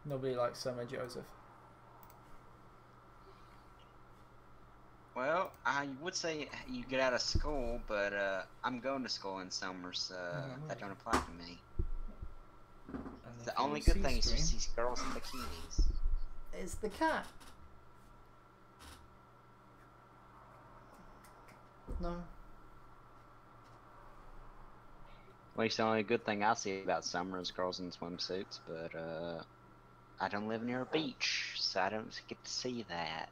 Nobody likes Summer Joseph. Well, I would say you get out of school, but I'm going to school in summer, so that don't apply to me. The only good thing is you see girls in bikinis. It's the cat. No. At least the only good thing I see about summer is girls in swimsuits, but I don't live near a beach, so I don't get to see that.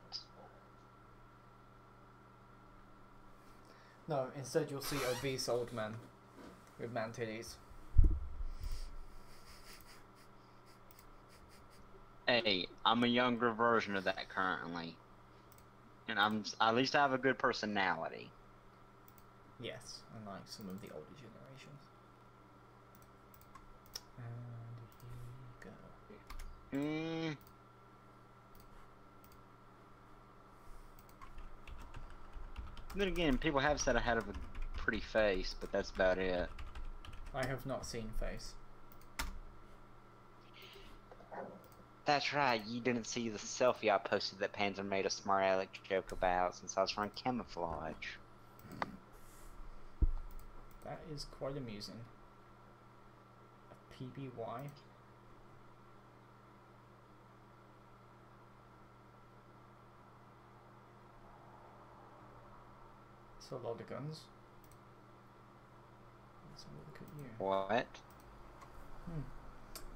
No, instead you'll see obese old men with man titties. Hey, I'm a younger version of that currently. And at least I have a good personality. Yes, unlike some of the older generations. And here you go. Then again, people have said I had a pretty face, but that's about it. I have not seen face. That's right, you didn't see the selfie I posted that Panzer made a smart aleck joke about since I was wearing camouflage. That is quite amusing. A PBY? That's a lot of guns. Let's have a look at you. What?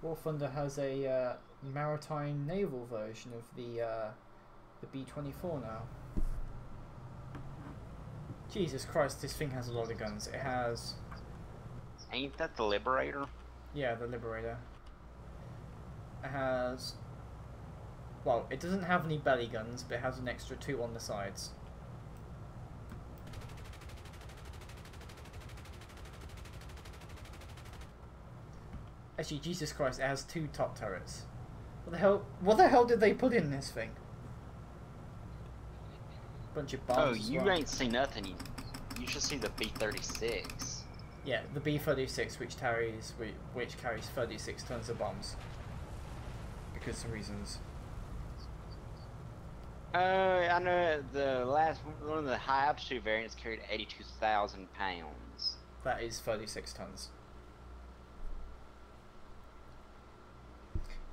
Warthunder has a maritime naval version of the B-24 now. Jesus Christ, this thing has a lot of guns. It has... Ain't that the Liberator? Yeah, the Liberator. It has... Well, it doesn't have any belly guns, but it has an extra 2 on the sides. Actually, Jesus Christ, it has 2 top turrets. What the hell did they put in this thing? Bunch of bombs. Oh, you ain't seen nothing. You should see the B-36. Yeah, the B-36, which carries 36 tons of bombs. Because of reasons. I know the last one of the high altitude variants carried 82,000 pounds. That is 36 tons.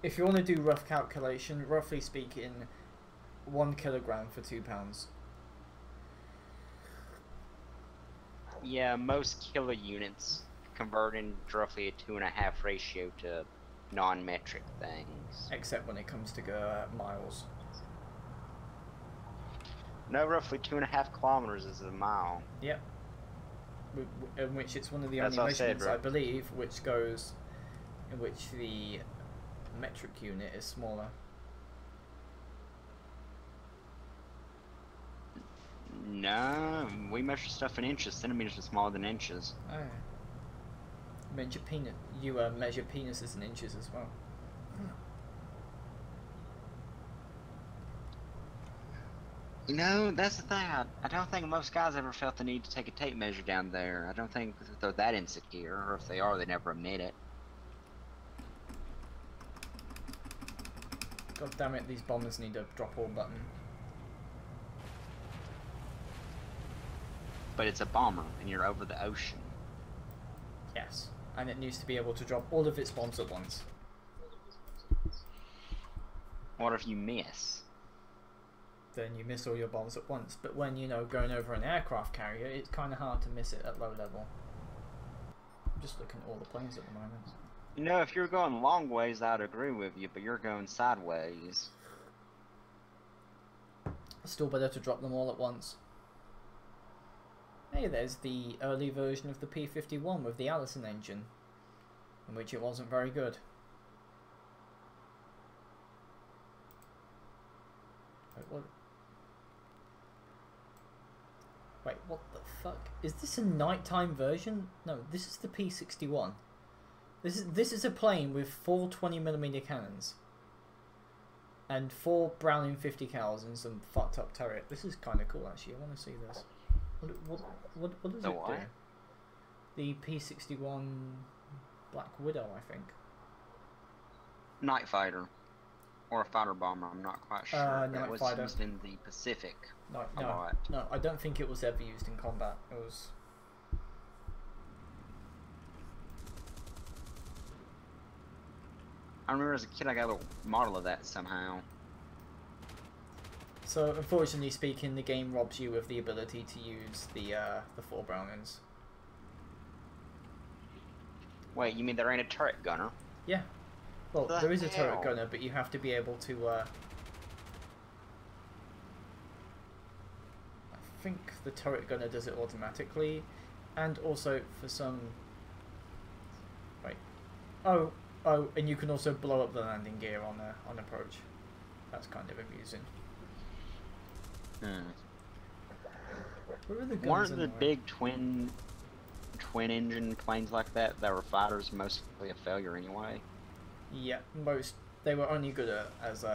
If you want to do rough calculation, roughly speaking, 1 kilogram for 2 pounds. Yeah, most kilo units convert in roughly a 2.5 ratio to non-metric things. Except when it comes to miles. No, roughly 2.5 kilometers is a mile. Yep. In which it's one of the only measurements, I believe, which goes, in which the metric unit is smaller. No, we measure stuff in inches. Centimeters are smaller than inches. Oh. You measure penises in inches as well. You know, that's the thing. I don't think most guys ever felt the need to take a tape measure down there. I don't think they're that insecure, or if they are, they never admit it. God damn it, these bombers need a drop all button. But it's a bomber, and you're over the ocean. Yes, and it needs to be able to drop all of its bombs at once. What if you miss? Then you miss all your bombs at once. But when, you know, going over an aircraft carrier, it's kind of hard to miss it at low level. I'm just looking at all the planes at the moment. You know, if you're going long ways, I'd agree with you, but you're going sideways. Still better to drop them all at once. Hey, there's the early version of the P-51 with the Allison engine, in which it wasn't very good. Wait, what? Wait, what the fuck? Is this a nighttime version? No, this is the P-61. This is a plane with 4 20mm cannons. And 4 Browning 50 cals and some fucked up turret. This is kind of cool, actually. I want to see this. What does it do? The P-61 Black Widow, I think. Night Fighter. Or a fighter bomber, I'm not quite sure. Night It was fighter. used in the Pacific a No, lot. no, I don't think it was ever used in combat. It was... I remember as a kid I got a little model of that somehow. So, unfortunately speaking, the game robs you of the ability to use the 4 Brownings. Wait, you mean there ain't a turret gunner? Yeah. Well, there is a turret hell? gunner, but you have to be able to, I think the turret gunner does it automatically, and also for some... Wait. Oh, and you can also blow up the landing gear on approach. That's kind of amusing. Where are the guns? Weren't the big twin engine planes like that were fighters mostly a failure anyway? Yeah, they were only good as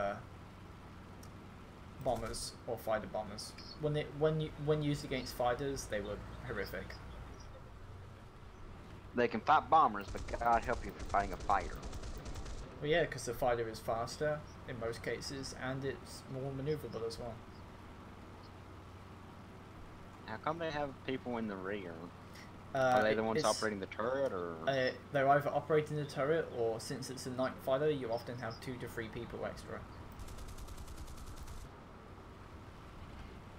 bombers or fighter bombers. When used against fighters, they were horrific. They can fight bombers, but God help you for fighting a fighter. Well, yeah, because the fighter is faster in most cases, and it's more maneuverable as well. How come they have people in the rear? Are they the ones operating the turret, or...? They're either operating the turret, or since it's a night fighter, you often have 2 to 3 people extra.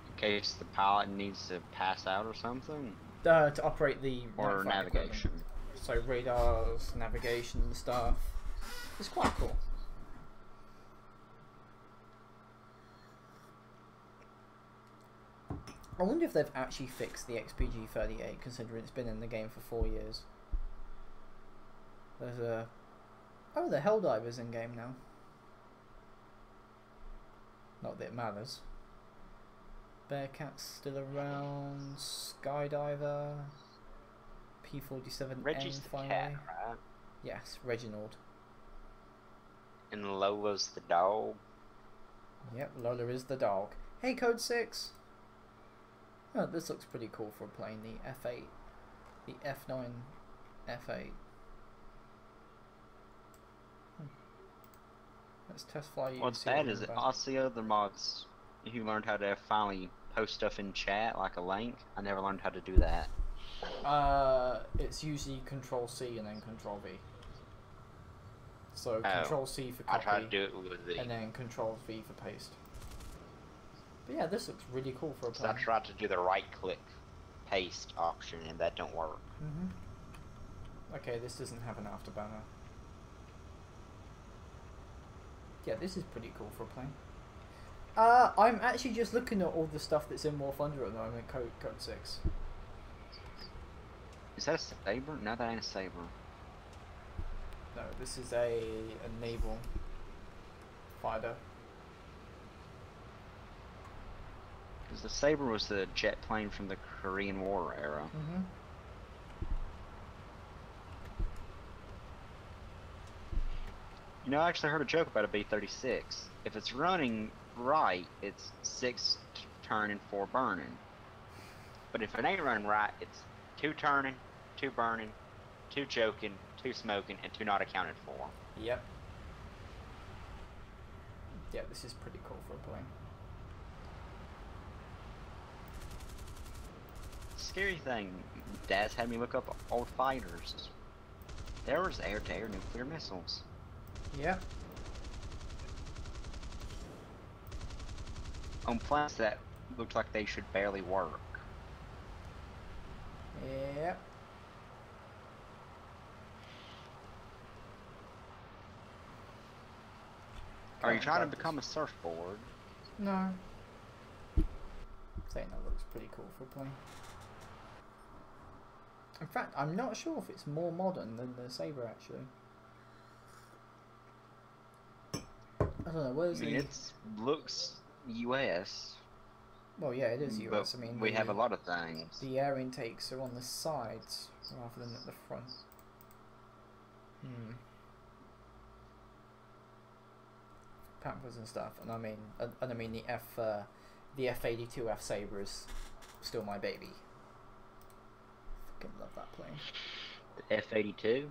In case the pilot needs to pass out or something? To operate the or navigation. Equipment. So radars, navigation and stuff. It's quite cool. I wonder if they've actually fixed the XPG-38, considering it's been in the game for 4 years. There's a... Oh, the Helldiver's in game now. Not that it matters. Bearcat's still around. Skydiver. P-47N Reggie's the finally. cat, right? Yes, Reginald. And Lola's the dog. Yep, Lola is the dog. Hey, Code 6! Oh, this looks pretty cool for a plane. The F8. The F9 F8. Let's test fly you. What's bad is that all the other mods who learned how to finally post stuff in chat, like a link, I never learned how to do that. It's usually Control C and then Control V. So Control C for copy, I tried to do it with the... and then Control V for paste. But yeah, this looks really cool for a plane. I tried to do the right-click paste option, and that don't work. Okay, this doesn't have an afterburner. Yeah, this is pretty cool for a plane. I'm actually just looking at all the stuff that's in Warthunder at the moment, Code 6. Is that a saber? No, that ain't a saber. No, this is a naval fighter. Because the saber was the jet plane from the Korean War era. You know, I actually heard a joke about a B-36. If it's running right, it's 6 turning, 4 burning. But if it ain't running right, it's 2 turning, 2 burning, 2 choking, 2 smoking, and 2 not accounted for. Yep. Yeah, this is pretty cool for a plane. Scary thing, Dad's had me look up old fighters. There was air-to-air nuclear missiles. Yep. On planets that looked like they should barely work. Yep. Are you trying to become a surfboard? No. Saying that looks pretty cool for a plane. In fact, I'm not sure if it's more modern than the Sabre actually. I don't know, where's the... it looks US. Well, yeah, it is US. But I mean, we have a lot of things. The air intakes are on the sides rather than at the front. Pampers and stuff, and I mean the F-82 F Sabre is still my baby. Fucking love that plane. The F-82.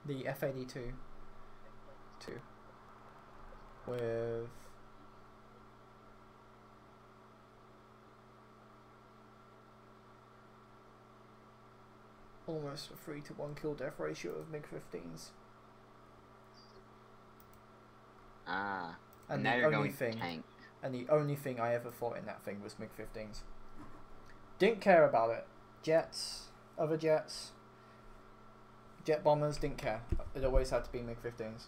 The F-82. with almost a 3-to-1 kill death ratio of MiG-15s. Ah. And now the you're only going thing, tank. and the only thing I ever fought in that thing was MiG-15s. Didn't care about it. Jets, other jets, jet bombers, didn't care. It always had to be MiG-15s.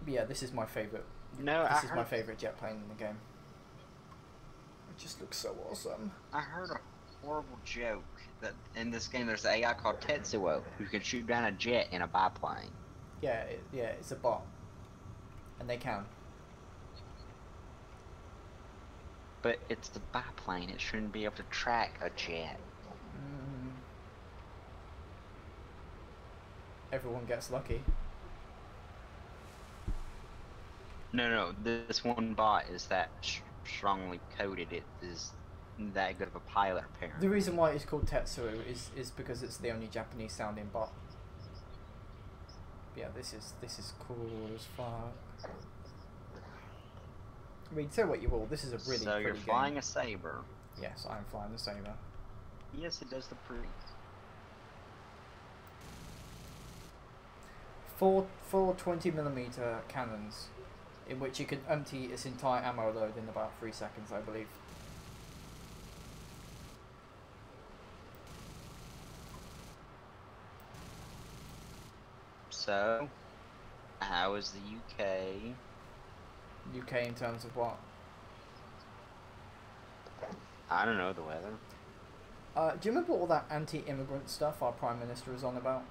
But yeah, this is my favourite. No, This is my favourite jet plane in the game. It just looks so awesome. I heard a horrible joke that in this game there's an AI called Tetsuo who can shoot down a jet in a biplane. Yeah, it's a bot. And they can. But it's the biplane, it shouldn't be able to track a jet. Everyone gets lucky. No, this one bot is that strongly coded. It is that good of a pilot, apparently. The reason why it's called Tetsuo is because it's the only Japanese sounding bot. Yeah, this is cool as fuck. I mean, say what you will, this is a really So you're pretty flying game. a Saber. Yes, I'm flying the Saber. Yes, it does the pretty. Four 20mm cannons, in which you can empty its entire ammo load in about 3 seconds, I believe. So, how is the UK? UK in terms of what? I don't know the weather. Do you remember all that anti-immigrant stuff our Prime Minister is on about?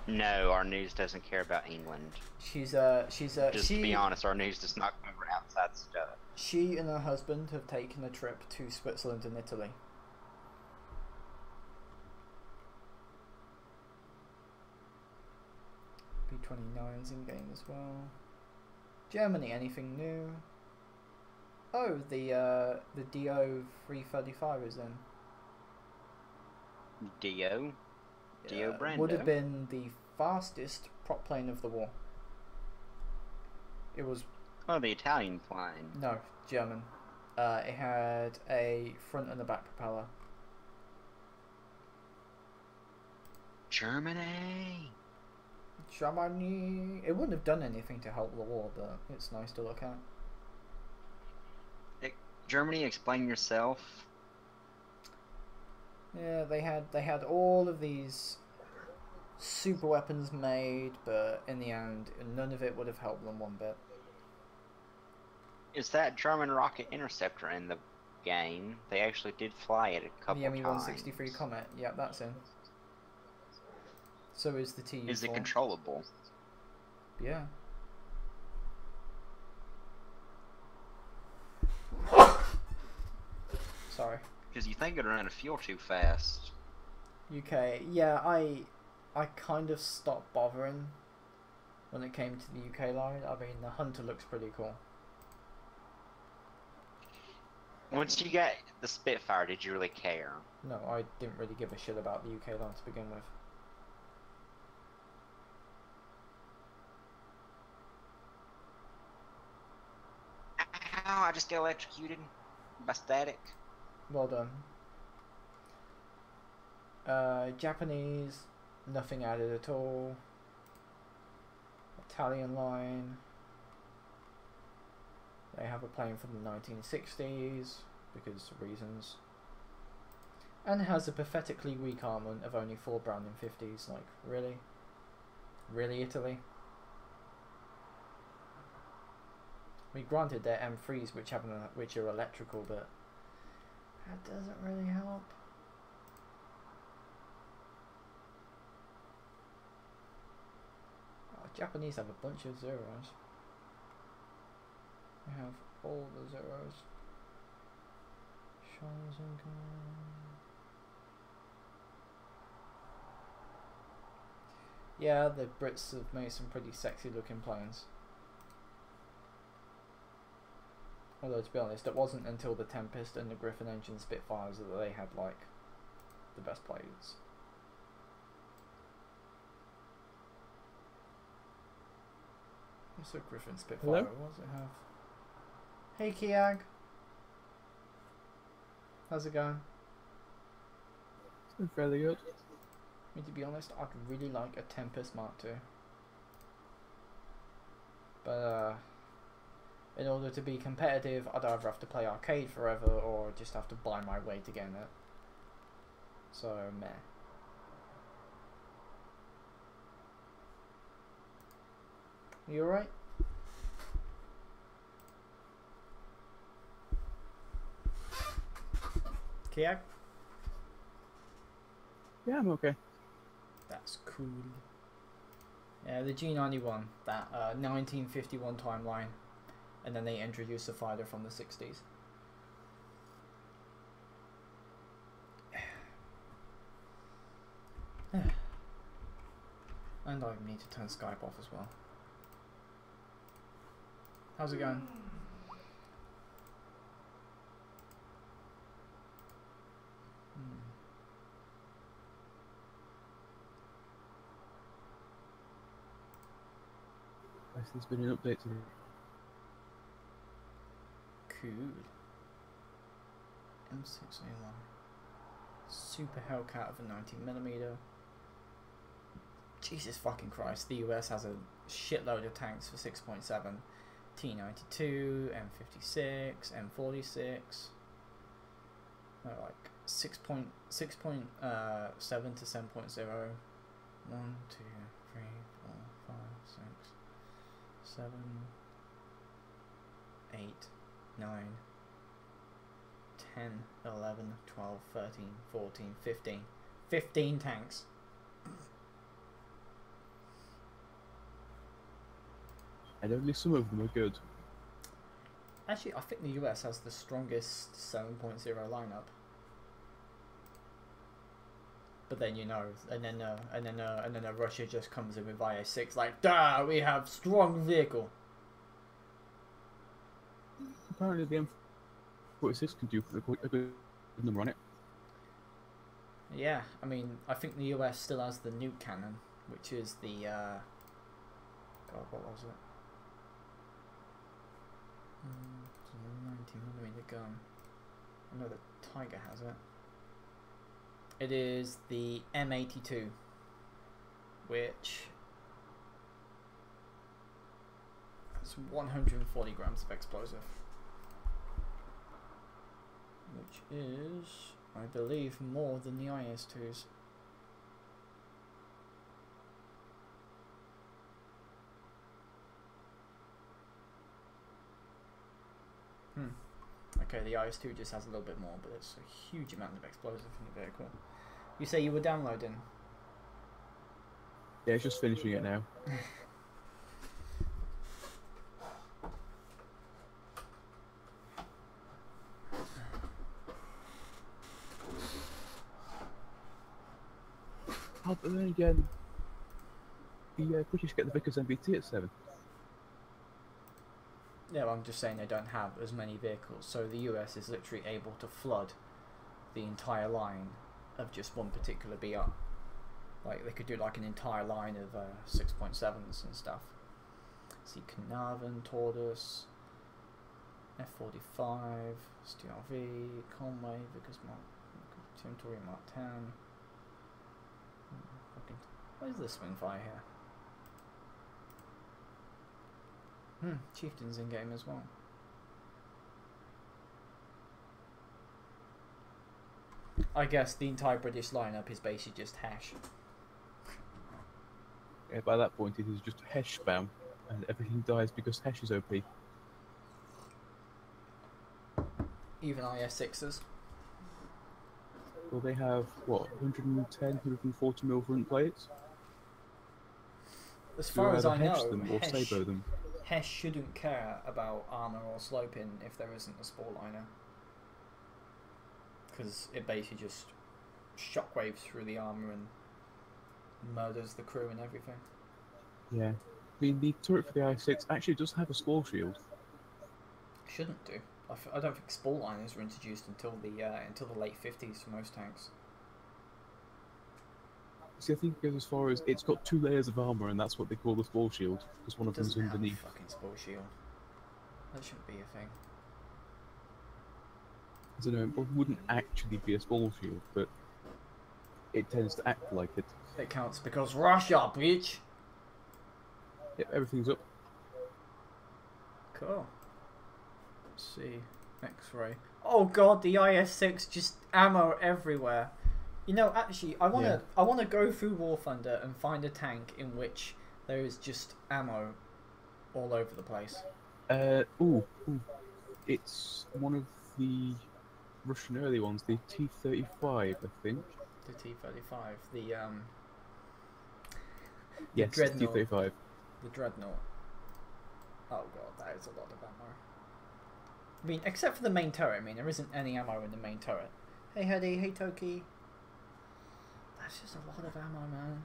No, our news doesn't care about England. Just to be honest, our news does not cover outside stuff. She and her husband have taken a trip to Switzerland and Italy. B-29's in game as well. Germany, anything new? Oh, the DO 335 is in. Dio Brando. Would have been the fastest prop plane of the war. It was... Oh, the Italian plane. No, German. It had a front and a back propeller. Germany! Germany! It wouldn't have done anything to help the war, but it's nice to look at. Germany, explain yourself. Yeah, they had all of these super weapons made, but in the end, none of it would have helped them one bit. Is that German rocket interceptor in the game? They actually did fly it a couple The times. ME-163 Comet, yep, that's in. So is the TU-4. Is it controllable? Yeah. Sorry. Because you think it'd run out of fuel too fast. UK, yeah, I kind of stopped bothering when it came to the UK line. I mean, the Hunter looks pretty cool. Once you got the Spitfire, did you really care? No, I didn't really give a shit about the UK line to begin with. Ow, I just got electrocuted by static. Well done. Japanese, nothing added at all. Italian line. They have a plane from the 1960s, because of reasons. And has a pathetically weak armament of only 4 Browning 50s. Like, really? Really, Italy? I mean, granted, they're M3s which are electrical, but that doesn't really help. Oh, Japanese have a bunch of zeros. They have all the zeros. Yeah, the Brits have made some pretty sexy looking planes. Although, to be honest, it wasn't until the Tempest and the Griffin engine Spitfires that they had, like, the best planes. It's a Griffin Spitfire. Hello? What does it have? Hey Kiag. How's it going? It's been fairly good. I mean, to be honest, I'd really like a Tempest Mark II. But in order to be competitive, I'd either have to play arcade forever or just have to buy my way to getting it. So, meh. You alright? Kiag? Yeah, I'm okay. That's cool. Yeah, the G91, that 1951 timeline, and then they introduced the fighter from the 60s. And I need to turn Skype off as well. How's it going? There's been an update to the... Cool. M6A1. Super Hellcat of a 19mm. Jesus fucking Christ, the US has a shitload of tanks for 6.7. T92, M56, M46. No, like 6.7 to 7.0. 1, 2, 3, 4, 5, 6, 7, 8, 9, 10, 11, 12, 13, 14, 15. 15 tanks. And only some of them are good. Actually, I think the US has the strongest 7.0 lineup. But then and then Russia just comes in with IS-6 like, "Duh, we have strong vehicle." Apparently the M46 can do a good number on it. Yeah, I mean, I think the US still has the nuke cannon, which is the God, what was it? 19mm gun. I know the Tiger has it. It is the M82, which has 140 grams of explosive, which is, I believe, more than the IS-2s. Okay, the IS-2 just has a little bit more, but it's a huge amount of explosive in the vehicle. You say you were downloading? Yeah, it's just finishing it now. Oh, but then again, the British get the Vickers MBT at 7. Yeah, well, I'm just saying they don't have as many vehicles, so the US is literally able to flood the entire line of just one particular BR. Like, they could do like an entire line of 6.7s and stuff. See, Carnarvon, Tortoise, F45, STRV, Conway, Vickers Mark, Territory Mark 10. Where's the Spitfire here? Chieftain's in game as well. I guess the entire British lineup is basically just Hesh. Yeah, by that point it is just Hesh spam, and everything dies because Hesh is OP. Even IS-6s. Well, they have, what, 110, 140 mil front plates? As far as I know, them or Sabo them. Hesh shouldn't care about armour or sloping if there isn't a spore liner. Because it basically just shockwaves through the armour and murders the crew and everything. Yeah. I mean, the turret for the I-6 actually does have a spore shield. Shouldn't do. I don't think spore liners were introduced until the late 50s for most tanks. See, I think it goes as far as it's got 2 layers of armor, and that's what they call the spore shield, because one It of them's doesn't have a underneath. fucking spore shield. That shouldn't be a thing. I don't know, it wouldn't actually be a spore shield, but it tends to act like it. It counts because Russia, bitch! Yep, everything's up. Cool. Let's see. X-ray. Oh god, the IS-6, just ammo everywhere. You know, actually, I wanna go through Warthunder and find a tank in which there is just ammo all over the place. Ooh. It's one of the Russian early ones, the T-35, I think. The T-35, the Yes, the Dreadnought. T-35. The Dreadnought. Oh god, that is a lot of ammo. I mean, except for the main turret. I mean, there isn't any ammo in the main turret. Hey, Hedy. Hey, Toki. That's just a lot of ammo, man.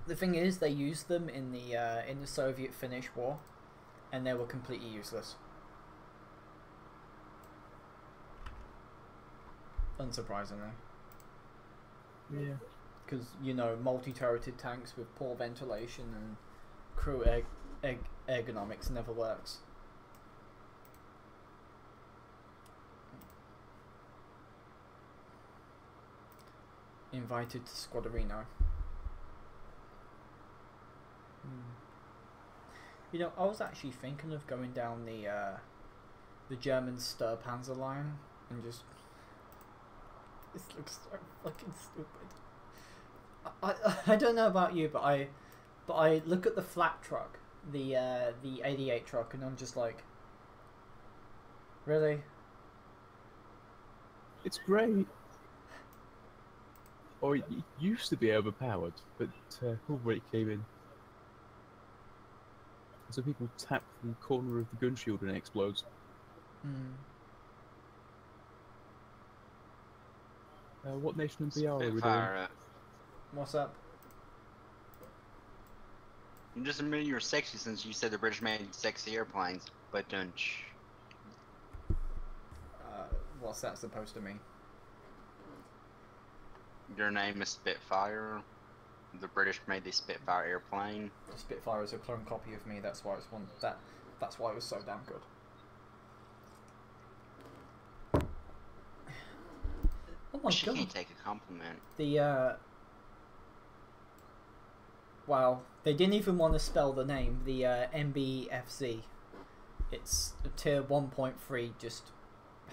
The thing is, they used them in the Soviet-Finnish war, and they were completely useless. Unsurprisingly. Yeah. Because, you know, multi-turreted tanks with poor ventilation and crew ergonomics never works. Invited to Squadrino. You know, I was actually thinking of going down the German Sturmpanzer line and just... This looks so fucking stupid. I don't know about you, but I look at the flat truck, the 88 truck, and I'm just like, really? It's great. Or it used to be overpowered, but Hulbrake came in. So people tap the corner of the gun shield and it explodes. What nation and BR are we doing? Spitfire. What's up? You just admitted you were sexy since you said the British made sexy airplanes, but don't. What's that supposed to mean? Your name is Spitfire. The British made the Spitfire airplane. The Spitfire is a clone copy of me. That's why it's one. That's why it was so damn good. Oh my She god! can't take a compliment. Wow, they didn't even want to spell the name. The MBFZ. It's a tier 1.3, just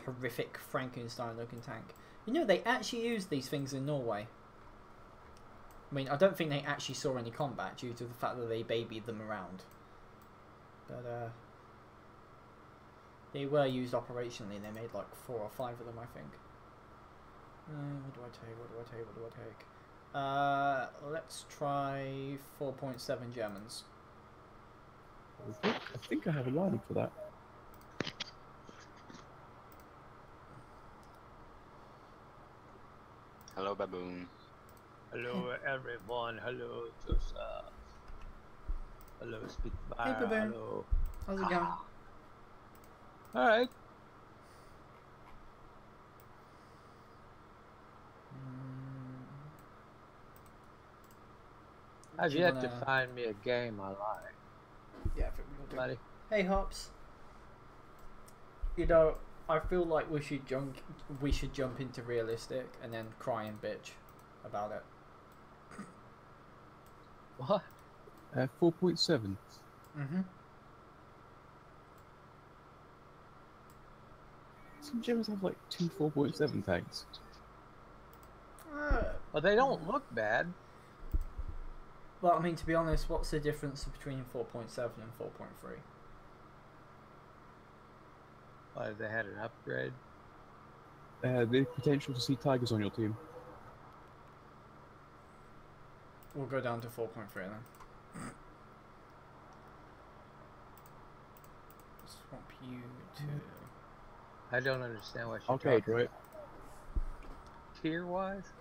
horrific Frankenstein-looking tank. You know, they actually used these things in Norway. I mean, I don't think they actually saw any combat due to the fact that they babied them around. But, they were used operationally. They made like 4 or 5 of them, I think. What do I take? Let's try 4.7 Germans. I think I have a line for that. Hello, baboon. Hello, everyone. Hello, Joseph. Hello, Spitfire. Hey, baboon. Hello. How's it going? Alright. I've Do you yet to wanna- find me a game I like, Yeah, I think we'll do. buddy. Hey, Hops. You know, I feel like we should jump into realistic and then cry and bitch about it. What? 4.7. Some Germans have like 2 4.7 tanks. Well, they don't look bad. Well, I mean, to be honest, what's the difference between 4.7 and 4.3? Well, they had an upgrade. The potential to see tigers on your team. We'll go down to 4.3 then. Swap you to... I don't understand what you're Okay, talking right. about. Tier-wise?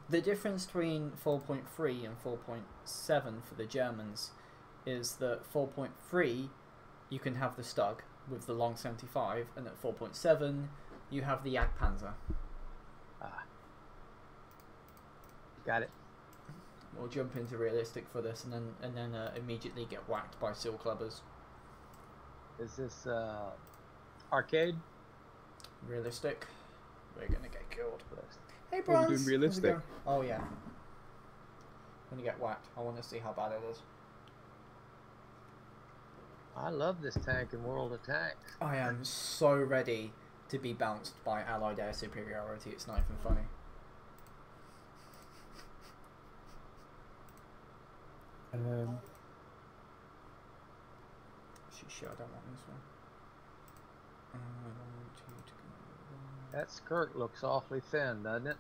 The difference between 4.3 and 4.7 for the Germans is that 4.3 you can have the Stug with the long 75, and at 4.7 you have the Jagdpanzer. Ah. Got it. We'll jump into realistic for this, and then immediately get whacked by seal clubbers. Is this arcade? Realistic. We're gonna get killed. Hey, Oh, we're Bronze. doing realistic. How's it going? Oh yeah. Gonna get whacked. I want to see how bad it is. I love this tank in World of Tanks. I am so ready to be bounced by Allied air superiority. It's not even funny. Sure, I don't want this one. I don't want you to go. That skirt looks awfully thin, doesn't it?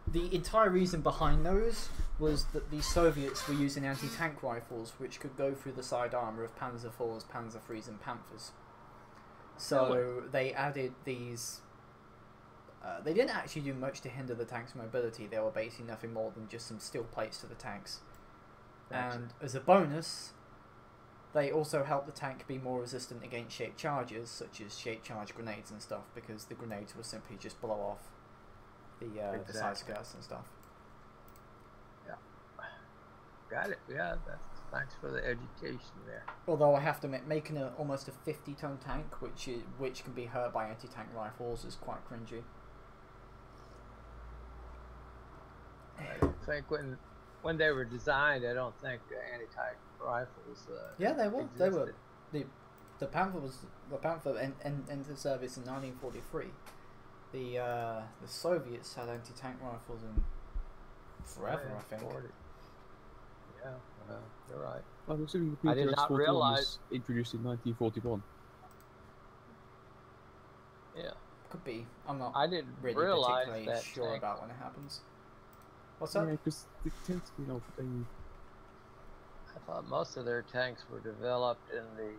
The entire reason behind those was that the Soviets were using anti-tank rifles which could go through the side armour of Panzer IVs, Panzer IIIs and Panthers. So they added these... they didn't actually do much to hinder the tank's mobility. They were basically nothing more than just some steel plates to the tanks. Gotcha. And as a bonus, they also helped the tank be more resistant against shaped charges, such as shaped charge grenades and stuff, because the grenades will simply just blow off the side skirts and stuff. Yeah. Got it. Yeah, thanks for the education there. Although I have to admit, making almost a 50-ton tank, which can be hurt by anti-tank rifles, is quite cringy. I don't think when they were designed, I don't think anti-tank rifles. Yeah, they were. They were. existed. The Panther entered service in 1943. The Soviets had anti-tank rifles in forever, Yeah, I think. 40. Yeah, you're right. I'm assuming the I did Pigtails not 41 realize- was introduced in 1941. Yeah, Could be. I'm not I didn't really realize particularly that sure tank. about when it happens. What's up? Yeah, because it tends to be, I thought most of their tanks were developed in the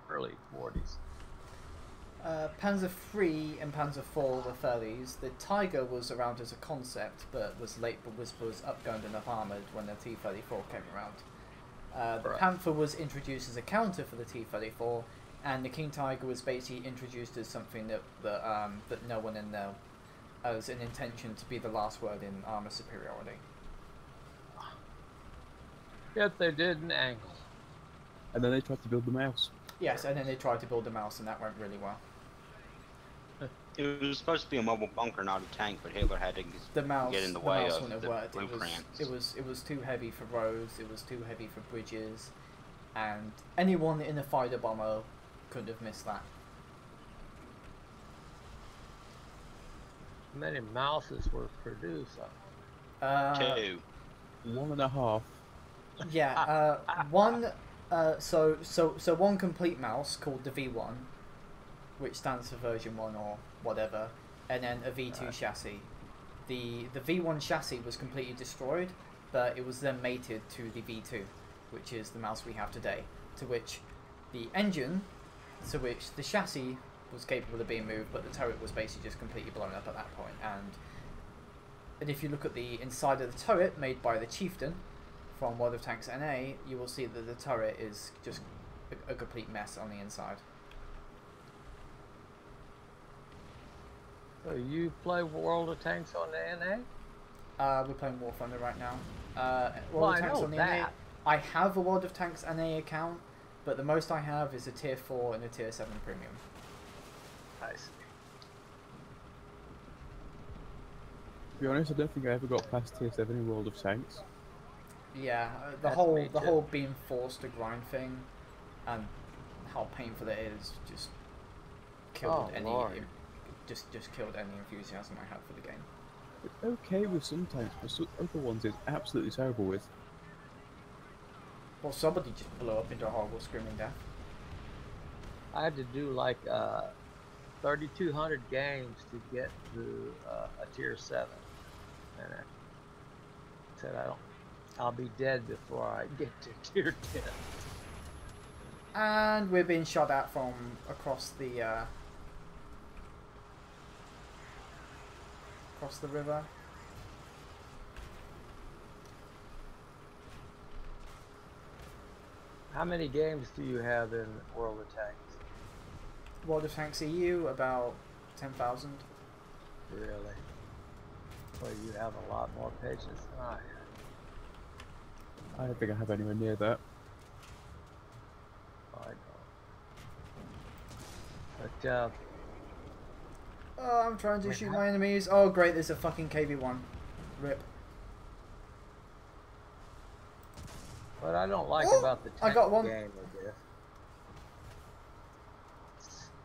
early 40s. Panzer III and Panzer IV were 30s. The Tiger was around as a concept, but was upgunned enough armoured when the T-34 came around. The Right. Panther was introduced as a counter for the T-34, and the King Tiger was basically introduced as something that no one in there as an intention to be the last word in armour superiority. Yet they did an angle. and then they tried to build the mouse. Yes, and then they tried to build a mouse, and that went really well. It was supposed to be a mobile bunker, not a tank, but Hitler had to The mouse, get in the the way mouse of wouldn't have the worked. blueprints. It was too heavy for roads. It was too heavy for bridges, and anyone in a fighter bomber couldn't have missed that. How many mouses were produced? 2. 1.5. Yeah, one. So one complete mouse called the V1, which stands for version 1 or whatever, and then a V2 chassis. The V1 chassis was completely destroyed, but it was then mated to the V2, which is the mouse we have today. To which the engine, to which the chassis was capable of being moved, but the turret was basically just completely blown up at that point. And if you look at the inside of the turret made by the Chieftain from World of Tanks NA, you will see that the turret is just a complete mess on the inside. So you play World of Tanks on the NA? We're playing Warthunder right now. Well, World I of Tanks know on the NA. that. I have a World of Tanks NA account, but the most I have is a tier 4 and a tier 7 premium. I see. To be honest, I don't think I ever got past tier 7 in World of Tanks. Yeah, the That's whole me the too. whole being forced to grind thing, and how painful it is, just killed Oh, any Lord. just killed any enthusiasm I had for the game. It's okay with some tanks, but some other ones it's absolutely terrible with. Well, somebody just blew up into a horrible screaming death. I had to do like 3,200 games to get to a tier 7, and I said I'll be dead before I get to tier 10. And we're being shot at from across the river. How many games do you have in World of Tanks? World of Tanks EU, about 10,000. Really? Well, you have a lot more pages than I have. I don't think I have anywhere near that. I don't. But, Oh, I'm trying to Wait, shoot how- my enemies. Oh, great, there's a fucking KV-1. Rip. what I don't like Oh, about the I tank got one. game is this.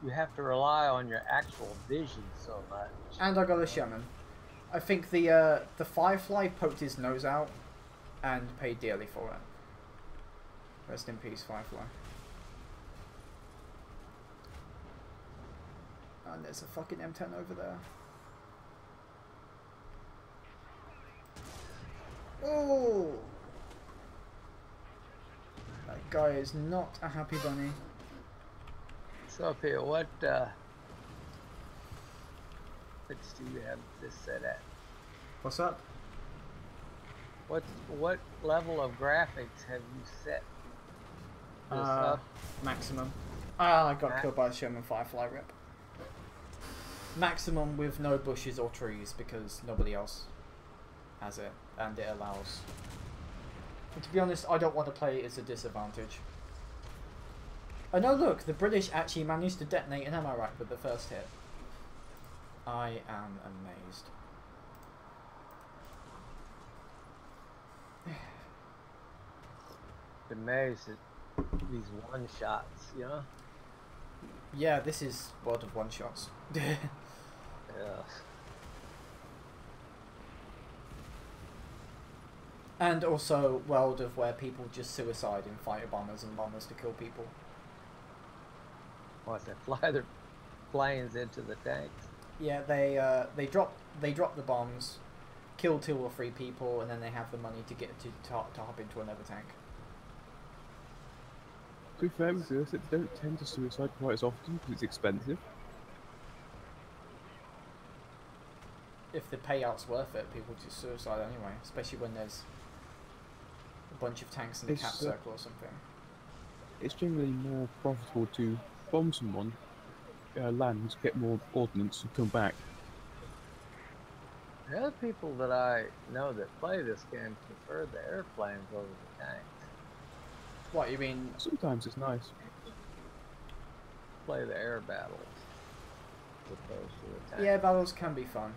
You have to rely on your actual vision so much. And I got a shaman. I think the Firefly poked his nose out and paid dearly for it. Rest in peace, Firefly. And there's a fucking M10 over there. Oh! That guy is not a happy bunny. So, Pia, what do you have this set at? What's up? What level of graphics have you set this up? Maximum. Ah, I got Max? killed by the Sherman Firefly rip. Maximum with no bushes or trees because nobody else has it, and it allows. And to be honest, I don't want to play it as a disadvantage. Oh no, look, the British actually managed to detonate an ammo rack with the first hit. I am amazed. Amazed at these one shots, you know? Yeah, this is World of One Shots. Yeah. And also World of where people just suicide in fighter bombers and bombers to kill people. What, they fly their planes into the tanks? Yeah, they drop the bombs, kill 2 or 3 people, and then they have the money to get to hop into another tank. To be fair with this, they don't tend to suicide quite as often because it's expensive. If the payout's worth it, people just suicide anyway, especially when there's a bunch of tanks in the cap circle or something. It's generally more profitable to bomb someone, land, get more ordnance, and come back. The other people that I know that play this game prefer the airplanes over the tanks. What, you mean? Sometimes it's nice. Play the air battles as opposed to the tanks. Yeah, battles can be fun.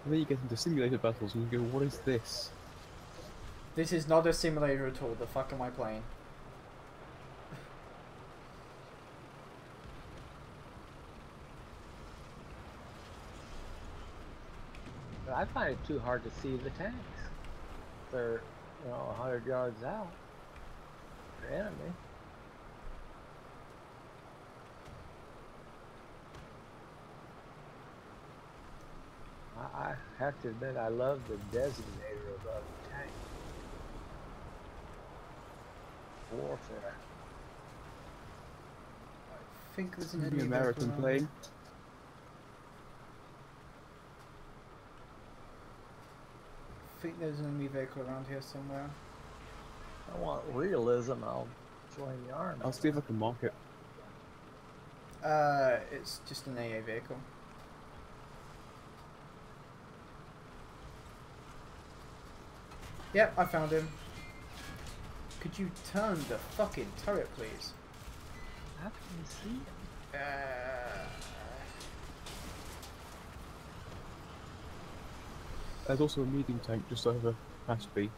And then you get into simulator battles and you go, what is this? This is not a simulator at all, the fuck am I playing? But I find it too hard to see the tanks. They're, 100 yards out. The enemy. I have to admit, I love the designator above the tank. Warfare. I think there's an The enemy American vehicle around plane. here. I think there's an enemy vehicle around here somewhere. I want realism, I'll join the army. I'll see if I can mark it. It's just an AA vehicle. Yep, I found him. Could you turn the fucking turret, please? How can you see him? There's also a medium tank just over past B.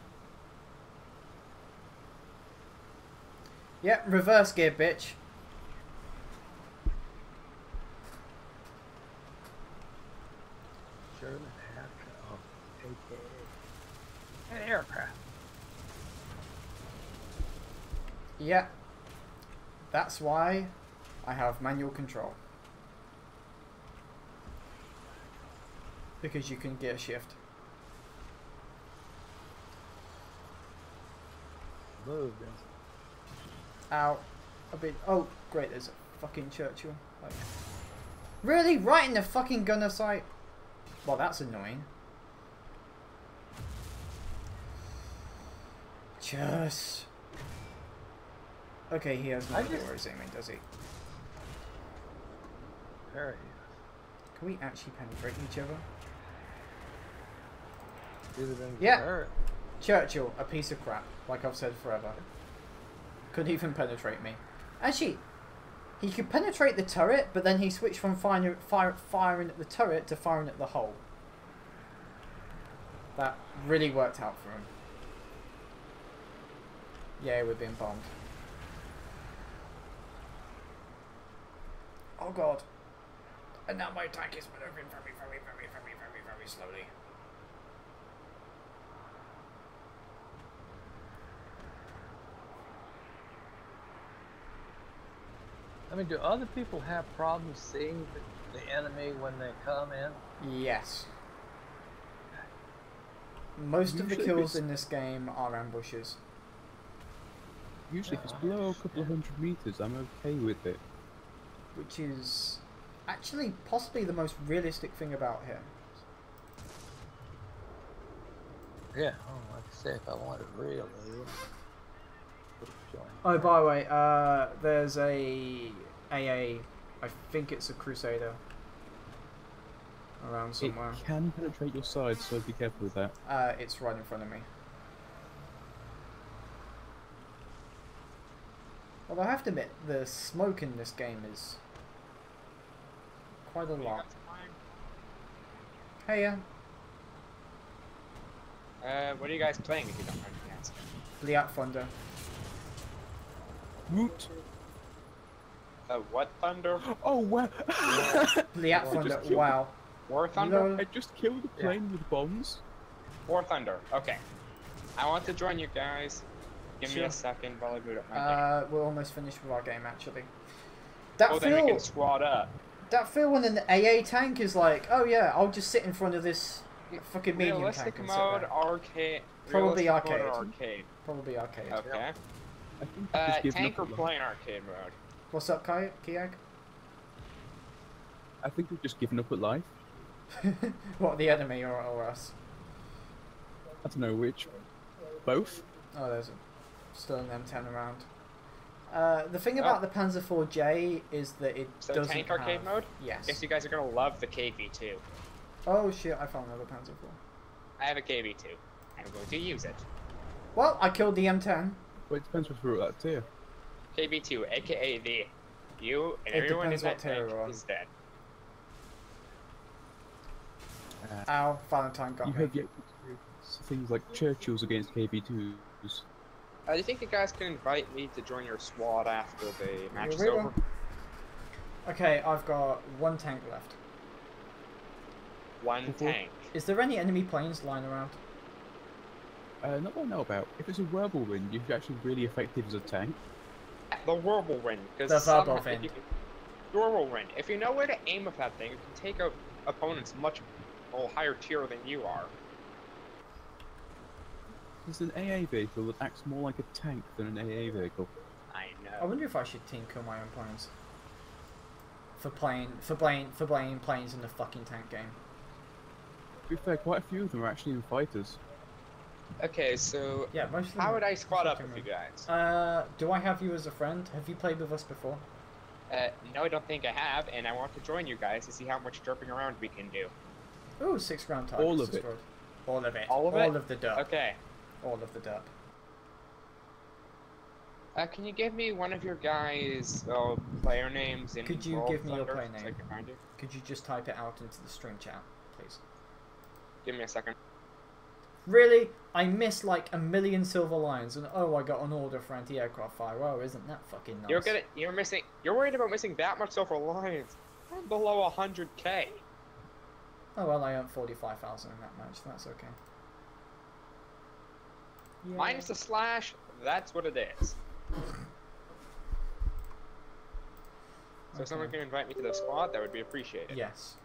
Yep, reverse gear, bitch. Sherman aircraft. AKA. An aircraft. Yeah. That's why I have manual control. Because you can gear shift. Move then. Ow. A bit. Oh, great, there's a fucking Churchill. Like, really? Right in the fucking gunner sight? Well, that's annoying. Just... Okay, he has no idea where he's aiming, does he? There he is. Can we actually penetrate each other? Either than Yeah. hurt. Churchill, a piece of crap, like I've said forever. Couldn't even penetrate me. Actually, he could penetrate the turret, but then he switched from firing at the turret to firing at the hull. That really worked out for him. Yeah, we're being bombed. Oh god. And now my tank is maneuvering very slowly. I mean, do other people have problems seeing the enemy when they come in? Yes. Most of the Usually kills it's- in this game are ambushes. Usually, if it's below a couple of 100 meters, I'm okay with it. Which is actually possibly the most realistic thing about here. Yeah, oh, like I said, if I wanted real, Oh, by the way, there's a AA. I think it's a Crusader around somewhere. It can penetrate your side, so be careful with that. It's right in front of me. Although I have to admit, the smoke in this game is quite a lot. Hey, What are you guys playing if you don't mind me asking? Warthunder. Woot! What Thunder? Oh, wow! Warthunder, killed wow. War Thunder? No. I just killed a plane with bombs. War Thunder. Okay. I want to join you guys. Give me Sure. a second while I boot up my game. We're almost finished with our game, actually. That Oh, then we feel, can squad up. that feel when an AA tank is like, oh yeah, I'll just sit in front of this fucking medium tank Realistic and sit mode, there. arcade. Probably realistic mode arcade. or arcade. Probably arcade. Okay. I think I've just given Tank up or a lot. plane arcade mode? What's up, Kiag? I think we've just given up at life. What, the enemy or us? I don't know which. Both. Oh, there's still an M10 around. The thing about the Panzer IV-J is that it So doesn't tank arcade have... mode? Yes. Guess you guys are gonna love the KV2. Oh shit, I found another Panzer IV. I have a KV2. I'm going to use it. Well, I killed the M10. Well, it depends what we're at tier. KV2, aka the you and It everyone in depends what that tier tank you're on. is dead. Ow, Valentine got You me. have yet to experience things like Churchills against KV2s. Do you think you guys can invite me to join your squad after the match is we will. over? Okay, I've got one tank left. One tank. Is there any enemy planes lying around? Not that I know about. If it's a whirlwind, you're actually really effective as a tank. The whirlwind, The because whirlwind. whirlwind. If you know where to aim with that thing, you can take out opponents much higher tier than you are. It's an AA vehicle that acts more like a tank than an AA vehicle. I I know. wonder if I should team kill my own planes. For playing planes in the fucking tank game. To be fair, quite a few of them are actually in fighters. Okay, so Yeah, most of them. how would I squad up fucking with you guys? Do I have you as a friend? Have you played with us before? No, I don't think I have, and I want to join you guys to see how much derping around we can do. Ooh, 6 ground targets All of it. destroyed. All of it. All of it? All of the derp. Okay. All of the derp. Can you give me one of your guys' player names in Could you World give me your Thunder player so I name? can find you? Could you just type it out into the stream chat, please? Give me a second. Really? I missed like a million silver lions, and oh, I got an order for anti-aircraft fire. Wow, isn't that fucking nice? You're worried about missing that much silver lions. I'm below 100k. Oh well, I earned 45,000 in that match. That's okay. Yeah. Minus the slash, that's what it is. So if someone Okay. can invite me to the squad, that would be appreciated. Yes.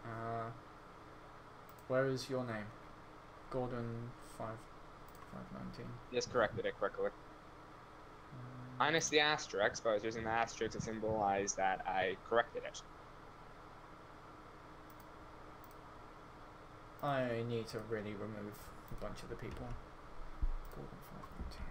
Where is your name? Gordon 519. Yes, corrected it quickly. Minus the asterisk, but I was using the asterisk to symbolize that I corrected it. I need to really remove a bunch of the people. Gordon 519.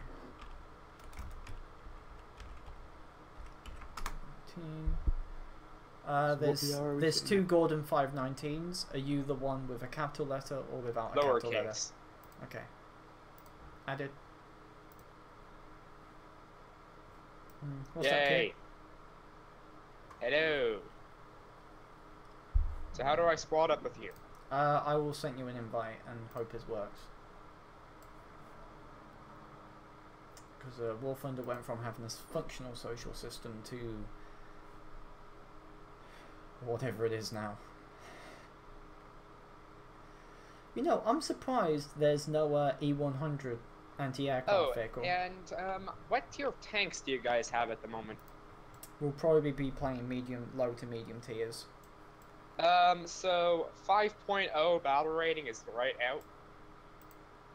There's two Gordon 519s. Are you the one with a capital letter or without a capital letter? Lowercase. Okay. Added. What's that, Yay. kid? Hello. So how do I squad up with you? I will send you an invite and hope it works. Because Warthunder went from having this functional social system to whatever it is now. You know, I'm surprised there's no E100 anti-aircraft vehicle. And what tier of tanks do you guys have at the moment? We'll probably be playing low to medium tiers. So 5.0 battle rating is the right out.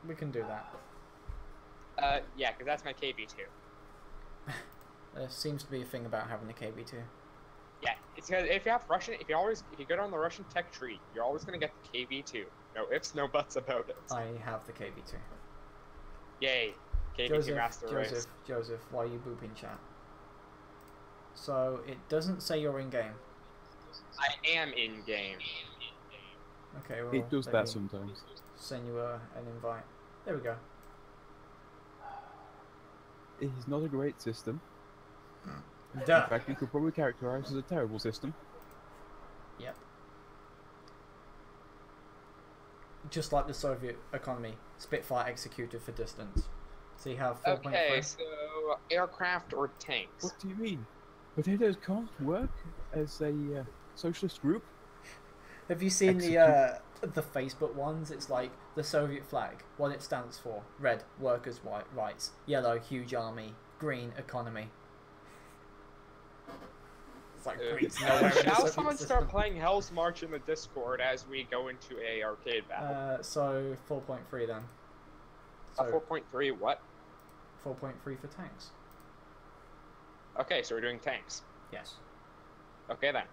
We can do that. Yeah, because that's my KV2. There seems to be a thing about having a KV2. Yeah, it's because if you have Russian, if you go down the Russian tech tree, you're always gonna get the KV2. No ifs, no buts about it. I have the KV2. Yay, KV2 master race. Joseph, why are you booping chat? So it doesn't say you're in game. I am in game. Okay, well, It does that sometimes. Send you an invite. There we go. It is not a great system. Duh. In fact, you could probably characterize it as a terrible system. Yep. Just like the Soviet economy, Spitfire executed for distance. So you have 4.3. Okay, so aircraft or tanks? What do you mean? Potatoes can't work as a socialist group? Have you seen the Facebook ones? It's like the Soviet flag, what it stands for: red, workers' rights; yellow, huge army; green, economy. It's like green's nowhere in the Shall Soviet someone system. start playing Hell's March in the Discord as we go into a arcade battle? So 4.3 then. So 4.3, what? 4.3 for tanks. Okay, so we're doing tanks. Yes. Okay then.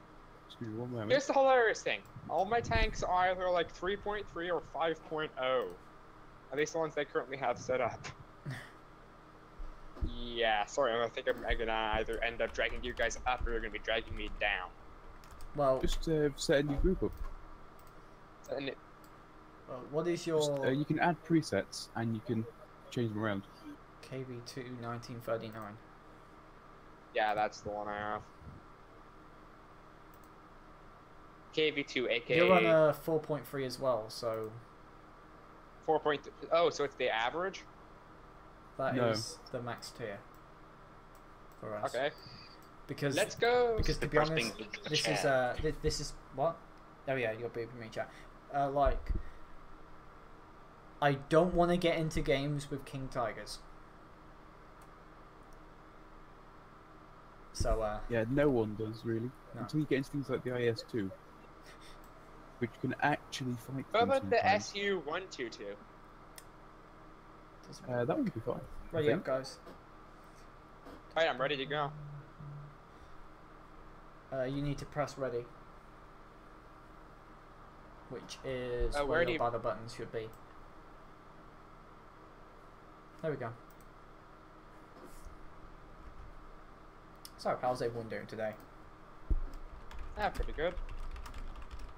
Excuse me one moment. Here's the hilarious thing. All my tanks are either like 3.3 or 5.0. At least the ones they currently have set up. Yeah, sorry, I think I'm gonna either end up dragging you guys up or you're gonna be dragging me down. Well, Just set a new group up. And what is your Just, you can add presets and you can change them around. KV2 1939? yeah, that's the one I have. KV2, aka You're on a 4.3 as well, so 4.3. Oh, so it's the average? that No. is the max tier for us. Okay. Because Let's go. Because to The be first honest, thing with the this is chat. this is what? Oh yeah, you're beeping me, chat. Like, I don't want to get into games with King Tigers. So Yeah, no one does really. No. Until you get into things like the IS-2. Which can actually fight What them about the sometimes. SU-122? That would be fine. ready I up, think. guys. Alright, I'm ready to go. You need to press ready, which is where where do your you- battle buttons should be. There we go. So, how's everyone doing today? Ah, pretty good.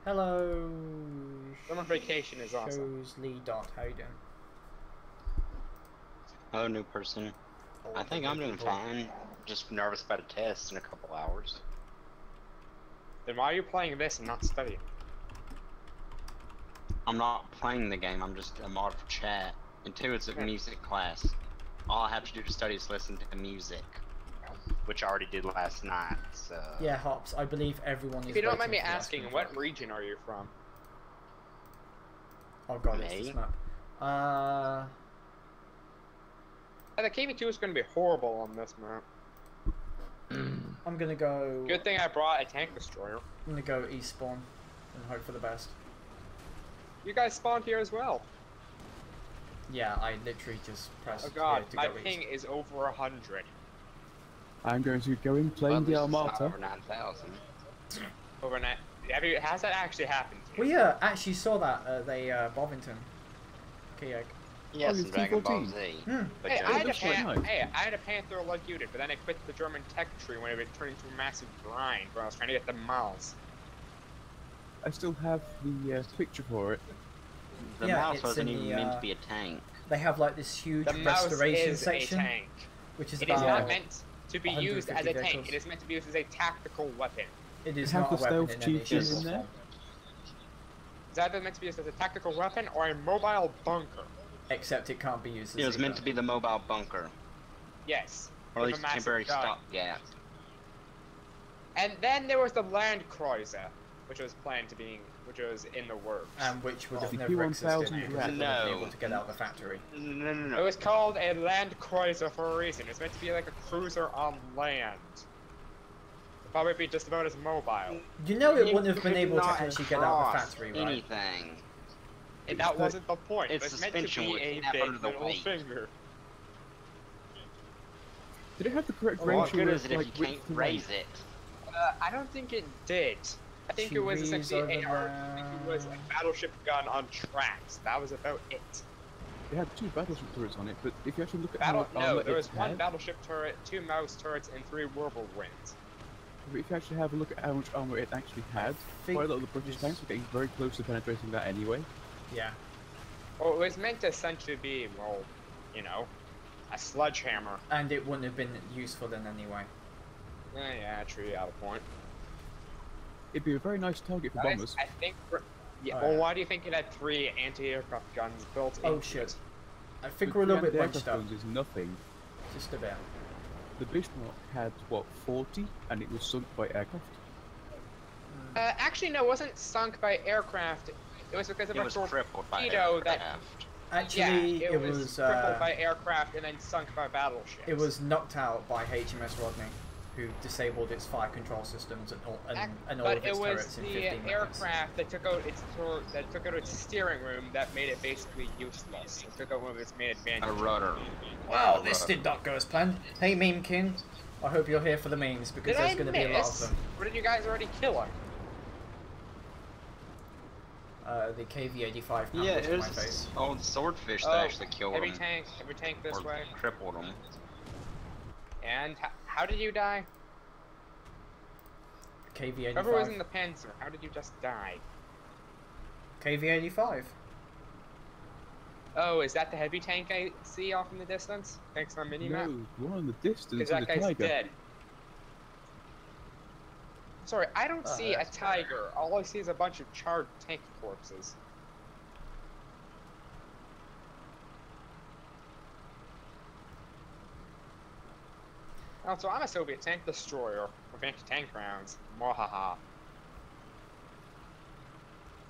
Hello. Summer vacation is awesome. Shows Lee Dot. How you doing? Hello, new person. I think I'm doing fine. Just nervous about a test in a couple hours. Then why are you playing this and not studying? I'm not playing the game, I'm just a mod for chat. And two, it's a Okay. music class. All I have to do to study is listen to music. Which I already did last night, so... Yeah, Hops. I believe everyone is. If you don't mind waiting me for the asking, asking what for it. region are you from? Oh god, it's Me? this map. The KV2 is going to be horrible on this map. I'm gonna go. Good thing I brought a tank destroyer. I'm gonna go east spawn and hope for the best. You guys spawned here as well. Yeah, I literally just pressed. Oh god, here to my go ping east. is over 100. I'm going to go in playing the Armata. Over 9,000. Overnight. Has that actually happened? We actually saw that at the Bovington key egg. Yes, it's in Dragon Ball T14. Z. But Hey, just- I had a that's quite nice. I had a Panther like unit, but then I quit the German tech tree when it turned into a massive grind when I was trying to get the mouse. I still have the picture for it. the Yeah, mouse it's wasn't in even the, meant to be a tank. They have like this huge The mouse restoration is section, a tank. which is It is about. not meant to be used as 150 a tank. vehicles. It is meant to be used as a tactical weapon. It is They have not a the weapon stealth in any chief shape in or there? form. It's either meant to be used as a tactical weapon or a mobile bunker. Except it can't be used as It was a meant gun. to be the mobile bunker, Yes. or at with least a a massive temporary gun. stopgap. And then there was the Land Cruiser, which was planned to be, which was in the works. And which would have The never P1000 existed because it would have been No. able to get out of the factory. No, no, It no. was called a Land Cruiser for a reason. It's meant to be like a cruiser on land. It'd probably be just about as mobile. You know it You wouldn't have been could able to not actually get out of the cross factory, right? anything. And that wasn't the point. It's It was meant to suspension be would a snap big under the middle weight. finger. Did it have the correct Well, what ratio good of is it if like you can't width to raise height? it? I don't think it did. I think it was Cheese essentially over AR. I think it was a battleship gun on tracks. That was about it. It had 2 battleship turrets on it, but if you actually look at No, how much there armor was it one had, battleship turret, 2 mouse turrets, and 3 whirlwinds. but if you actually have a look at how much armor it actually had, think quite a lot of the British tanks were getting very close to penetrating that anyway. Yeah. Well, it was meant to essentially be, well, you know, a sledgehammer. And it wouldn't have been useful then anyway. Yeah, true, you have a point. It'd be a very nice target for bombers. I think. Yeah. Oh, Well, yeah. why do you think it had 3 anti-aircraft guns built in? Oh shit. I think we're a little bit bunched up. Is nothing. Just a bit. The Bismarck had what 40, and it was sunk by aircraft. Actually, no, it wasn't sunk by aircraft. It was because of It a was crippled by torpedo that. aircraft. Actually, yeah, it was crippled uh, by aircraft and then sunk by battleships. it was knocked out by HMS Rodney, who disabled its fire control systems and all But of it its was turrets in 15 the minutes. aircraft that took out its steering room that made it basically useless. It took out one of its main A advantages. rudder. Wow, this did not go as planned. Hey, Meme King. I hope you're here for the memes because Did there's I going to be a lot of miss? them. Or did you guys already kill him? The KV-85 Yeah, pounded it in my was face. old swordfish Oh, that actually killed every him. tank this Or way. crippled him. And how did you die? KV-85. Whoever was in the Panzer, how did you just die? KV-85. Oh, is that the heavy tank I see off in the distance? Thanks on minimap? No, the one in the distance Because is that a guy's Tiger. dead. Sorry, I don't Oh, see a that's tiger. All I see is a bunch of charred tank corpses. Also, I'm a Soviet tank destroyer with anti-tank rounds. Mwahaha.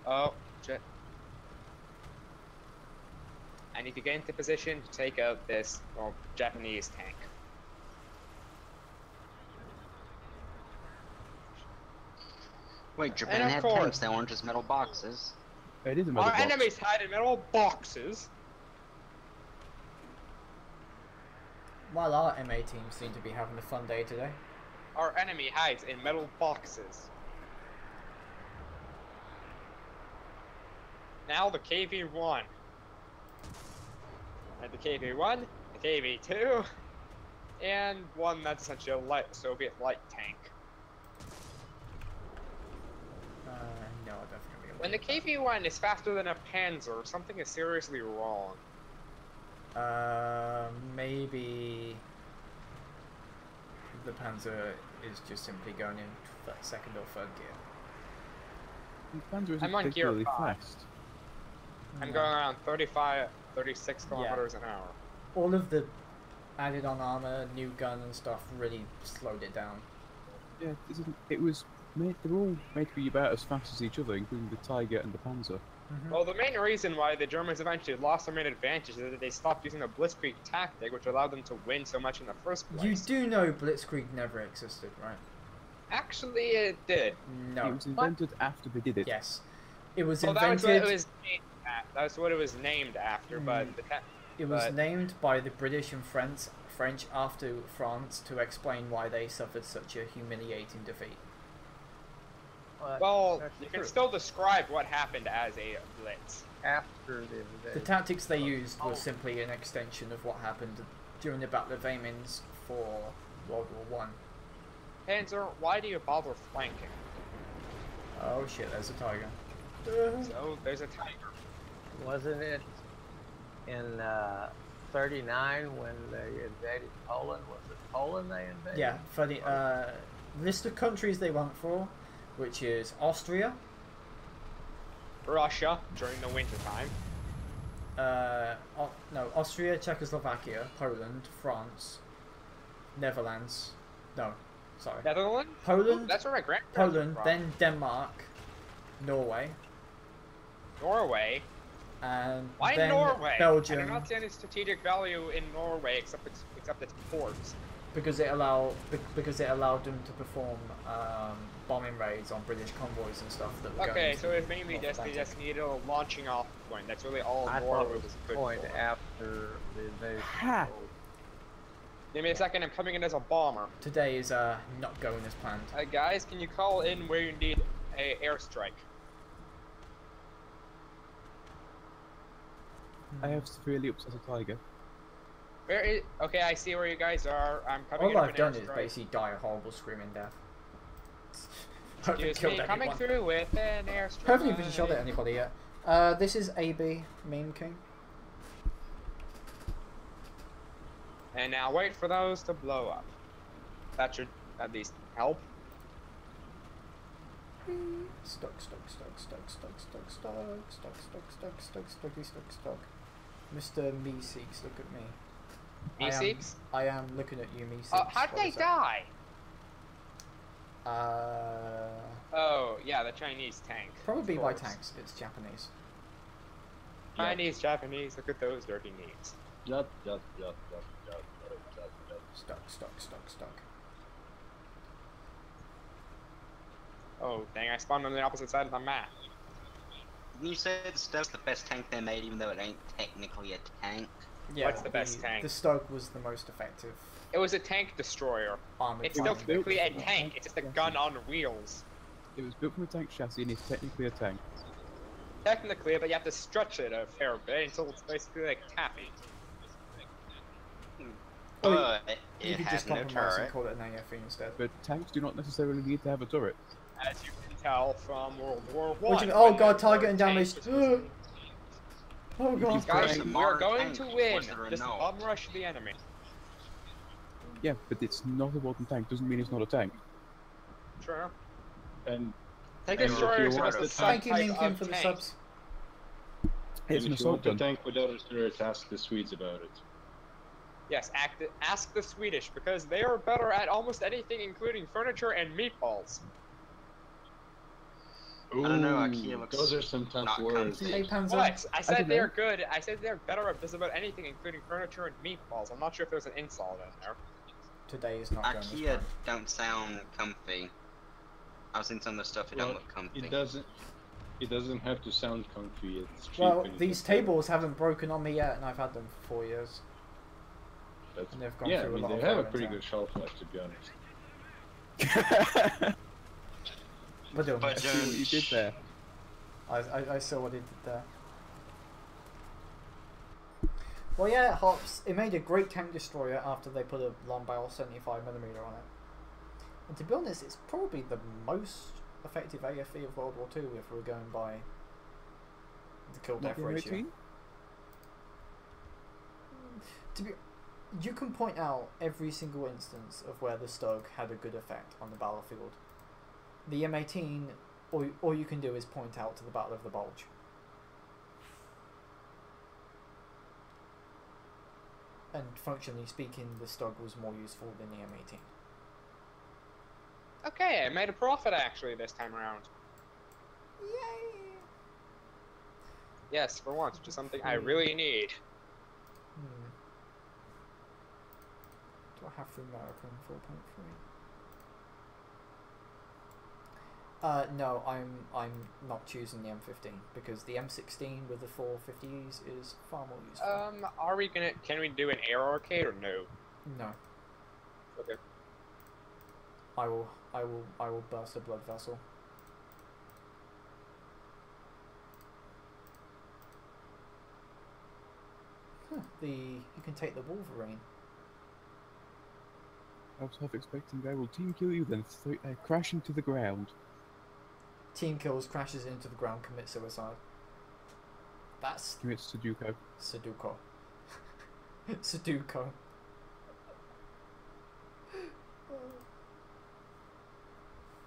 Oh, shit. I need to get into position to take out this, well, Japanese tank. Wait, Japan of had course. tanks that weren't just metal boxes. It is a metal Our box. enemies hide in metal boxes. While our MA team seem to be having a fun day today. Our enemy hides in metal boxes. Now the KV-1. And the KV-1, the KV-2, and one that's essentially a light Soviet light tank. No, definitely. When the KV-1 is faster than a Panzer, something is seriously wrong. Maybe the Panzer is just simply going in second or third gear. The Panzer isn't I'm on gear particularly 5. fast. I'm going around 35, 36 kilometers an hour. All of the added on armor, new gun and stuff really slowed it down. Yeah, it was made. They're all made to be about as fast as each other, including the Tiger and the Panzer. Well, the main reason why the Germans eventually lost their main advantage is that they stopped using the Blitzkrieg tactic, which allowed them to win so much in the first You place. do know Blitzkrieg never existed, right? Actually, it did. No. It was invented after they did it. Yes. It was Well, that was invented. what it was named after. That's what it was named after, but It was but- named by the British and French after France to explain why they suffered such a humiliating defeat. Well, that's you can true. still describe what happened as a blitz. After the The invasion. tactics they used Oh. was simply an extension of what happened during the Battle of Amiens for World War One. Panzer, why do you bother flanking? Oh shit, there's a tiger. So, there's a tiger. Wasn't it in 39 when they invaded Poland? Was it Poland they invaded? Yeah, for the list of countries they went for, which is Austria, Russia during the winter time. Austria, Czechoslovakia, Poland, France, Netherlands. No, sorry. Netherlands? Poland, That's where my grandparents Poland, are from. then Denmark, Norway, Norway. and Why then Norway? I Belgium, do not see any strategic value in Norway except its ports. because it allowed them to perform bombing raids on British convoys and stuff that were going Okay, to so it's mainly North just they Atlantic. just needed a launching off point. That's really all I thought Norway it was good point for. after the invasion. Ha! Give me a second, I'm coming in as a bomber. Today is not going as planned. Guys, can you call in where you need a airstrike? I have severely upset a tiger. Where is? Okay, I see where you guys are. I'm coming in All with I've an done is airstrike. basically die a horrible screaming death. Haven't Excuse killed me, coming anyone. through with an airstrike. Haven't even shot at anybody yet. This is AB, Meme King. And now wait for those to blow up. That should at least help. Stuck. Mr. Meeseeks, look at me. Meeseeks? I am looking at you, Meeseeks. How did What they is that? die? Uh, Oh, yeah, the Chinese tank. probably of by course. tanks. It's Japanese. Chinese, Japanese, look at those dirty knees. Just. Stuck. Oh, dang, I spawned on the opposite side of the map. You said the Stoke's the best tank they made, even though it ain't technically a tank. Yeah, What's the best tank? The Stoke was the most effective It was a tank destroyer. armored It's still tank. technically a tank, it's just a gun on wheels. It was built from a tank chassis and it's technically a tank. Technically, but you have to stretch it a fair bit until it's basically like taffy. But You it could has just no compromise and turret. call it an AFE instead. But tanks do not necessarily need to have a turret. As you can tell from World War What One. do you- oh when god, there were target and damage. tanks. Oh god. Guys, The we are modern going tanks, to was win. there or Just no? bum rush the enemy. Yeah, but it's not a modern tank, doesn't mean it's not a tank. Sure. And Tank And destroyers if you are want just the a Thank you, subtype Meme King, of for the tank. subs. It's an if you want assault a gun. tank without a turret, ask the Swedes about it. Yes, ask the Swedish, because they are better at almost anything, including furniture and meatballs. I don't know, Ooh, IKEA looks those are some tough not words. comfy. Hey, Panzer. What? I said don't they're know. good. I said they're better at just about anything, including furniture and meatballs. I'm not sure if there's an insult in there. Today is not going as IKEA planned. don't sound comfy. I've seen some of the stuff, it Well, don't look comfy. It doesn't have to sound comfy. It's cheap. Well, and these it's tables haven't broken on me yet, and I've had them for 4 years. That's, and they've gone yeah, I through a mean lot they of have a wear and pretty tear. good shelf life, to be honest. But I see what you did there. I saw what he did there. Well, yeah, Hops. It made a great tank destroyer after they put a long barrel 75mm on it. And to be honest, it's probably the most effective AFE of World War II if we're going by the kill Not death the ratio. M18? You can point out every single instance of where the Stug had a good effect on the battlefield. The M18, all you can do is point out to the Battle of the Bulge. And functionally speaking, the Stug was more useful than the M18. Okay, I made a profit actually this time around. Yay! Yes, for once, which is something I really need. Do I have for American 4.3? No, I'm not choosing the M15 because the M16 with the 450s is far more useful. Can we do an air arcade or no? No, Okay. I will burst a blood vessel. You can take the Wolverine. I was half expecting I will team kill you, then crash into the ground. Team kills, crashes into the ground, commits suicide. That's Commits Sudoku. Sudoku. Sudoku.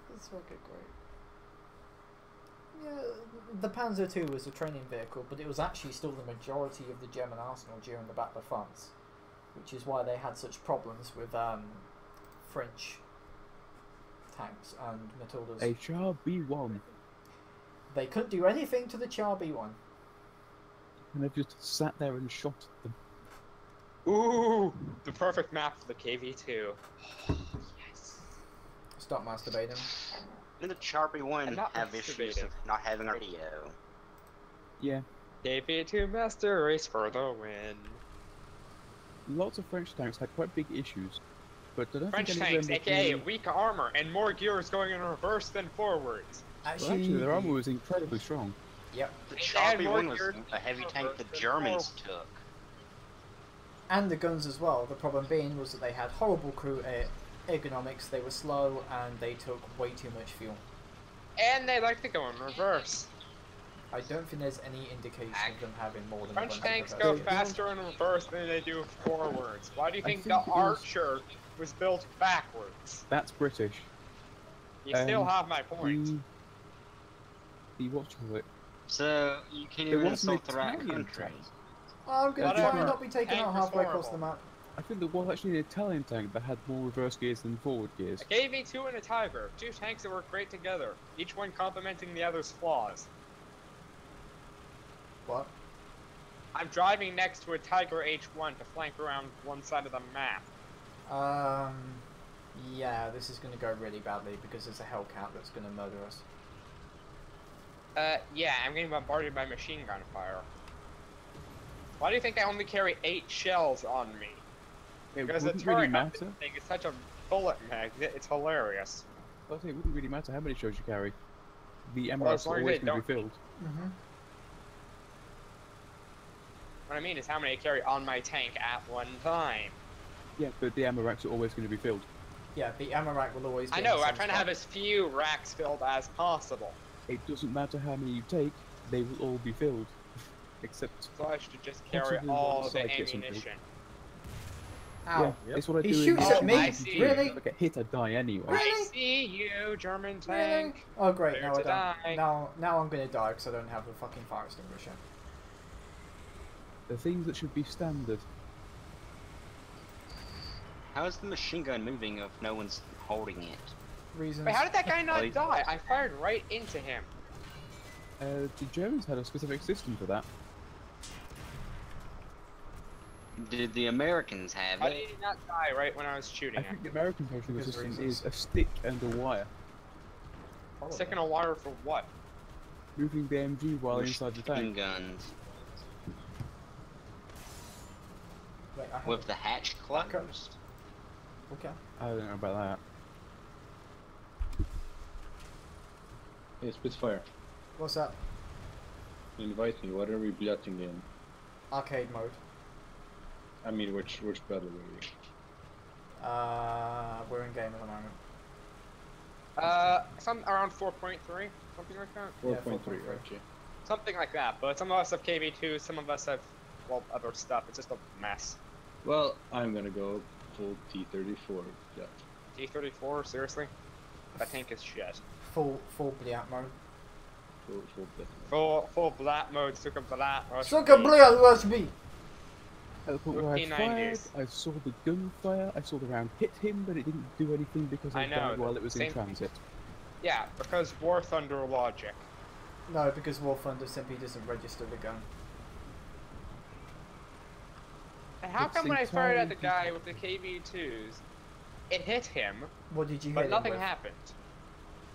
That's fucking great. Yeah, the Panzer II was a training vehicle, but it was actually still the majority of the German arsenal during the Battle of France, which is why they had such problems with French tanks and Matildas. A Char B1. They couldn't do anything to the Char B1. And they've just sat there and shot at them. Ooh, the perfect map for the KV2. Yes. Stop masturbating. Did the Charby I'm one not have issues of not having a radio? Yeah. KV2 Master Race for the win. Lots of French tanks had quite big issues, but I don't French think any tanks, of them aka really... weak armor and more gears going in reverse than forwards. Well, actually, their armor was incredibly strong. Yep. The They had Charby more one was gears a heavy than tank the forwards. Germans took. And the guns as well. The problem being was that they had horrible crew ergonomics, they were slow, and they took way too much fuel. And they like to go in reverse. I don't think there's any indication of them having more than French one tanks reverse. go They don't- faster in reverse than they do forwards. Why do you I think think the it was- Archer was built backwards? That's British. You still Um, have my point. The what you call it? So you can't There even was an assault the right Italian country. tank. I'm going to try Whatever. and not be taken Tank out was halfway across the horrible. map. I think there was actually an Italian tank that had more reverse gears than forward gears. A KV2 and a Tiger, two tanks that work great together, each one complementing the other's flaws. What? I'm driving next to a Tiger H1 to flank around one side of the map. Yeah, this is going to go really badly because there's a Hellcat that's going to murder us. Yeah, I'm getting bombarded by machine gun fire. Why do you think I only carry 8 shells on me? It Because the wouldn't really turret matter. thing is such a bullet magnet, it's hilarious. But it wouldn't really matter how many shells you carry. The ammo Well, racks as are long as always they going to be don't- filled. Mm-hmm. What I mean is how many I carry on my tank at one time. Yeah, but the ammo racks are always going to be filled. Yeah, the ammo rack will always be I in know, the I'm same trying to spot. have as few racks filled as possible. It doesn't matter how many you take, they will all be filled. Except, So I should just carry Possibly all one the side gets them ammunition. Ow. yeah, it's what I He do shoots in at me? I see. Really? If I get hit, I die anyway. Really? I see you, German Really? tank. Oh great, Prepare now I to die. don't. Now I'm going to die because I don't have a fucking fire extinguisher. The things that should be standard. How is the machine gun moving if no one's holding it? Reasons. Wait, how did that guy not Like- die? I fired right into him. The Germans had a specific system for that. Did the Americans have How it? did he not die right when I was shooting I him? think the American version of the Because system reasons. is a stick and a wire. Sticking a wire for what? Moving the MG while inside the Machine tank. guns Wait, I have with the hatch Backup. closed. Okay. I don't know about that. Hey, Spitfire, What's that? invite me. What are we plotting in? Arcade mode. I mean, which battle were you? We're in game at the moment. Some around 4.3, something like that. 4.3, 4.3. okay. Something like that. But some of us have KV2, some of us have, well, other stuff. It's just a mess. Well, I'm gonna go full T-34. Yeah. T-34, seriously? That tank is shit. Full Bliat mode. Full death. Full blat mode, Suka blat. Sucker Bliat USB! At the point where I fired, P90s. I saw the gunfire, I saw the round hit him, but it didn't do anything because I I know, died while it was in same- transit. Yeah, because Warthunder logic. No, because Warthunder simply doesn't register the gun. And how It's come when I fired at the entirely guy with the KV2s, it hit him, What did you hit but him nothing with? happened?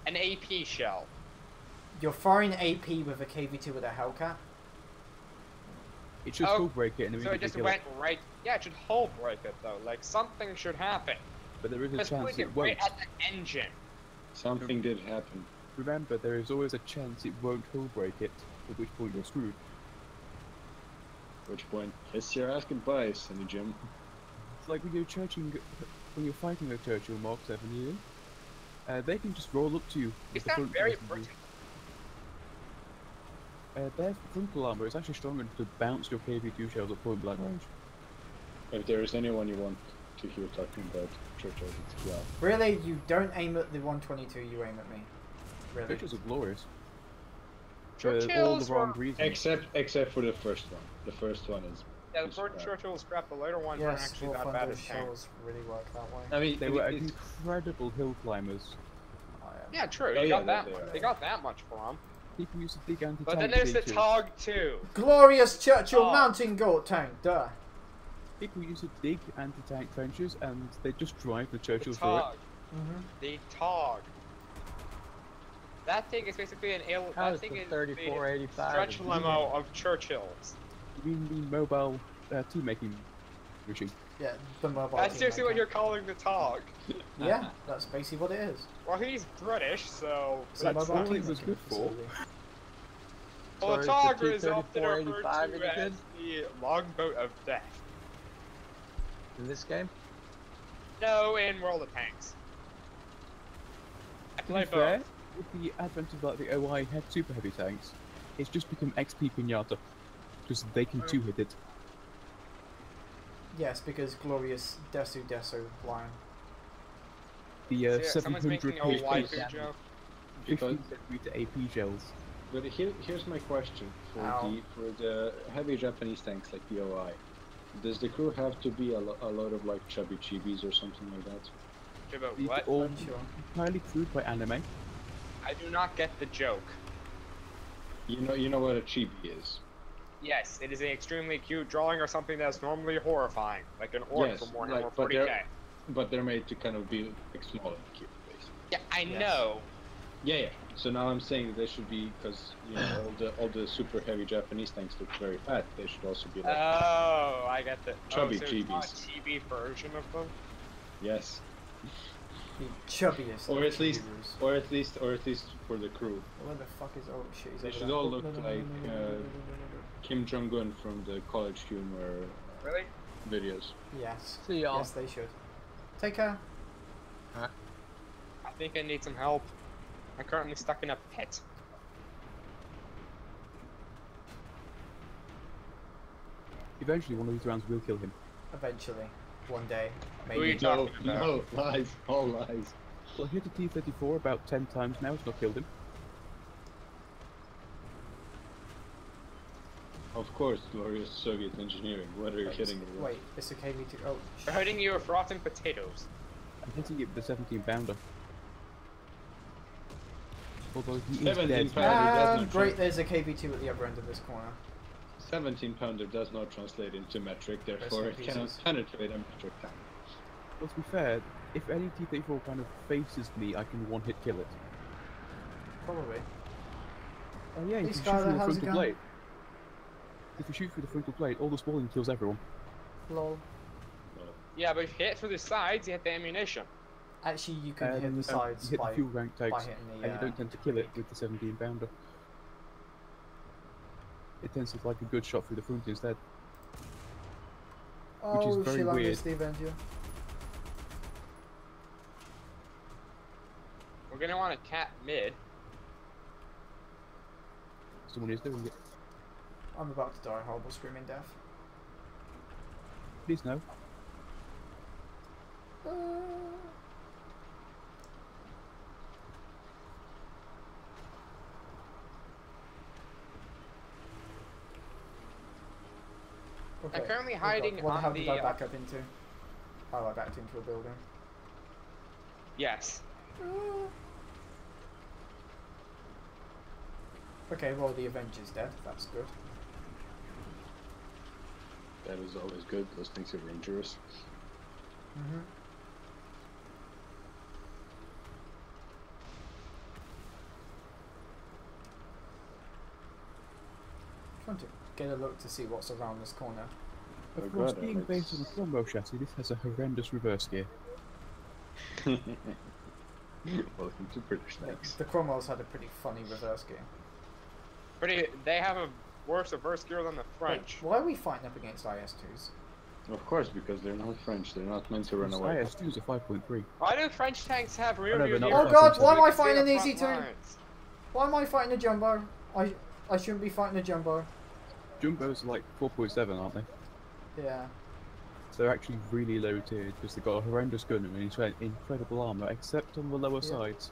An AP shell. You're firing AP with a KV2 with a Hellcat? It should Oh, still break it and So it immediately just kill went it. right. Yeah, it should hull break it though. Like something should happen. But there is a Just chance point it it won't. right at the engine. Something did happen. Remember, there is always a chance it won't hull break it, at which point you're screwed. which point, kiss your ass goodbye, Sonny Jim. It's like when you're fighting a Churchill Mark 7 unit, they can just roll up to you. Is with the that front very person. British? Their frontal armor is actually strong enough to bounce your KV-2 shells at point blank range. If there is anyone you want to hear talking about Churchills, it's Cloud. Really? You don't aim at the 122, you aim at me. Really? Churchills are glorious. For all Churchills the wrong were... reasons. Except for the first one. The first one is. Yeah, the is first crap. Churchill was crap, the later ones weren't Yes, actually that bad Warthunder as tanks. shells really work that way. I mean, They were it's, incredible hill climbers. Oh, yeah. Yeah, true, Oh, you yeah, got that they much. are. They got that much for them. People used to dig anti-tank But then there's the breaches. TOG too. Glorious Churchill Oh. mountain goat tank, duh. People used to dig anti-tank trenches and they just drive the The Churchill through it. TOG. The TOG. That thing is basically an How that is thing the is 3485? stretch limo of Churchills. You mean the mobile tea making machine? Yeah, the mobile That's team seriously what maker. you're calling the TOG. Yeah, that's basically what it is. Well, he's British, so... It's a That's mobile all team it was making good for. facility. Well, the So TOG is is the often referred T-3485 to any as good? the longboat of death. In this game? No, in World of Tanks. I To be play fair, both. with the advent of like the OI head super heavy tanks, it's just become XP Pinata. Because they can two-hit it. Yes, because glorious Desu line. The Someone's 700 making a HP, waifu joke. 15 centimeter AP shells. But here's my question Ow. for the heavy Japanese tanks like the OI. Does the crew have to be a lot of like chubby chibis or something like that? About These what? are all Unsure. entirely crewed by anime. I do not get the joke. You know what a chibi is. Yes, it is an extremely cute drawing or something that's normally horrifying, like an orc Yes, from Warhammer like, but 40k. But they're made to kind of be like small and cute, basically. Yeah, I Yes. know. Yeah. So now I'm saying that they should be, because you know all the super heavy Japanese tanks look very fat. They should also be like Oh, I get the Chubby so it's not chibis. a chibi version of them. yes, The chubbiest. or of at least cheerleaders. or at least for the crew. Where the fuck is? Oh shit! He's They over should there. all Oh, look no, no, no, like, no, no, no, no, no, no, no, Kim Jong Un from the College Humor Really? videos. no. Yes. See y'all. Yes, they should. Take care. I think I need some help. I'm currently stuck in a pit. Eventually, one of these rounds will kill him. Eventually, one day, Who are maybe. you talking about? No, lies, all lies. Well, I hit a T-34 about 10 times now, it's not killed him. Of course, glorious Soviet engineering. What are you kidding me? with? Wait, it's a KV2. Oh, They're hurting you with rotten potatoes. I'm hitting it with the 17 pounder. Although he is 17 dead. pounder does and not great, there's a KV2 at the other end of this corner. 17 pounder does not translate into metric, therefore it in cannot pieces. penetrate a metric tank. Well, to be fair, if any T-34 kind of faces me, I can one-hit kill it. Probably. Oh yeah, you Hey, can shoot Skylar, through the how's it frontal going? blade. If you shoot through the frontal blade, all the spalling kills everyone. Lol. Yeah, but if you hit through the sides, you hit the ammunition. Actually, you can hit the You sides hit by the fuel rank tanks, hitting the. and you don't tend to kill it with the 17 pounder. It tends to like a good shot through the front instead. which is Oh, very shit, I weird. missed the Avenger. We're gonna want to cap mid. Someone is doing it. I'm about to die a horrible screaming death. Please no. Okay. I'm currently oh God, hiding what the on hell did the, I back up into? Oh, I backed into a building. Yes. Okay, well, the Avenger's dead. That's good. That is always good, those things are dangerous. Mm-hmm. Trying to get a look to see what's around this corner. Oh Of course, God, being based on Alex. a Cromwell chassis, this has a horrendous reverse gear. Welcome to British tanks. The Cromwells had a pretty funny reverse gear. They have a worse reverse gear than the French. Wait, why are we fighting up against IS-2s? Of course, because they're not French. They're not meant to run away. IS-2s are 5.3. Why do French tanks have rear no, view they're gear? not. Oh god, why am I They can fighting an see the easy front turn? lines. Why am I fighting a jumbo? I shouldn't be fighting a jumbo. Jumbos are like 4.7, aren't they? Yeah. They're actually really low tiered because they've got a horrendous gun and incredible armor, except on the lower sides.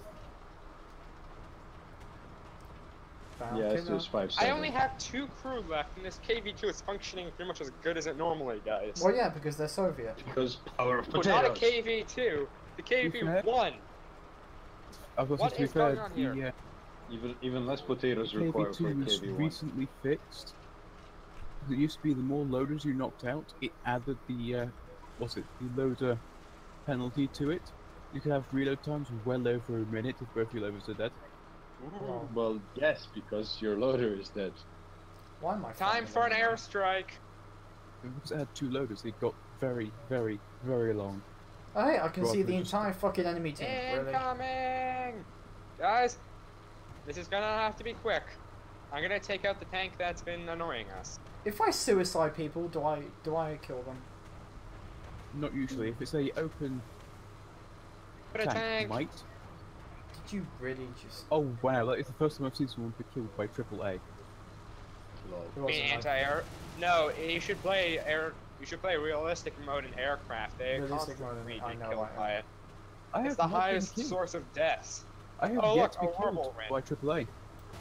Yeah, it's just 5.7. I only have 2 crew left, and this KV-2 is functioning pretty much as good as it normally does. Well, yeah, because they're Soviet. Because power of But not a KV-2, the KV-1. I was What to be is going fair, on here? the Even less potatoes required for a KV-2 was KV-1. recently fixed. It used to be the more loaders you knocked out, it added the the loader penalty to it. You could have reload times well over a minute if both your loaders are dead. Well, yes, because your loader is dead. Why am I Time fighting for an them? airstrike. Because it had 2 loaders, it got very, very, very long. Oh, hey, I can see Rather the just- entire fucking enemy team. Really? Incoming! Guys, this is gonna have to be quick. I'm gonna take out the tank that's been annoying us. If I suicide people, do I kill them? Not usually. If it's a open Put a tank! might. Did you really just? Oh wow, that is the first time I've seen someone be killed by AAA. Lol. It Being wasn't like- anti-air. No, you should play air. You should play realistic mode in aircraft. They Realistic mode in- constantly I get know, killed I by know. it. I It's have the not been highest killed. source of deaths. I have Oh, yet look, to be a killed warble ran. by AAA.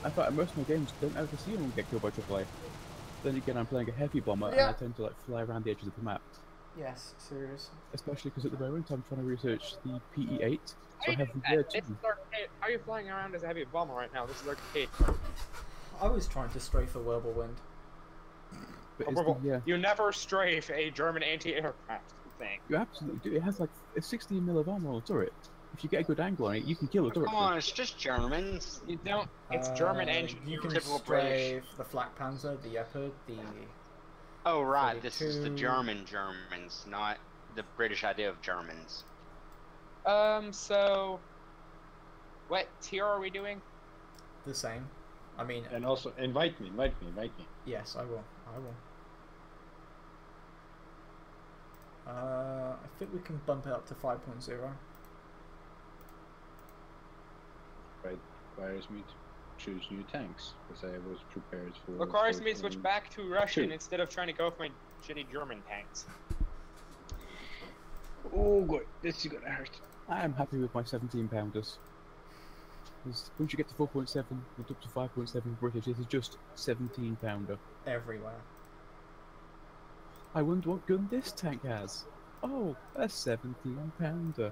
In fact, most of my games don't ever see anyone get killed by AAA. Then again, I'm playing a heavy bomber Yeah. and I tend to like fly around the edges of the map. Yes, serious. Especially because at the moment I'm trying to research the PE-8, so How I have the This year is 2. arcade. How are you flying around as a heavy bomber right now? This is arcade. I was trying to stray for Wirbelwind. But it's the, You never strafe a German anti-aircraft thing. you absolutely do. It has like a 16 mil of armor on the turret. If you get a good angle on it, you can kill a turret. Come on, it's just Germans. You don't. It's German engine. You can typical British. strafe the Flak Panzer, the Leopard, the. Oh right, this is the 42. Germans, not the British idea of Germans. So, what tier are we doing? The same. I mean, And also, invite me. yes, I will. I think we can bump it up to 5.0. Requires me to choose new tanks, because I was prepared for... Requires me to switch back to Russian Two. instead of trying to go with my shitty German tanks. Oh god, this is gonna hurt. I am happy with my 17 pounders. Once you get to 4.7, and up to 5.7 British, this is just 17 pounder. Everywhere. I wonder what gun this tank has. Oh, a 17 pounder.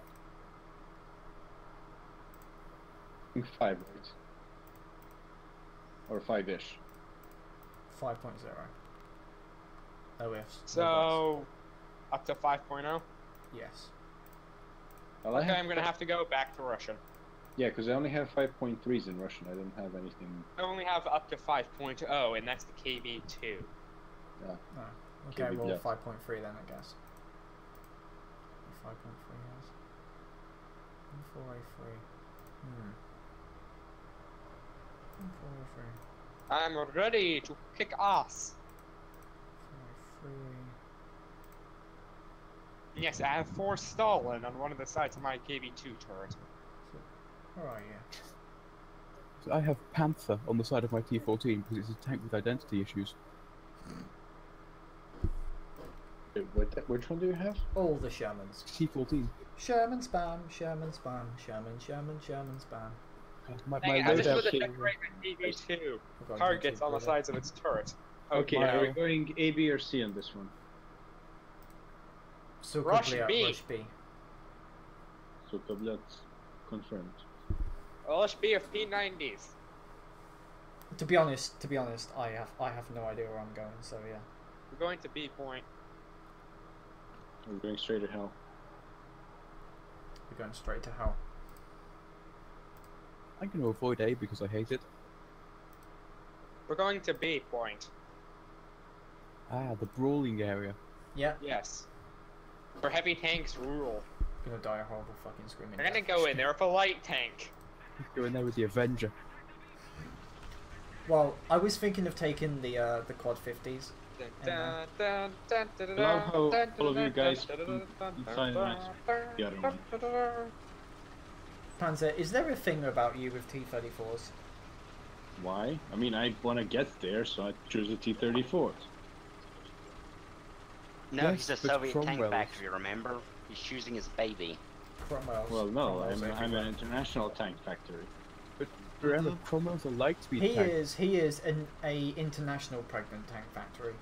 I think 5, right? Or 5-ish. 5.0. Oh, yes. So, up to 5.0. Yes. Well, I Okay, have I'm gonna have to go back to Russian. Yeah, because I only have 5.3s in Russian. I don't have anything. I only have up to 5.0, and that's the KB2. Oh, okay, Okay, well, yeah. 5.3 then, I guess. 5.3 has. 4A3. 4A3. I'm ready to kick ass. 4A3. Yes, I have 4 Stalin on one of the sides of my KB2 turret. Where are you? So I have Panther on the side of my T14 because it's a tank with identity issues. Which one do you have? All the Shermans. T14. Sherman spam, Sherman spam, Sherman spam. My Dang it, I just loadout. put the decorate with KB2 Forgot targets YouTube on the brother. sides of its turret. Okay, wow. are we going A, B, or C on this one? So Rush quickly at B. Rush B. So tablet confirmed. Well, let's be a P90s. To be honest, I have no idea where I'm going. So yeah. We're going to B point. We're going straight to hell. We're going straight to hell. I'm going to avoid A because I hate it. We're going to B point. Ah, the brawling area. Yeah. Yes. For heavy tanks rule. Gonna die a horrible fucking screaming. We're gonna death. go in there with a light tank. Go in there with the Avenger. Well, I was thinking of taking the quad 50s. I love how all of you guys finalize the other one. Panzer, is there a thing about you with T-34s? Why? I mean, I want to get there, so I choose a T-34. No, Yes, he's a but Soviet tank Cromwell's. factory, remember? He's choosing his baby. Cromwell's. Well, no, Cromwell's I'm everywhere. an international tank factory. But remember, Cromwell's a light speed He tank. is a international pregnant tank factory.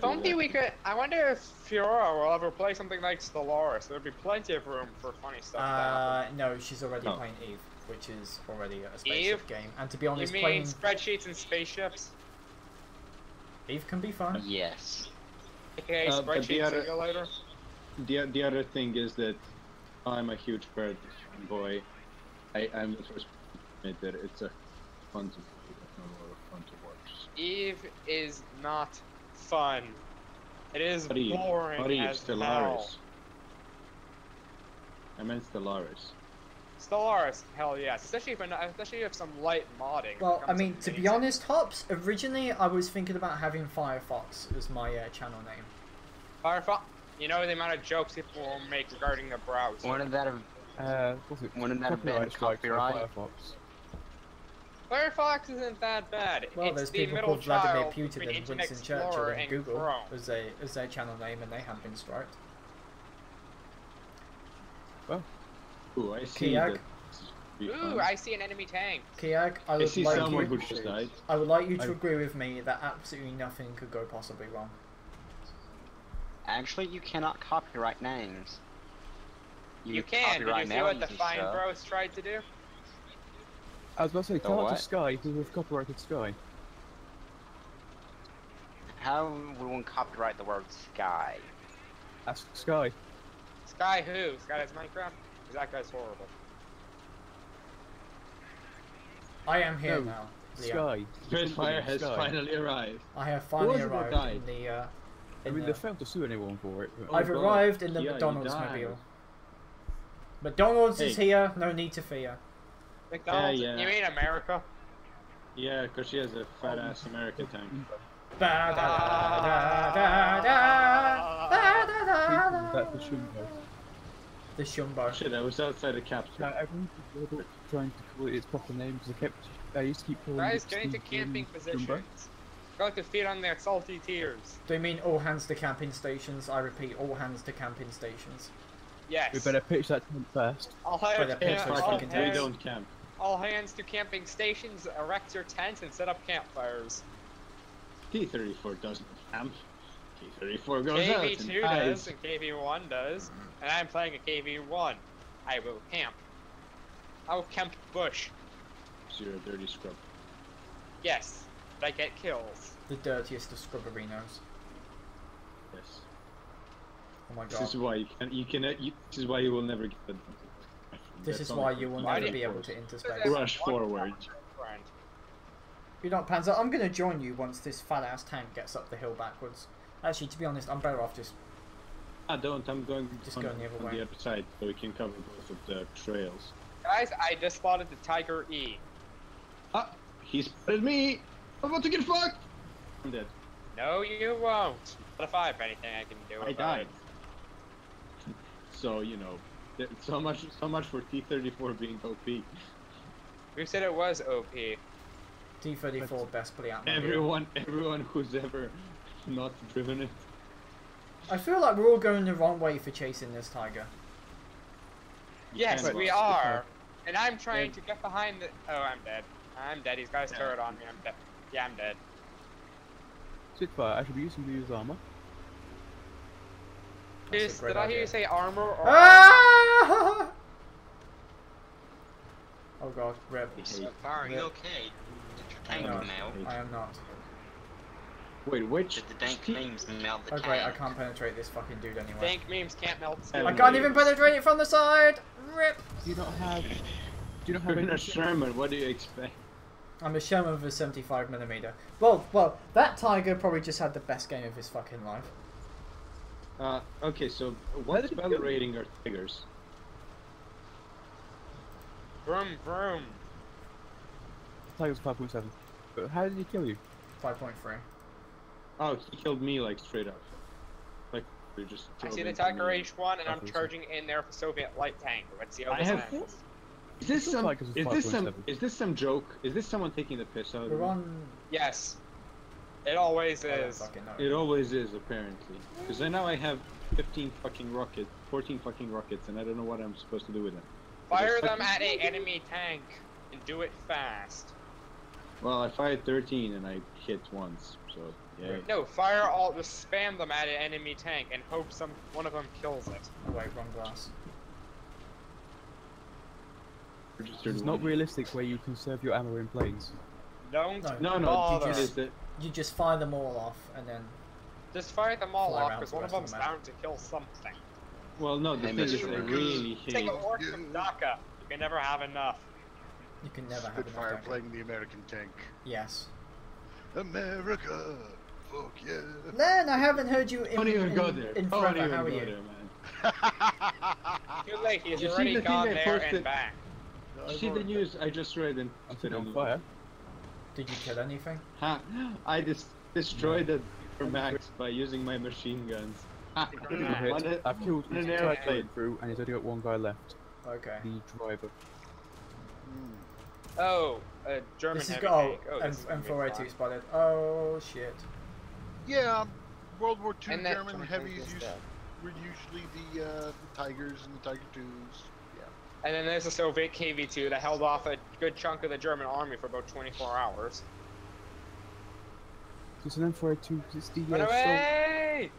Don't think we could. I wonder if Fiora will ever play something like Stellaris. There'd be plenty of room for funny stuff to happen. No, she's already Oh. playing Eve, which is already a spaceship Eve? game. And to be You honest, mean playing spreadsheets and spaceships? Eve can be fun. Yes. AKA But the spreadsheet other- simulator? The other thing is that I'm a huge bird boy. I'm the first to admit that it's a fun to play, but not a lot of fun to watch. Eve is not fun. It is Buddy, boring as hell. Stellaris. I meant Stellaris. Stellaris, hell yes. Especially if some light modding. Well, I becomes mean, to be amazing. honest, Hops, originally I was thinking about having Firefox as my channel name. Firefox, you know the amount of jokes people will make regarding the browser. Wouldn't that have What's it? Wouldn't that have been Copyright strikes for copyright? Firefox. Firefox isn't that bad. Well, it's there's the people middle called Vladimir child Putin between and Internet Winston Churchill Explorer and and Google Chrome. as their channel name, and they have been striked. Ooh, I see Kiag? that. This is pretty Ooh, fun. I see an enemy tank. Kiag, I I would see like someone you. who just died. I would like you to I- agree with me that absolutely nothing could go possibly wrong. Actually, you cannot copyright names. You can. Did you copyright see what the melodies and Fine stuff. Bros tried to do? I was about to say, The can't what? just Sky, because we've copyrighted Sky. How would one copyright the word sky? Ask Sky. Sky who? Sky does Minecraft? 'Cause that guy's horrible. I am here No, now, Leo. Sky. Spitfire has Sky. finally arrived. I have finally was it that arrived died? in the. I In mean, the they failed to sue anyone for it. But... Oh, I've God. arrived in the Yeah, you McDonald's died. mobile. McDonald's is Hey. here, no need to fear. McDonald's? yeah. You mean America? Yeah, because she has a fat ass American tank. Ba da da da da da da da da. That's the Shumbo. The Shumbo. Shit, I was outside the capsule. Everyone was trying to call it its proper name because I used to keep calling Guys, it get into Steve camping Jim positions. Shumbo. Go to feed on their salty tears. Do you mean all hands to camping stations? I repeat, all hands to camping stations. Yes. We better pitch that tent first. All Better hands, pitch those all, fucking We hands, don't camp. all hands to camping stations, erect your tent and set up campfires. T-34 doesn't camp. T-34 goes out and KV2 hides. does, and KV1 does, and I'm playing a KV1. I will camp. I will camp bush. So you're a dirty scrub. Yes, but I get kills. The dirtiest of scrubberinos. Yes. Oh my This god. is why this is why you will never get the. This is why you will Why never did- be able to interspace. Rush forward. Friend. You know, Panzer, I'm gonna join you once this fat ass tank gets up the hill backwards. Actually, to be honest, I'm better off just. I'm going Just on, going the other on way. the other side so we can cover both of the trails. Guys, I just spotted the Tiger E. Ah, he spotted me! I'm about to get fucked! I'm dead. No, you won't. But if I have anything I can do I about died. it. So, you know, so much for T-34 being OP. Who said it was OP? T-34 best play out. Everyone who's ever not driven it. I feel like we're all going the wrong way for chasing this tiger. Yes, can we boss. are. And I'm trying to get behind the. Oh, I'm dead. I'm dead. He's got his turret on me. I'm dead. Yeah, I'm dead. Spitfire, I should be using the used armor. That's a Did great I hear idea. you say armor or? Ah! Oh god, rip. Fire, are you okay? Did your tank No. melt? I am not. Wait, which? Did the dank memes melt the Oh tank? great, I can't penetrate this fucking dude anyway. Dank memes can't melt I I steel. can't even penetrate it from the side! Rip! Do you not have... Do you not have You're in a any... Sherman, what do you expect? I'm a Sherman with a 75mm. Well, that tiger probably just had the best game of his fucking life. Okay, so what battle rating are tigers? Vroom vroom. Tiger's 5.7. But how did he kill you? 5.3. Oh, he killed me like straight up. Like we just. I drove see the into Tiger me. H1 and I'm Obviously. charging in there for Soviet light tank. Let's see how I this have- ends. Is this Looks some? like it's a Is this some? 5.7. Is this some joke? Is this someone taking the piss out of We're me? on. Yes. It always I don't is. fucking know. It always is, apparently. Because now I have 15 fucking rockets, 14 fucking rockets, and I don't know what I'm supposed to do with them. Fire them at a enemy tank and do it fast. Well, I fired 13 and I hit once, so yeah. No, fire all. Just spam them at an enemy tank and hope one of them kills it. Oh wait, wrong glass. It's not realistic where you conserve your ammo in planes. Don't No, bother. is that You just fire them all off and then. Just fire them all Fly off around because the one of rest of them's the map. bound to kill something. well, no, the And thing this is, I is- really Take hate. a word from DACA. You can never have enough. You can never have Spitfire enough. playing the American tank. Yes. America, fuck yeah. Len, I haven't heard you in, Don't even go there. in Don't forever. even How are go you? there, man. Too late. He's You see already the thing gone I there posted? and back. See the news I just read and I set it on fire. Did you kill anything? Ha! I destroyed the max by using my machine guns. Ha! Critical hit. One hit- I've killed his an entire airplane. turret through, and he's only got one guy left. Okay. The driver. Oh, a German This is heavy go. tank. Oh, this is gonna be M4A2 fun. spotted. Oh shit. Yeah, World War II And that German German heavies tank is dead. were usually the Tigers and the Tiger IIs. Yeah. And then there's a Soviet KV-2 that held off a good chunk of the German army for about 24 hours. It's an M4A2, it's the Run away!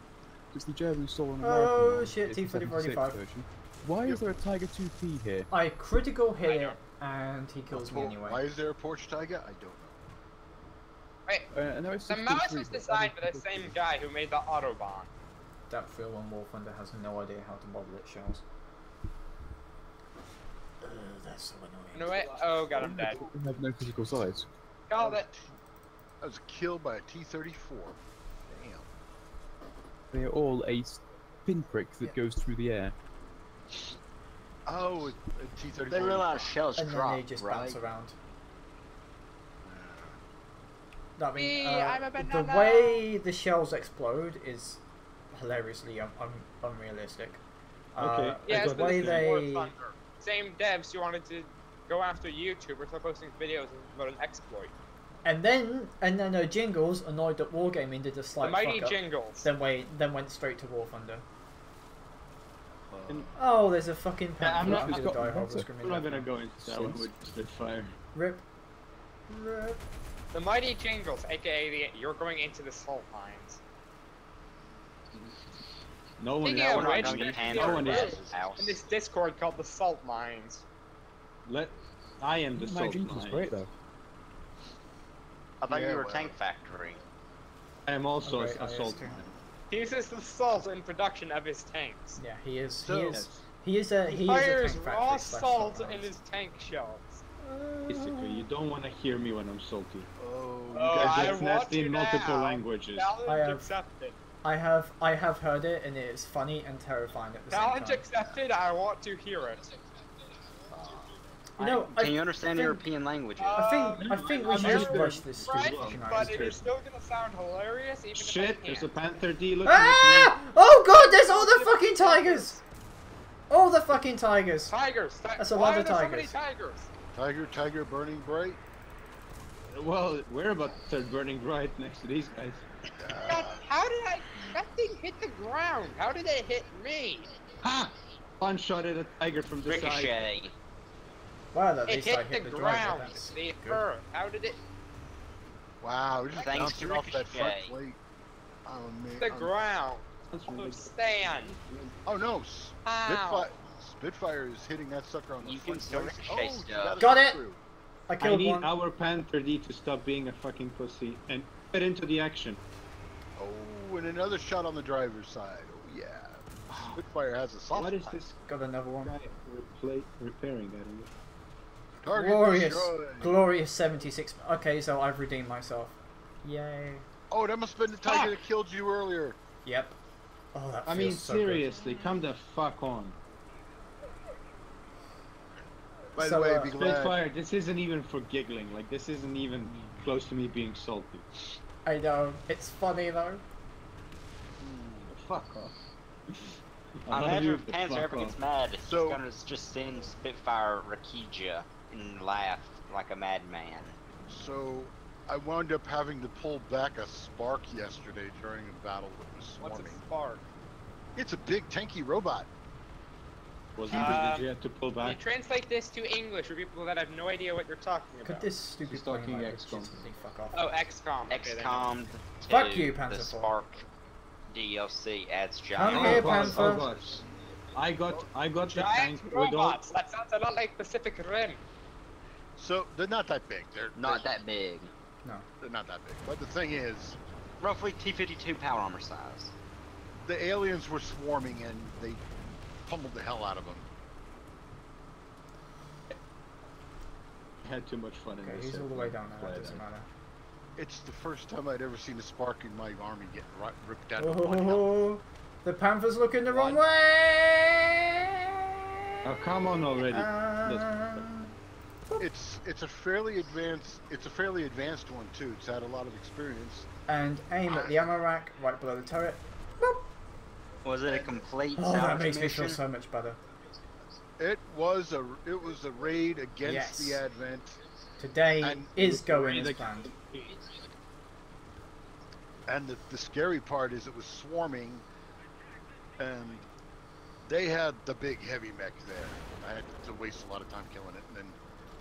it's the German stolen Oh, American one. shit, It's the T-35. 76 version. Why is there a Tiger 2P here? I critical hit I it know. and he kills me anyway. Why is there a Porsche Tiger? I don't know. Wait, I know it's the 6.3, mouse was but designed I by the don't same think guy who made the Autobahn. That Phil on Warthunder has no idea how to model its shells. That's so annoying. Run away! Oh, got him dead. They have no physical size. Got it. I was killed by a T-34. Damn. They are all a pinprick that goes through the air. Oh, a T-34. They realize shells And then drop, they just right? bounce around. I mean, Me, I'm a the banana. way the shells explode is hilariously unrealistic. Okay. Yeah, the it's way the they Warthunder. Same devs who wanted to go after YouTubers for posting videos about an exploit. and then Jingles, annoyed that Wargaming did a The slight mighty fuck up, Jingles. then went straight to Warthunder. And- Oh, there's a fucking Yeah, I'm panther. not- I'm gonna die I'm horrible not screaming. I'm not death. gonna go into that one with Spitfire. Rip. Rip. The mighty Jingles, aka you're going into the salt mines. No one Speaking is. of We're not which, going to there's handle no one it is. his house. in this Discord called the Salt Mines. I am the My salt Jenkins is mine. great though. I thought Yeah, you were well. Tank Factory. I am also Okay, a salt IS2. mine. He uses the salt in production of his tanks. Yeah, he is. So- He is a. He He is a fires tank raw factory slash salt salt in mines. his tank shells. Basically, you don't want to hear me when I'm salty. Oh, you Oh, guys I That's want nasty you in multiple now. languages. Challenge I have- accepted. I have heard it, and it is funny and terrifying at the same Challenge time. accepted. I want to hear it. You know, Can you understand think- European languages? I think we should just American rush this French, stupid but it is still gonna sound hilarious even Shit, if I there's a can't. Panther D looking at Ah! Oh god, there's all the fucking tigers! All the fucking tigers! Tigers. That's a Why lot are of there so many tigers. tigers? Tiger burning bright. me. Well, we're about to start burning right next to these guys. God, how did that thing hit the ground? How did it hit me? Ha! One shot at a tiger from the side. Ricochet. Well, at It least I hit hit the the driver. ground, That's the good. earth. How did it Wow, we just Thanks bouncing to off that front Ricochet. plate. Oh man. hit the ground? That's Oh, really stand. Oh no, Ow. Spitfire is hitting that sucker on the You front can still plate. ricochet Oh, you stuff. Got a it. screw. I I killed need one. our Panther D to stop being a fucking pussy and get into the action. Oh, and another shot on the driver's side. Oh yeah. Spitfire has a soft What is spot. this Got another one. guy repairing? I don't know. Target Glorious, destroyed. glorious 76. Okay, so I've redeemed myself. Yay. Oh, that must have been the tiger that killed you earlier. Yep. Oh, that I feels mean, so good. seriously, come the fuck on. By So, the way, be glad. Spitfire, this isn't even for giggling. Like, this isn't even close to me being salty. I know, it's funny though. Fuck off. I imagine if Panzer ever off. gets mad, So- he's gonna just send Spitfire Rakija and laugh like a madman. So, I wound up having to pull back a spark yesterday during a battle that was What's a swarming. spark? It's a big tanky robot. Was it Um, because you had to pull Can you back? translate this to English for people that have no idea what you're talking Could about? this stupid He's plane talking like XCOM. legitimately fuck off? Oh, XCOM. Okay, then. XCOM to Fuck you, the Panzer IV. Spark DLC adds Come giant. here, robots. Panzer. gosh. I got the Giant tank with all. robots. That sounds a lot like Pacific Rim. So, they're not that big. Not that big. They're not that big. But the thing is, Roughly T-52 power armor size. the aliens were swarming and they pummeled the hell out of them. Had too much fun in Okay, this. he's all the way down there, Play that doesn't that. matter. It's the first time I'd ever seen a spark in my army get ripped out of one hell. Oh, the Panther's looking the wrong What? way! Oh, come on already. It's a fairly advanced one too. It's had a lot of experience. And aim at the ammo rack right below the turret. Boop. Was it a complete Oh, that salvage makes me feel mission? so much better. It was a raid against Yes. the Advent. Today And is going Really, as like- planned. And the scary part is it was swarming, and they had the big heavy mech there. I had to waste a lot of time killing it, and then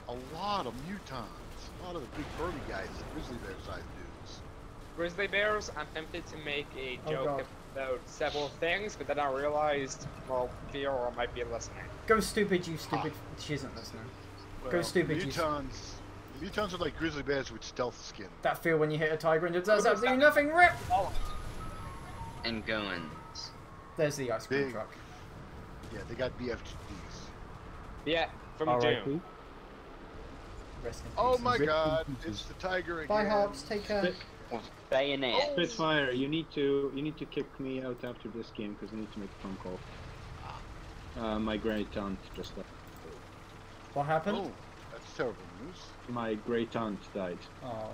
a lot of mutons, a lot of the big burly guys, the grizzly bear sized dudes. Grizzly bears, I'm tempted to make a Oh, joke God. about several things, but then I realized, well, Theodore might be listening. Go stupid, you stupid. She isn't listening. Go stupid, you Mutons are like grizzly bears with stealth skin. That feel when you hit a tiger and it does absolutely nothing. Rip! Oh, And guns. There's the ice cream Big. truck. Yeah, they got BFGs. yeah, from R.I.P. Doom. Rest in Oh peace. my Rip in god, pieces. it's the tiger again. Bye, Hobbs. Take care. Spit- With bayonet. Spitfire, you need to kick me out after this game because I need to make a phone call. My great aunt just left. What happened? Oh, that's terrible news. My great aunt died. Oh,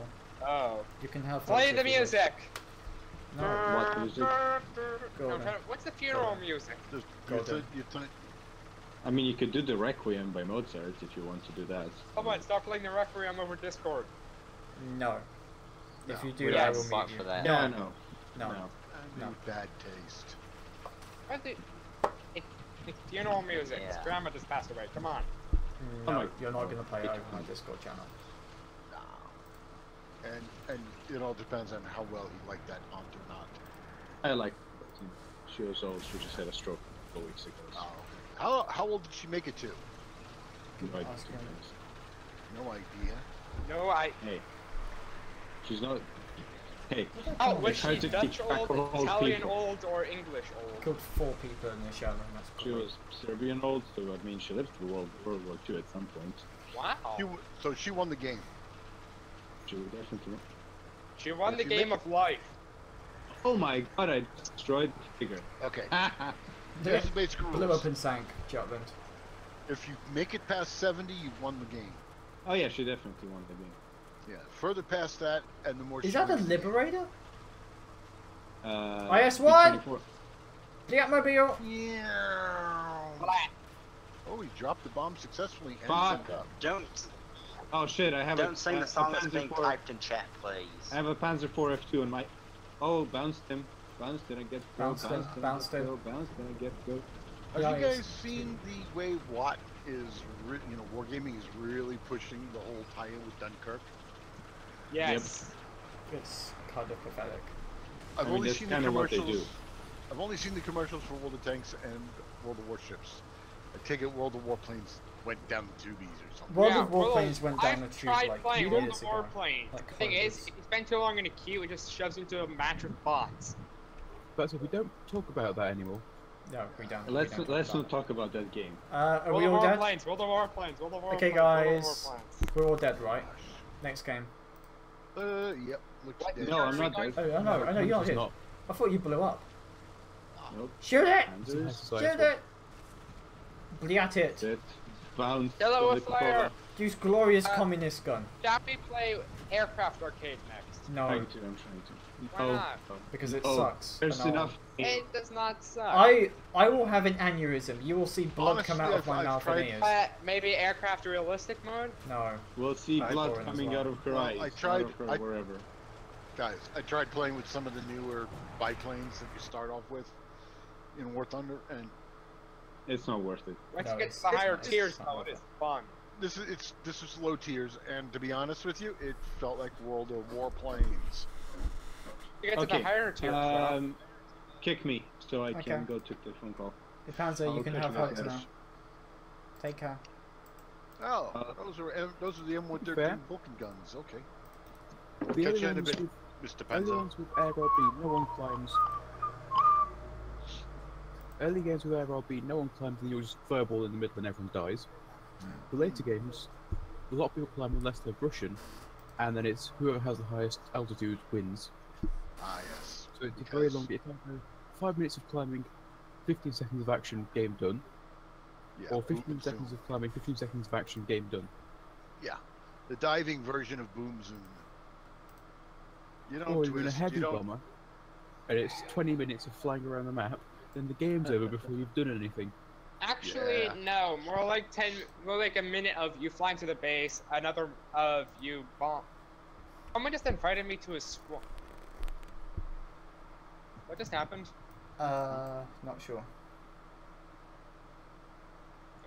Oh. you can have Play those the if you wish. music! No. What music? Go No, then. what's the funeral music? Just, Go then. I mean, you could do the Requiem by Mozart if you want to do that. Come on, stop playing the Requiem over Discord. No. If you do, We I have will a spot mute for you. that. Yeah, No. no. No. No. Bad taste. What the? It's funeral music. His Yeah. grandma just passed away. Come on. No, Oh my you're not going to play God. over my Discord channel. And it all depends on how well he liked that aunt or not. I like. She was old. She just had a stroke a couple weeks ago. Oh. How old did she make it to? Right. Ask him. No idea. No, Hey, she's not. Hey, Oh, was Try she to Dutch keep track old, of all Italian people. old, or English old? Killed 4 people in the shower room. That's she cool. was Serbian old, so I mean, she lived through World War II at some point. Wow. So she won the game. She would definitely. She won If the you game make of life. Oh my god! I destroyed the figure. Okay. Yeah. Here's the basic rules. Blew up and sank, Jutland. If you make it past 70, you've won the game. Oh yeah, she definitely won the game. Yeah. Further past that, and the more. Is she that a wins the game. Liberator? IS-1. IS-1? The Atmobile? Yeah. Blah. Oh, he dropped the bomb successfully and Fuck. sent up. Don't Oh shit! I have don't sing a the song that's Panzer being IV. typed in chat, please. I have a Panzer IV F2 on my. Oh, bounced him. Bounced, didn't get go. Bounced him, bounced him. Go. Bounced, didn't get go. Have Yeah, you it's- guys seen the way Watt is, Wargaming is really pushing the whole tie-in with Dunkirk? Yes. It's kind of pathetic. I've I mean, only that's seen the kinda what they commercials. do. I've only seen the commercials for World of Tanks and World of Warships. I take it World of Warplanes went down the tubies or something. World Yeah, of Warplanes went down the I've tube tried like playing 2 World years of ago. Warplanes. Like The thing is, hundreds. if you spend too long in a queue, it just shoves you into a match of bots. But so we don't talk about that anymore. No, we don't. Let's we don't let's talk not talk about that game. about it. Are World we of all dead? Warplanes, World of Warplanes, World of Warplanes. Okay, World of guys. Warplanes. We're all dead, right? Next game. Yep. Looks What? dead. No, I'm not dead. Oh, I know, you're not It's dead. not. I thought you blew up. Nope. Shoot it! Panzers. Shoot it! Bliat it! Dead. bounced. Yellow on with the fire. Corolla. Use glorious communist gun. Shall we play Aircraft Arcade next? No, I'm trying to. Why not? because it Oh, sucks. There's and I'll- enough. It does not suck. I will have an aneurysm. You will see blood come out Honestly, of my I've mouth tried- and ears. Maybe Aircraft Realistic mode? No. We'll see Right, blood boring as coming well. out of her Well, eyes. I tried- out of her wherever. Guys, I tried playing with some of the newer biplanes that you start off with in Warthunder, and It's not worth it. Once No, you get it's- to the higher it's tiers, not though, worth it is fun. this is low tiers, and to be honest with you, it felt like World of War planes. You get to the higher tiers, though. Kick me so I Okay. can go take the phone call. Panzer, you I'll can catch have you hugs later. now. Take care. Oh, Uh, those are the M113 fair. Vulcan guns. Okay, The catch only you in a ones bit, with, Mr. only Panzer. ones with AirRB, no one climbs. Early games with AirRB, no one climbs and you'll just fireball in the middle and everyone dies. The later games, a lot of people climb unless they're Russian, and then it's whoever has the highest altitude wins. Ah, yes. So it's very long. It's like 5 minutes of climbing, 15 seconds of action, game done. Yeah, Or boom 15 and seconds zoom. of climbing, 15 seconds of action, game done. Yeah, the diving version of Boom Zoom. You don't Or you're in a twist. heavy You don't. bomber, and it's 20 minutes of flying around the map, then the game's over before you've done anything. Actually, Yeah. no. More like a minute of you flying to the base, another of you bomb. Someone just invited me to a squad. What just happened? Not sure.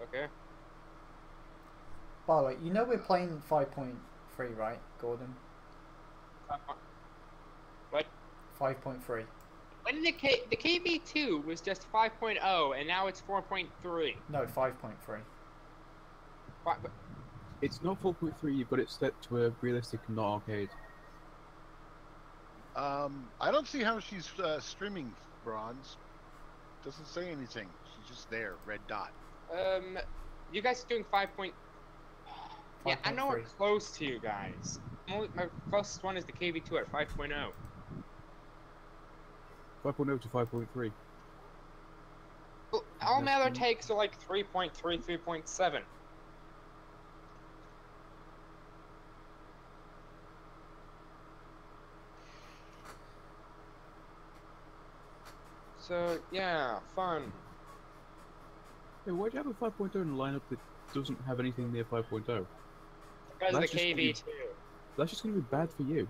Okay. By the way, you know we're playing 5.3, right, Gordon? What? 5.3. When the KV2 was just 5.0 and now it's 4.3. No, 5.3. It's not 4.3, you've got it set to a realistic, not arcade. I don't see how she's streaming Bronze. Doesn't say anything. She's just there, red dot. You guys are doing 5. Yeah, I'm nowhere 5.3. close to you guys. My closest one is the KV2 at 5.0. 5.0 to 5.3. All my other takes are like 3.3, 3.7. So, yeah, fun. Hey, why'd you have a 5.0 in a lineup that doesn't have anything near 5.0? Because of That's the just KV2. That's just gonna be bad for you.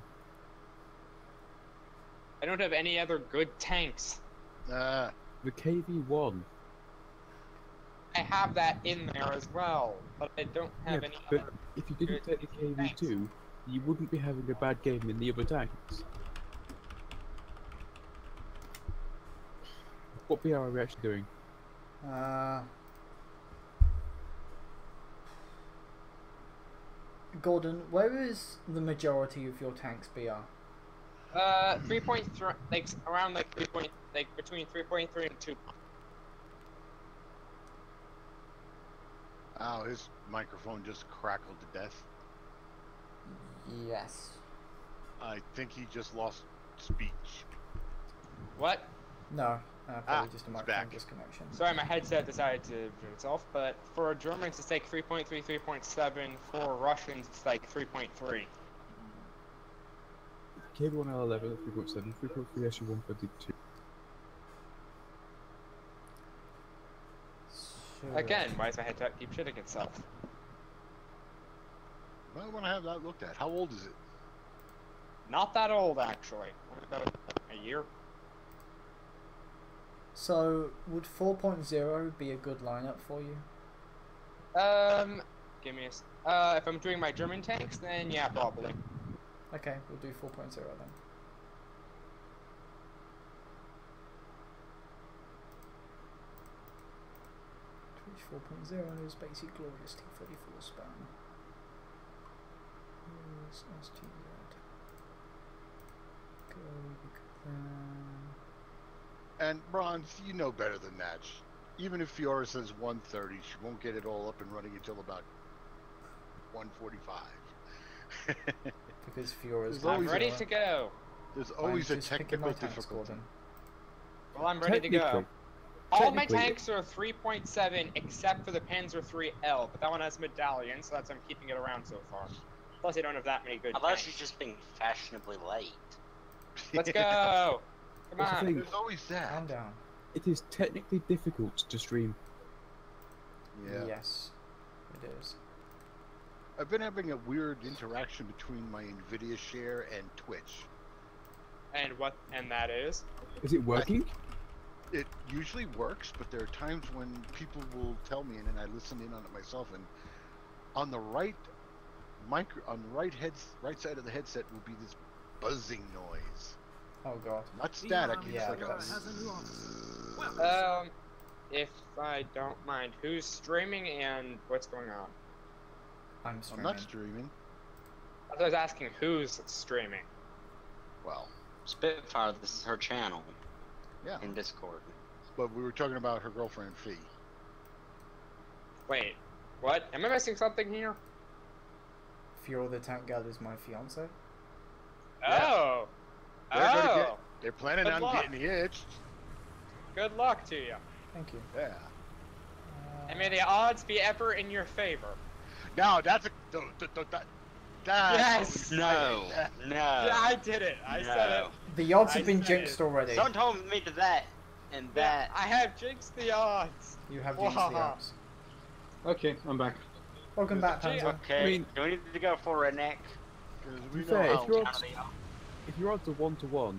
I don't have any other good tanks. The KV1. I have that in there as well, but I don't have any but other. if you didn't take the KV2, you wouldn't be having a bad game in the other tanks. What BR are we actually doing? Gordon, where is the majority of your tanks BR? 3.3, like around like 3 point, like between 3.3 and 2. Ow, his microphone just crackled to death. Yes. I think he just lost speech. What? No, probably just a it's microphone back. disconnection. Sorry, my headset decided to do itself, but for Germans it's like 3.3, 3.7. For Russians it's like 3.3. KV1 L11 at 3.7, 3.3 SU122. Sure. Again, why does my headset keep shitting itself? I want to have that looked at. How old is it? Not that old, actually. About a year. So, would 4.0 be a good lineup for you? Give me if I'm doing my German tanks, then yeah, probably. Okay, we'll do 4.0 then. Twitch 4.0 is basic glorious T34 spam. Here's STZ. Go, And Bronze, you know better than that. Even if Fiora says 130, she won't get it all up and running until about 145. because Fiora's There's I'm always ready to go. There's always a just picking my technical tanks, difficulty. Gordon. Well, I'm ready to go. All my Technically- tanks are 3.7 except for the Panzer 3L, but that one has medallion, so that's I'm keeping it around so far. Plus, I don't have that many good Unless tanks. you're just being fashionably late. Let's go! Come That's the on. thing. There's always that. Calm down. It is technically difficult to stream. Yeah. Yes, it is. I've been having a weird interaction between my Nvidia share and Twitch. And that is? Is it working? It usually works, but there are times when people will tell me, and then I listen in on it myself. And on the right right side of the headset will be this buzzing noise, Oh god. not static. It's Yeah, like a. that's- If I don't mind, who's streaming and what's going on? I'm I'm streaming. not streaming. I was asking who's streaming. Well, Spitfire, this is her channel yeah, in Discord. but we were talking about her girlfriend Fee. Wait, what? Am I missing something here? Fiora the Tank Gal is my fiance. Yeah. Oh! They're gonna Oh! get. They're planning Good on luck. getting hitched. Good luck to you. Thank you. Yeah. And may the odds be ever in your favor. Now that's a. Yes! No, no. Yeah, I did it. I said it. The odds have I been said jinxed it. already. Someone told me to that and that. I have jinxed the odds. You have jinxed the Wahaha. odds. Okay, I'm back. Welcome back, Gee, Panzer. Okay, I mean- do we need to go for a neck? Because To we be know fair, how. if your odds are 1-to-1,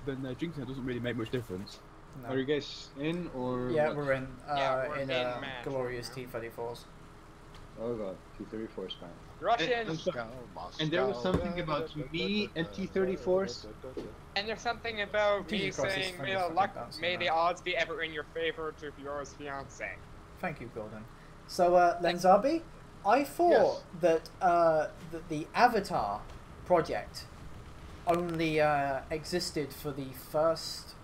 then jinxing it doesn't really make much difference. No. Are you guys in or? Yeah, what? we're in. Yeah, we're in in, man. glorious T-34s. Oh god, T-34 spam. Russian. Moscow, And there was Moscow, something about me and T-34s. And there's something about me Jesus Christ, saying, it's may, funny the luck, bouncing may the around. odds be ever in your favor to Fiora's fiance. Thank you, Gordon. So, Lenzabi, I thought that the Avatar project only existed for the first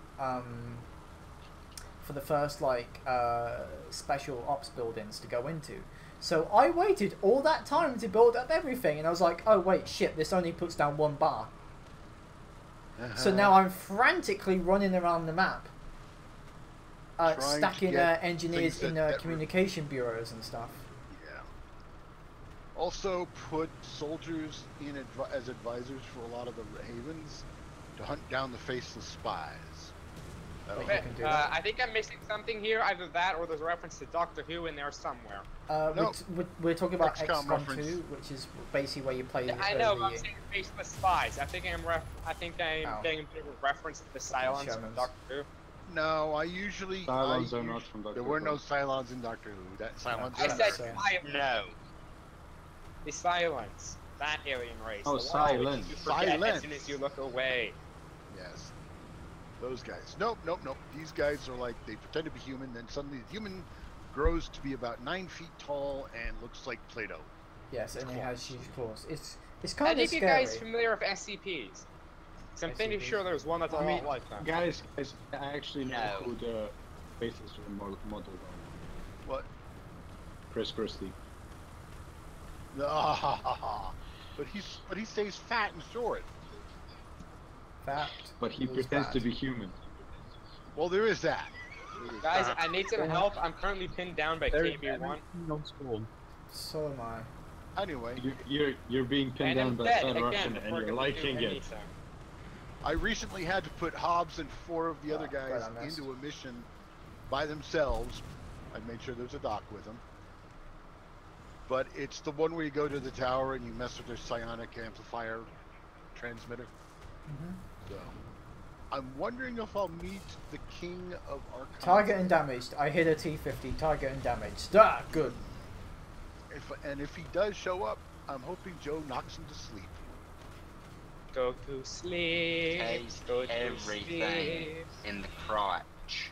special ops buildings to go into. So I waited all that time to build up everything, and I was like, oh wait, shit, this only puts down one bar. So now I'm frantically running around the map, Trying to stacking get engineers things in that communication bureaus and stuff. Yeah. Also put soldiers in as advisors for a lot of the havens to hunt down the faceless spies. That'll Wait, help. can do that. I think I'm missing something here. Either that or there's a reference to Doctor Who in there somewhere. No. We're talking about XCOM XCOM reference. 2, which is basically where you play. I know, but I'm saying faceless spies. I think I'm Oh. getting a bit of a reference to the Cylons from Shermans. Doctor Who. No, I usually. Cylons are not from Doctor There were Who. no Cylons in Doctor Who. That Cylons. I are said so. Cylons. No. The Cylons. That alien race. Oh, the one that Cylons. You forget Cylons. as soon as you look away. Yes. Those guys. Nope. These guys are like, they pretend to be human, then suddenly the human grows to be about 9 feet tall and looks like Play-Doh. Yes, and it claws. has huge claws. It's I kind of think you scary. guys familiar with SCPs? So I'm pretty SCPs? sure there's one that's a I mean, lot like that. Guys, I actually know No. who the faceless model are. What? Chris Christie. But he stays fat and short. Fact. But he Who's pretends bad? to be human. Well, there is that. Guys, I need some help. I'm currently pinned down by There is KB1. everything on spawn. So am I. Anyway, You're being pinned And down I'm by dead Star again Russian, before and I you're can do liking it. anything. I recently had to put Hobbs and 4 of the other glad guys I missed. into a mission by themselves. I made sure there's a doc with them. But it's the one where you go to the tower and you mess with their psionic amplifier transmitter. Mhm. So, I'm wondering if I'll meet the king of Archon. Target and damaged. I hit a T50. Target and damaged. Ah, good. If he does show up, I'm hoping Joe knocks him to sleep. Go to sleep. Taste Go to everything sleep. in the crotch.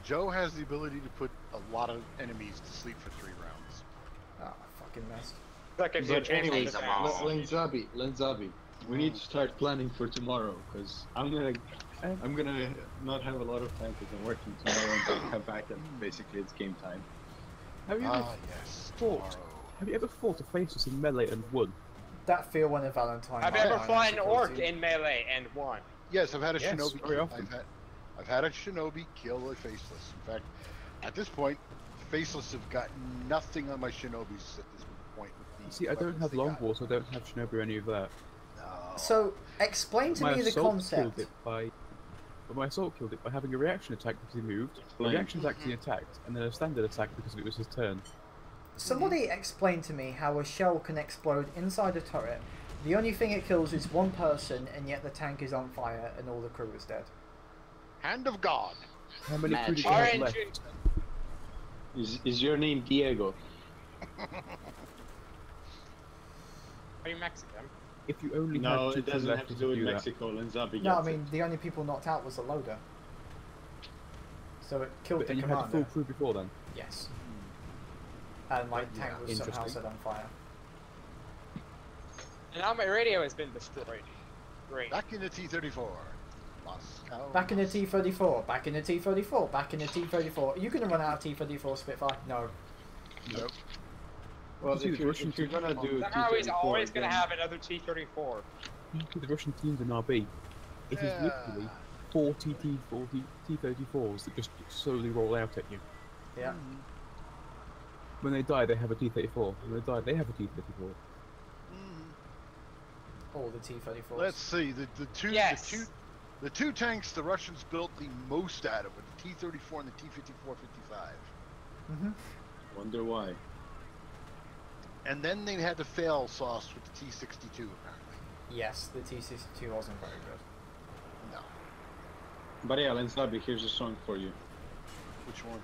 Joe has the ability to put a lot of enemies to sleep for 3 rounds. Ah, I fucking missed. That gives you a But chance to anyways, them defend. all. Lenzabi, we need to start planning for tomorrow, because I'm gonna not have a lot of time because I'm working tomorrow and then come back and basically it's game time. Have you ever Yes. fought? Tomorrow. Have you ever fought a faceless in melee and won? That feel one of Valentine. Have you ever Valentine fought an orc difficulty. in melee and won? Yes, I've had a Yes, shinobi. very often. I've had a shinobi kill a faceless. In fact, at this point, faceless have got nothing on my shinobis at this point. With the See, I don't weapons have they got. longbow, so I don't have shinobi or any of that. No. So, explain to My me the assault concept. killed it by. But my assault killed it by having a reaction attack because he moved, a Explain. reaction attack because he attacked, and then a standard attack because it was his turn. Somebody explain to me how a shell can explode inside a turret. The only thing it kills is one person, and yet the tank is on fire and all the crew is dead. Hand of God. How many crew did you Our have engine. left? Is your name Diego? Are you Mexican? If you only No, had two it crew doesn't left, have to would do you with do that? Mexico. Lenzabi No, I gets mean, the only people knocked out was the loader. So it killed But the then you had the commander. full crew before then. Yes. And my tank was somehow Interesting. set on fire. And now my radio has been destroyed. Great. Back in the T-34. Moscow. Back in the T-34, back in the T-34, back in the T-34. Are you going to run out of T-34 Spitfire? No. Nope. Well, You see if the you're, Russian if you're gonna do Somehow he's T-34, always going to then- have another T-34. You look at the Russian teams in RB. It is Yeah. literally 40 T-34s that just slowly roll out at you. Yeah. When they die, they have a T-34. When they die, they have a T-34. All the T-34s. Let's see. The two tanks the Russians built the most out of were the T-34 and the T-54-55. Mm-hmm. Wonder why. And then they had the fail sauce with the T-62 apparently. Yes, the T-62 wasn't very good. No. But yeah, Lenzabi, here's a song for you. Which one?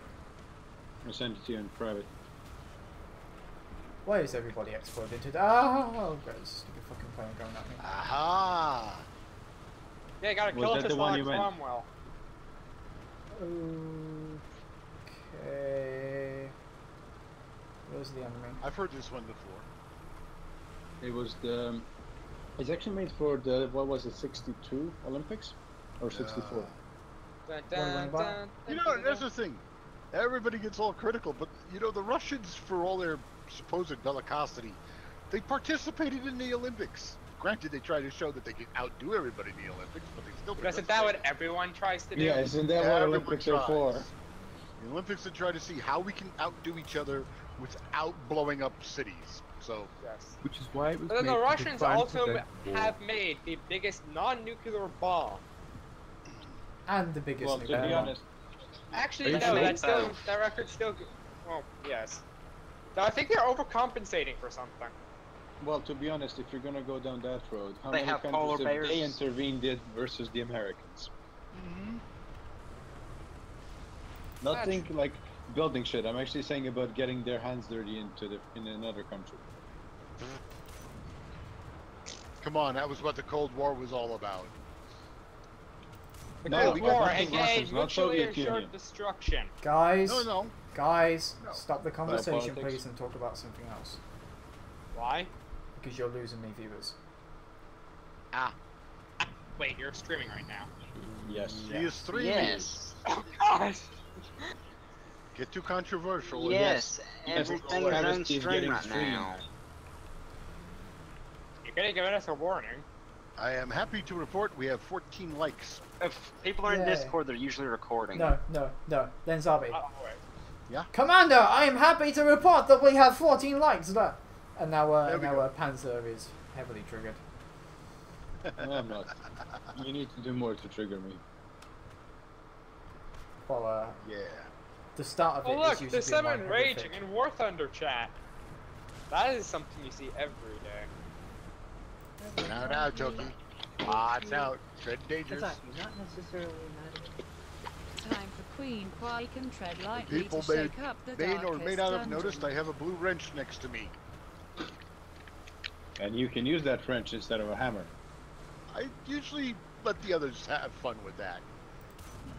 I'll send it to you in private. Why is everybody exploding today? Oh, God, this stupid fucking plane going at me. Aha! Yeah, you gotta Was kill that it the to one spawn you went? Cromwell. Okay. Where's the enemy? I've heard this one before. It was the. It's actually made for the, what was it, 62 Olympics? Or 64? Dun, Dun, dun, You know, that's the thing. Everybody gets all critical, but you know, the Russians, for all their supposed bellicosity, they participated in the Olympics. Granted, they try to show that they can outdo everybody in the Olympics, but they still Isn't that what everyone tries to do? Yeah, isn't that what Everyone Olympics are for? tries. The Olympics are trying to see how we can outdo each other without blowing up cities. So, Yes. Which is why it was But then made the to Russians define also prevent war. have made the biggest non-nuclear bomb. And the biggest Well, to nuclear be bomb. honest, Actually, Are you no, sure? that's still that record's still. Well, yes. No, I think they're overcompensating for something. well, to be honest, if you're gonna go down that road, how They many have countries polar have bears. they intervened in versus the Americans? Nothing like building shit. I'm actually saying about getting their hands dirty in another country. come on, that was what the Cold War was all about. The No, Cold we got War, nothing aka Russians, not mutually Soviet assured Union. destruction. Guys, No, guys, No. stop the conversation, politics. please, and talk about something else. Why? Because you're losing me viewers. Wait, you're streaming right now. Yes. He is streaming. Yes. Oh gosh. Get too controversial. Yes. Yes, Everything is on travesty is stream getting right streamed. now. You could have given us a warning. I am happy to report we have 14 likes. If people are in Yay. Discord, they're usually recording. No, Lenzabi. Oh wait. Commander, I am happy to report that we have 14 likes. Look. And now, There we go. Panzer is heavily triggered. No, I'm not. You need to do more to trigger me. Well, Yeah. the start of Oh it look, is usually there's someone my raging horrific. in Warthunder chat. That is something you see every day. Now, Toki. Odds out. Tread dangerous. Exactly, not necessarily not. Time for Queen Quake and tread lightly People to shake up the may or may darkest not have dungeon. noticed I have a blue wrench next to me. And you can use that wrench instead of a hammer. I usually let the others have fun with that.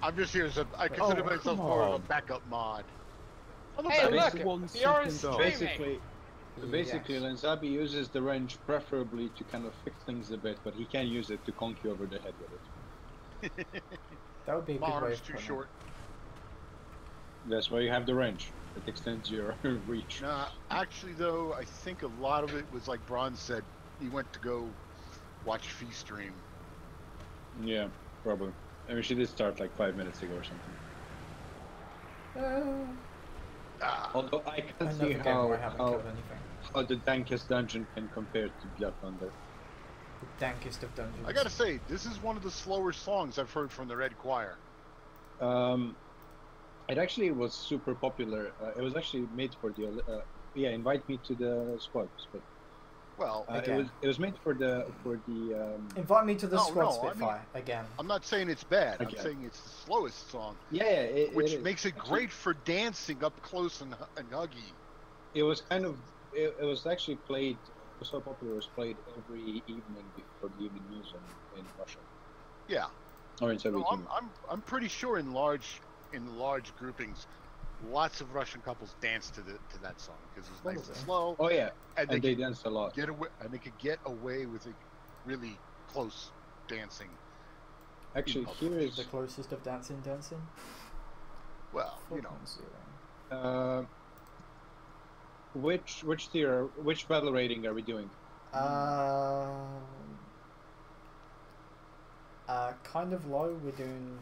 I'm just here as a, I consider Oh, myself come more of a on. backup mod. I'm a Hey, backup- look, one you're second off. streaming. Basically, Yes. Lenzabi uses the wrench preferably to kind of fix things a bit, but he can use it to conk you over the head with it. That would be a My good way arm's of too putting it. short. That's why you have the wrench. It extends your reach. Nah, actually though, I think a lot of it was like Bronze said. He went to go watch Fee stream. Yeah, probably. I mean, she did start like 5 minutes ago or something. Although I can't see Another game where I haven't how killed anything. the dankest dungeon can compare to Warthunder. The dankest of dungeons. I gotta say, this is one of the slower songs I've heard from the Red Choir. It actually was super popular. It was actually made for the yeah. Invite me to the squad. Well, it was made for the Invite me to the squad, no, Spitfire again. I'm not saying it's bad. Okay. I'm saying it's the slowest song, yeah. which makes it great for dancing up close and huggy. It was kind of it was actually played. It was so popular. It was played every evening before the evening news in Russia. Yeah. Or in Soviet Union. I'm pretty sure in large groupings, lots of Russian couples dance to that song because it's nice and slow. Oh yeah, and they danced a lot. They could get away with it really close dancing. Actually, here is the closest of dancing. Well, you know. Which tier? Which battle rating are we doing? Kind of low. We're doing.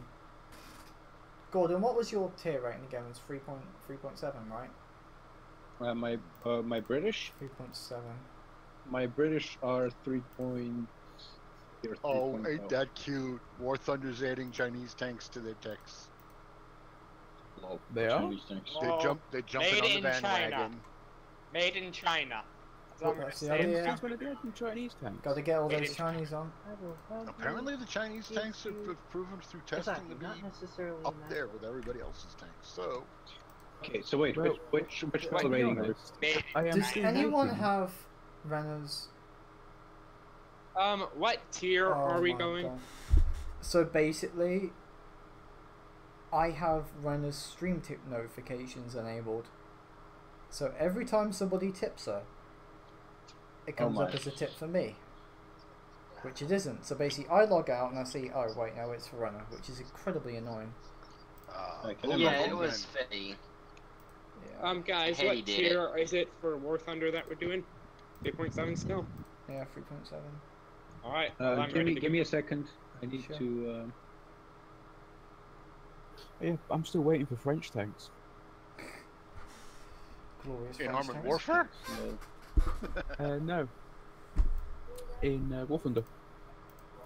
Gordon, what was your tier rating again? It was 3.7, right? My British. 3.7. My British are 3. Oh, ain't that cute? Warthunder's adding Chinese tanks to their techs. Lol. They are? Chinese tanks. They jump on the bandwagon. Made in China. That's the idea. Who's going to get some Chinese tanks? Got to get all those Chinese on. Apparently, the Chinese tanks have proven through testing to be not necessarily up there with everybody else's tanks. So, okay, so wait, which battle rating are we? Does anyone have Renner's? What tier are we going? God. So basically, I have Renner's stream tip notifications enabled. So every time somebody tips her, it comes up as a tip for me, which it isn't. So basically, I log out and I see, oh wait, no, it's for Runner, which is incredibly annoying. Yeah, it was fitty. Yeah. Guys, what tier is it for Warthunder that we're doing? 3.7 still? Yeah, 3.7. Alright, give me a second. I need to. Yeah, I'm still waiting for French tanks. Glorious in French Armored tanks. Warfare? No. In Warthunder.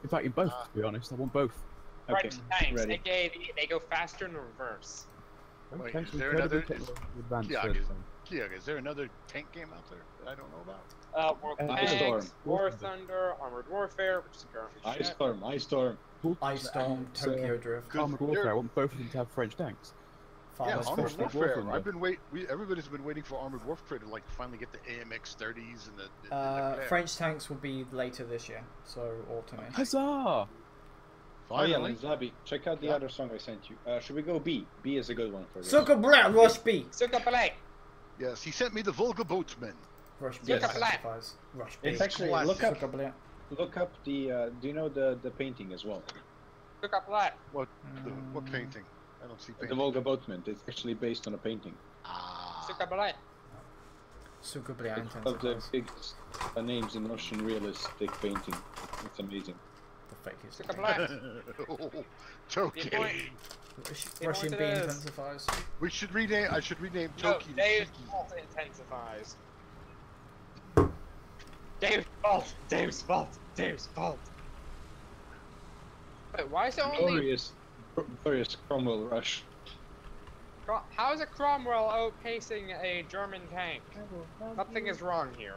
In fact, in both, to be honest. I want both. French tanks, ready. they go faster in reverse. Wait, Tanks is there incredibly another? advanced Kiag, first time. Kiag, is there another tank game out there that I don't know about? Ice Tanks, Storm. Warthunder, Armored Warfare, which is currently Ice Storm. Ice Storm, Tokyo Drift. Armored Warfare, I want both of them to have French tanks. Yeah, Farmers Armored First. Warfare. Warthunder. Everybody's been waiting for Armored Warfare to finally get the AMX 30s and the French tanks will be later this year, so autumn-ish. Huzzah! Oh yeah, Finally. Zabi, check out the other song I sent you. Should we go B? B is a good one for this. Sucker Brat, Rush B! Suka Palek! Yes, he sent me the Volga Boatman. Rush B Yes. intensifies. Rush B. It's actually Classic. Sucker Brat. look up the. Do you know the painting as well? Suka Palek! What painting? I don't see The painting. Volga Boatman. It's actually based on a painting. Suka Palek! Sucker Brat It's one of the intensifies. biggest names in Russian realistic painting. It's amazing. The fakest. Suka Palek! Oh, Toki. Russian B it is. intensifies. We should rename. I should rename No, Toki to Dave's Tiki. fault intensifies. Dave's fault. Wait, why is it only... Glorious Cromwell rush. How is a Cromwell outpacing a German tank? Something is wrong here.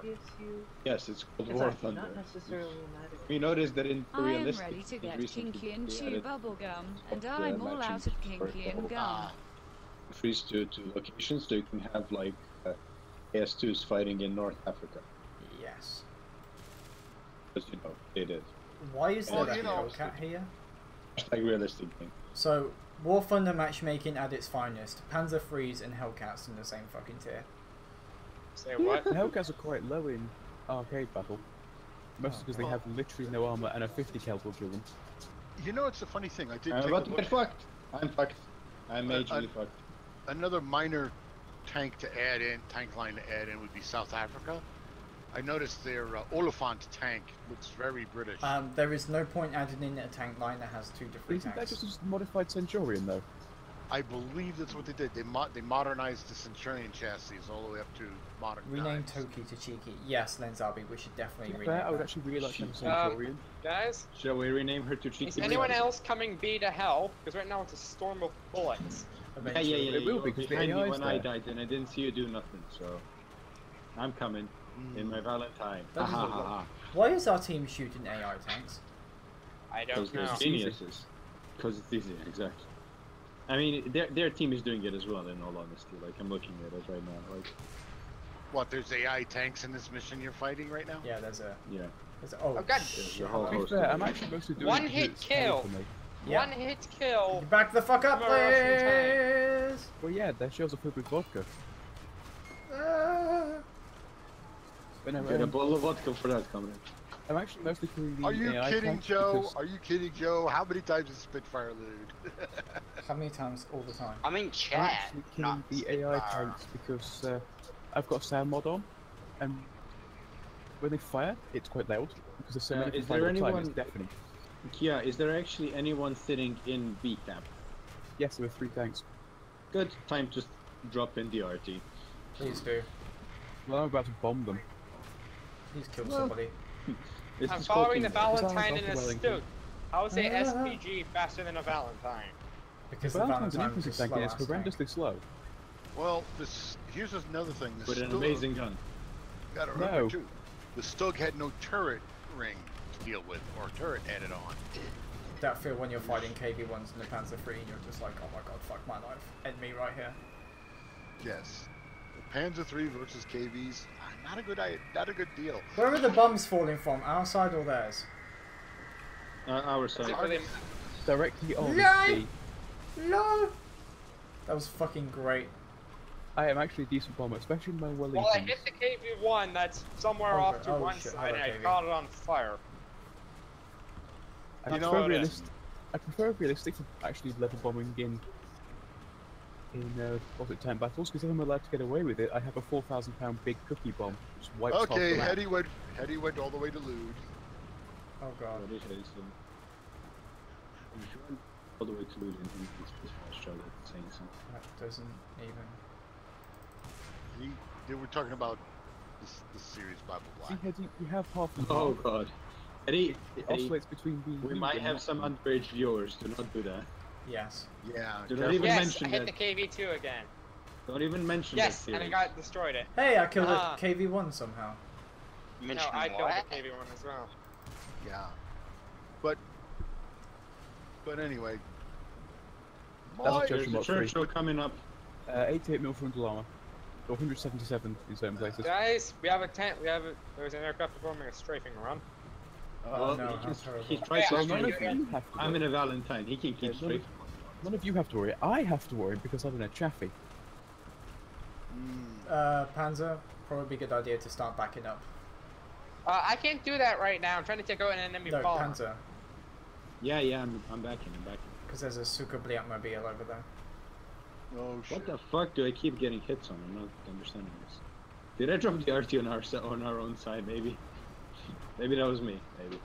Yes, it's called Exactly, Warthunder. not necessarily matter. We noticed that in I am realistic ready to get recently kinky and they chew added bubblegum, and the I'm all matching out of for kinky and the gum. freeze to locations, so you can have like AS2s fighting in North Africa. Yes. Because you know they did. Why is there Well, a you know, Hellcat here? Like realistic thing. So, War Thunder matchmaking at its finest. Panzer IIIs and Hellcats in the same fucking tier. Say what? The Hellcats are quite low in arcade battle. Mostly because they have literally no armor and a 50 cal will kill them. You know, it's a funny thing. I did I'm take about a to look. get fucked. I'm fucked. I'm majorly fucked. Another minor tank to add in, tank line to add in would be South Africa. I noticed their Oliphant tank looks very British. There is no point adding in a tank line that has two different Isn't that tanks. just a modified Centurion though? I believe that's what they did. They modernized the Centurion chassis all the way up to modern Rename times. Toki to Cheeky. Yes, Lenzabi, we should definitely rename Fair, I would that. actually really like to have a Centurion. Guys, Shall we rename her to Cheeky? is anyone else coming B to hell? Because right now it's a storm of bullets. Eventually. It will You be, 'cause were behind the me AI is when I there. died, and I didn't see you do nothing. So I'm coming in my Valentine. That Ha doesn't ha look- ha. Why is our team shooting AI tanks? I Because don't know. they're geniuses. Because it's easy, exactly. I mean, their team is doing it as well. In all honesty, like I'm looking at it right now. Like, What? There's AI tanks in this mission you're fighting right now? Yeah, there's a. yeah. Oh, Oh, God. There's shit. a whole To be host fair, of I'm them. actually mostly doing One it hit because it's funny kill. for me. Yeah. One hit kill. Back the fuck up, From a Russian tank. please! Well, yeah, their shells are filled with vodka. But no, Get a bottle of vodka for that, comrade. I'm actually mostly doing the Are you AI kidding, tanks Joe? because Are you kidding, Joe? How many times has Spitfire lewd? How many times? All the time. I'm in I'm chat. actually killing not the AI Spitfire. tanks because I've got a sound mod on, and when they fire, it's quite loud because there's so many Is people there firing at a time, anyone- it's deafening. Kia, is there actually anyone sitting in B camp? Yes, there were 3 tanks. Good time to drop in the RT. Please do. Well, I'm about to bomb them. Please kill Well, somebody. It's I'm the following the skulking guy. Valentine in a Wellington. Stug. How is a Ah. SPG faster than a Valentine? Because The the Valentine's an Valentine was a infantry tank and it's slow-ass tank. horrendously slow. Well, here's another thing. The With an Stug- amazing gun. Gotta remember No. too. The Stug had no turret ring to deal with, or turret added on. That feel when you're fighting KV1s in the Panzer III and you're just like, oh my god, fuck my life. Enemy right here. Yes. The Panzer III versus KVs, not a good deal. Where are the bombs falling from? Our side or theirs? Our Is side. it really? Directly on Yay! the... No! That was fucking great. I am actually a decent bomber, especially in my Wellingtons. Well, I hit the KV-1 that's somewhere Oh, off to oh, one shit, side, and hello, I KV. caught it on fire. I You know prefer what it is. I prefer realistic to actually level bombing in tank battles, because if I'm allowed to get away with it, I have a 4,000-pound big cookie bomb, which wipes half Okay, the map. Hetty went all the way to lewd. Oh god. What is it? If you went all the way to Luton, it's Australia saying something. That doesn't even... They were talking about this series, blah blah See, blah. Hetty, you have half and Oh half. god. Eddie, It oscillates between being we lewd might and have not some lewd. underage viewers. Do not do that. Yes. Yeah. Do not careful. even Yes, mention I hit that. the KV-2 again. Don't even mention Yes, that. and I got destroyed it. Hey, I killed Ah. a KV1 somehow. You No, mentioned I killed what? the KV-1 as well. Yeah. But anyway. That's a My- Churchill There's a Mark III. Churchill coming up. 88mm frontal armor. Or 177 in certain places. Guys, we have a tent. There's an aircraft performing a strafing run. Oh Well, no, he how can- terrible. he tries Yeah, to Well, none strafe of me. you have to I'm worry. in a Valentine. He can keep Yeah, straight. None of you have to worry. I have to worry because I'm in a chaffee. Panzer, probably be a good idea to start backing up. I can't do that right now. I'm trying to take out an enemy No, bomber. Panzer, Yeah, I'm backing. because there's a Suka Bliatmobile over there. Oh shit. What the fuck do I keep getting hits on? I'm not understanding this. Did I drop the RT on our own side? Maybe. Maybe that was me. Maybe.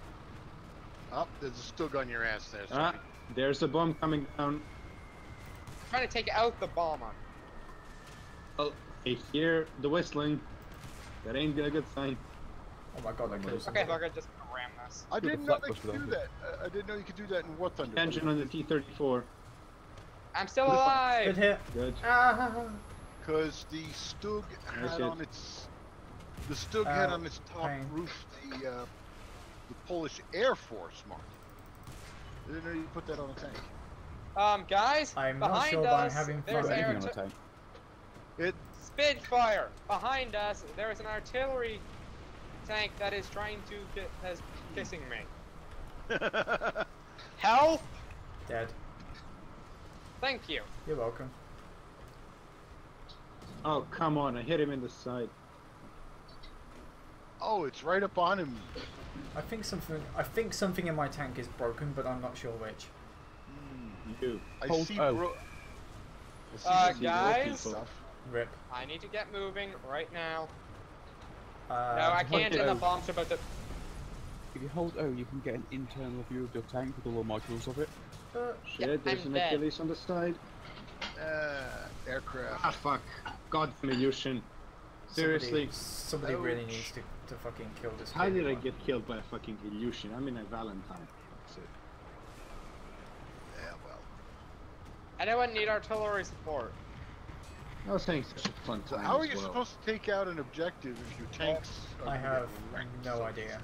Oh, there's a Stug on your ass there. Ah, Sonny. there's a bomb coming down. I'm trying to take out the bomber. Oh, I hear the whistling. That ain't a good sign. Oh my god, I killed Okay, somebody. fuck, I just ram this. I Good, didn't the know flak they was could do for that. I didn't know you could do that in Warthunder. Engine on the T-34. I'm still Good alive! hit. Good. Ah, Because the Stug Nice had hit. on its had on its top pain. roof the Polish Air Force mark. I didn't know you put that on a tank. Guys, I'm not behind sure, but I'm us, having there's fun. Got an anything on a arti- tank. Spitfire! Behind us, there is an artillery tank that is trying to that's kissing me. Help! dead. Thank you. You're welcome. Oh, come on. I hit him in the side. Oh, it's right up on him. I think something in my tank is broken, but I'm not sure which. You. I Hold- see. oh. I see some guys? broken stuff. Rip. I need to get moving right now. No, I can't, and the bomb's about to... If you hold O, you can get an internal view of your tank with all the modules of it. Shit, there's I'm an dead. Achilles on the side. Aircraft. Ah, fuck. God, illusion. Seriously, Somebody really needs to fucking kill this how did I KV-1. get killed by a fucking illusion? I'm in a Valentine. That's it. Yeah, well. Anyone need artillery support? I was saying such a fun So time how are as you well. supposed to take out an objective if your tanks are I gonna have get wrecked no so idea.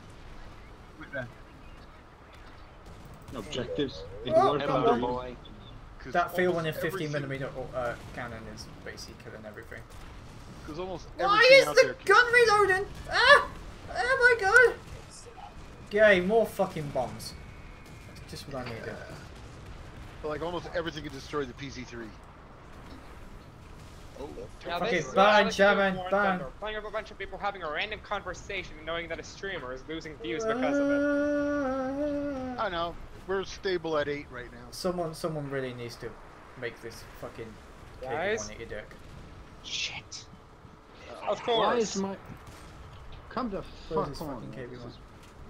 Objectives? In Oh, War come Thunder, on. you- boy. 'Cause That field when a almost 50mm cannon is basically killing everything. Because almost Why everything is out the there gun reloading? Ah! Oh my god! Yay, more fucking bombs. That's just what I needed. like almost everything can destroy the PZ-3. Oh, Now Okay, this is burn, Alex doing Shaman, Warthunder, burn. playing with a bunch of people having a random conversation and knowing that a streamer is losing views because of it. I know. We're stable at 8 right now. Someone really needs to make this fucking Guys? KV-1 eat your dick. Shit. Of Why course. is my... Come the Where's fuck this on. fucking man. KV-1? This is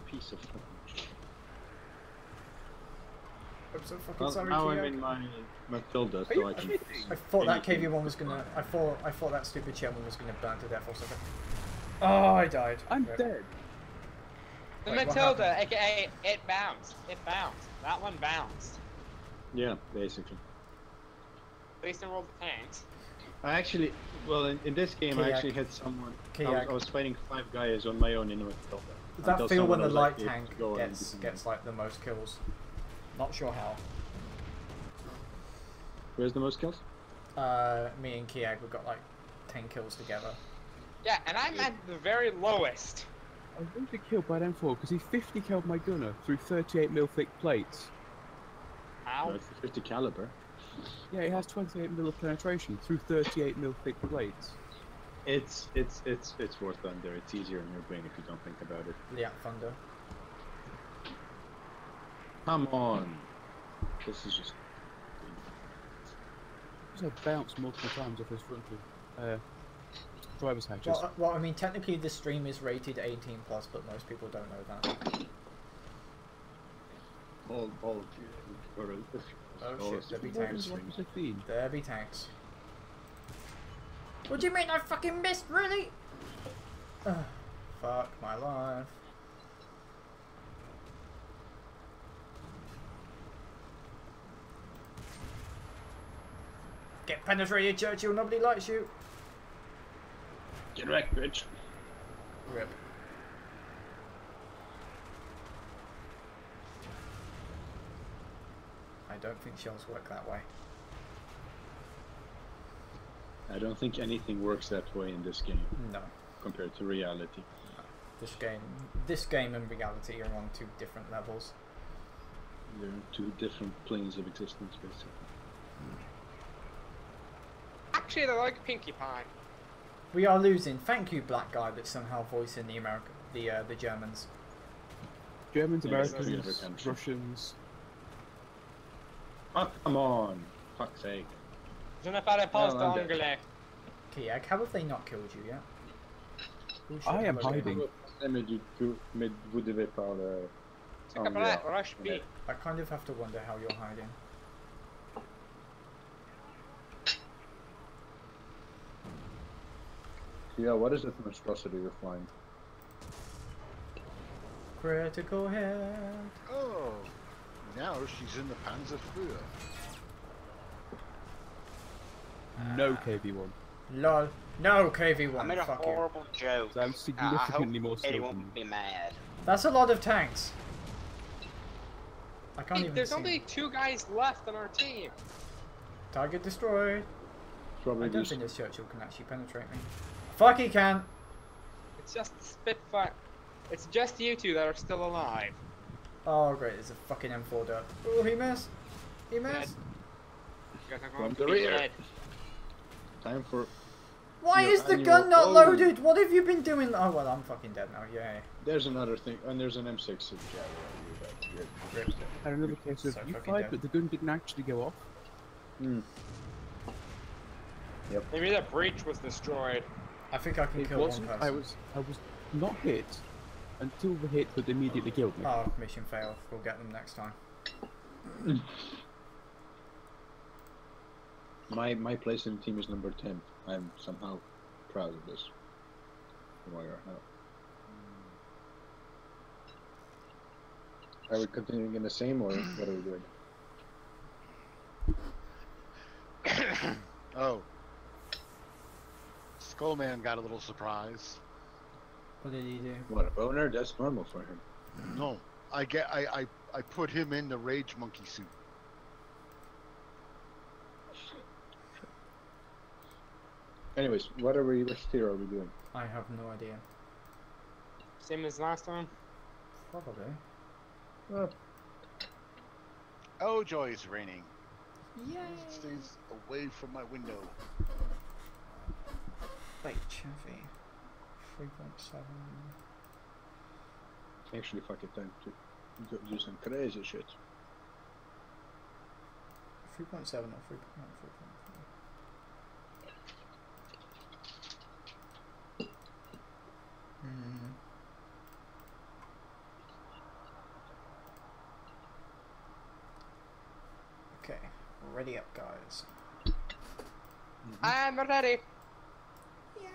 a piece of fucking shit. I'm so fucking Well, sorry, now I'm Kiak. in my Matilda, Are so you I can... kidding? I thought that anything. KV-1 was gonna... I thought that stupid Sherman was gonna burn to death or something. Oh, I died. I'm Rip. dead. The Wait, what Matilda, happened? aka it bounced. It bounced. That one bounced. Yeah, basically. At least in World of Tanks. I actually... Well, in this game, I Kiak. actually had someone... I Kiak. was fighting 5 guys on my own in a Matilda. That Until feel when someone the was light like, "Hey, tank go and gets do gets like the most kills. Not sure how. Where's the most kills? Me and Kiag, we got like 10 kills together. Yeah, and I'm at the very lowest. I was going to be killed by an M4 because he 50 killed my gunner through 38mm thick plates. Ow. No, it's the 50 caliber. Yeah, it has 28mm of penetration through 38mm thick plates. It's Warthunder. It's easier in your brain if you don't think about it. Yeah, Thunder. Come on. This is just... Because I bounced multiple times off his frontal driver's hatches. Well, I mean, technically the stream is rated 18+, but most people don't know that. All Oh shit, there be What tanks. is 115? There be tanks. What do you mean I fucking missed, really? Fuck my life. Get penetrated, Churchill, nobody likes you. Get wrecked, bitch. Rip. I don't think shells work that way. I don't think anything works that way in this game No. compared to reality. This game and reality are on 2 different levels. They're 2 different planes of existence, basically. Actually, they're like Pinkie Pie. We are losing. Thank you, black guy, that's somehow voicing the Germans. Germans, Yeah, that's Americans, every country. Russians. Oh, come on. Fuck's sake. Je ne parle pas Well, I'm dead. anglais. Kiag, how have they not killed you yet? Who should I am have killed you? hiding. Mais vous devez parler C'est comme là, rush B. I kind of have to wonder how you're hiding. Yeah, what is that monstrosity you're flying? Critical hit. Oh, now she's in the Panzerfeuer. No KV-1. Lol. No, KV-1. I made a Fuck you. horrible joke. So I'm I hope significantly more Eddie skilled than won't be mad. That's a lot of tanks. I can't Hey, even there's see. only 2 guys left on our team. Target destroyed. Probably I don't these- think this Churchill can actually penetrate me. Fuck, he can. It's just Spitfire. It's just you 2 that are still alive. Oh, great. There's a fucking M4 dirt. Oh, he missed. He missed. You guys are going From to the be rear. dead. Time for... Why Your is the annual- gun not Oh. loaded? What have you been doing? Oh, well, I'm fucking dead now. Yay. There's another thing, and there's an M6. Rip. And another case of So you fucking fired, dead. but the gun didn't actually go off. Maybe the breach was destroyed. I think I can It kill one wasn't. person. I was not hit until the hit would immediately kill me. Oh, mission failed. We'll get them next time. My place in the team is number 10. I'm somehow proud of this. Why or how? Are we continuing in the same, or what are we doing? Oh. Skullman got a little surprise. What did he do? What, a boner? That's normal for him. No. I put him in the Rage Monkey suit. Anyways, what tier are we doing? I have no idea. Same as last time. Probably. Well, Oh, joy, it's raining. Yay! It stays away from my window. Wait, Chaffee. 3.7. actually fucking time to do some crazy shit. 3.7 or 3.9, 3.4. Okay, ready up, guys. I'm ready. Yay!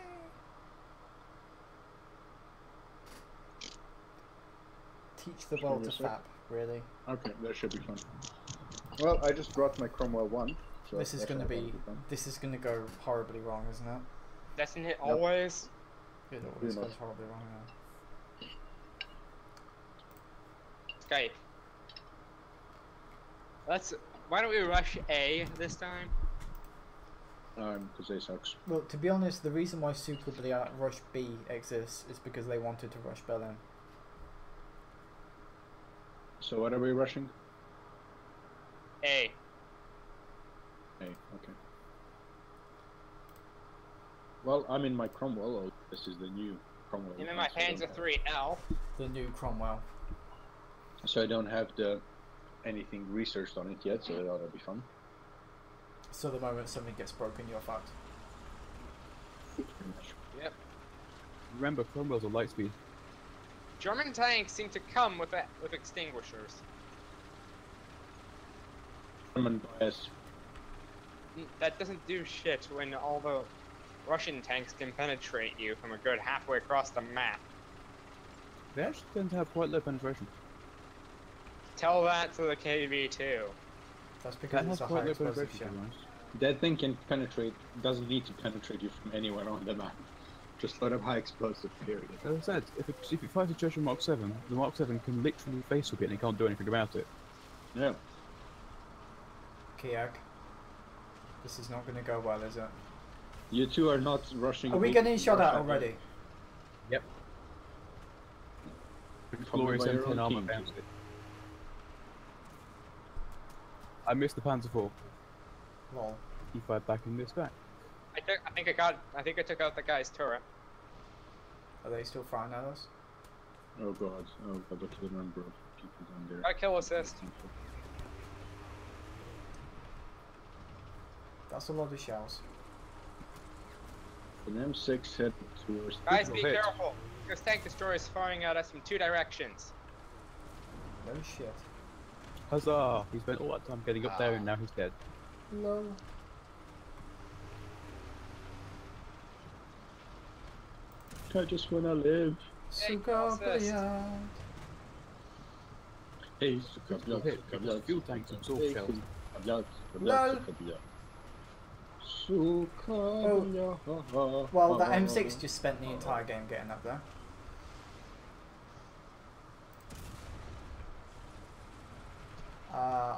Teach the ball to fap, really. Okay, that should be fun. Well, I just brought my Cromwell 1. So This is gonna be. This is gonna go horribly wrong, isn't it? Doesn't it always? It always Pretty goes much. horribly wrong now. Skype. Why don't we rush A this time? Because they sucks. Well, to be honest, the reason why Super Rush B exists is because they wanted to rush Berlin. So what are we rushing? A. Hey, okay. Well, I'm in my Cromwell. Oh, this is the new Cromwell. I'm in my Panzer 3L. The new Cromwell. So I don't have anything researched on it yet, so that ought to be fun. So the moment something gets broken, you're fucked. Pretty much. Yep. Remember, Cromwell's a light speed. German tanks seem to come with extinguishers. German bias. That doesn't do shit when all the Russian tanks can penetrate you from a good halfway across the map. They actually tend to have quite low penetration. Tell that to the KV-2. That's because That it's has a quite high low explosive penetration, ship. to be honest. That thing can penetrate, doesn't need to penetrate you from anywhere on the map. Just let up high explosive, period. As I said, if it fires a Churchill Mark 7, the Mark 7 can literally face hook it and it can't do anything about it. Yeah. Kiag. This is not going to go well, is it? You two are not rushing. Are we getting shot at already? Yep. Probably Glorious by your M10 own armor team. bounced it. I missed the Panzer IV. Lol. He fired back in this back. I think I took out the guy's turret. Are they still firing at us? Oh god, look at the number of people down there. Got a kill assist. That's a lot of shells. An M6 head towards. Guys, be hit. careful. This tank destroyer is firing at us from 2 directions. No shit. Huzzah! He spent all that time getting up there and now he's dead. Lol. I just wanna live. Suka Brilliant. Hey, suka Critical hit, because fuel tanks absorb shells. Lol. Well, that M6 just spent the entire game getting up there.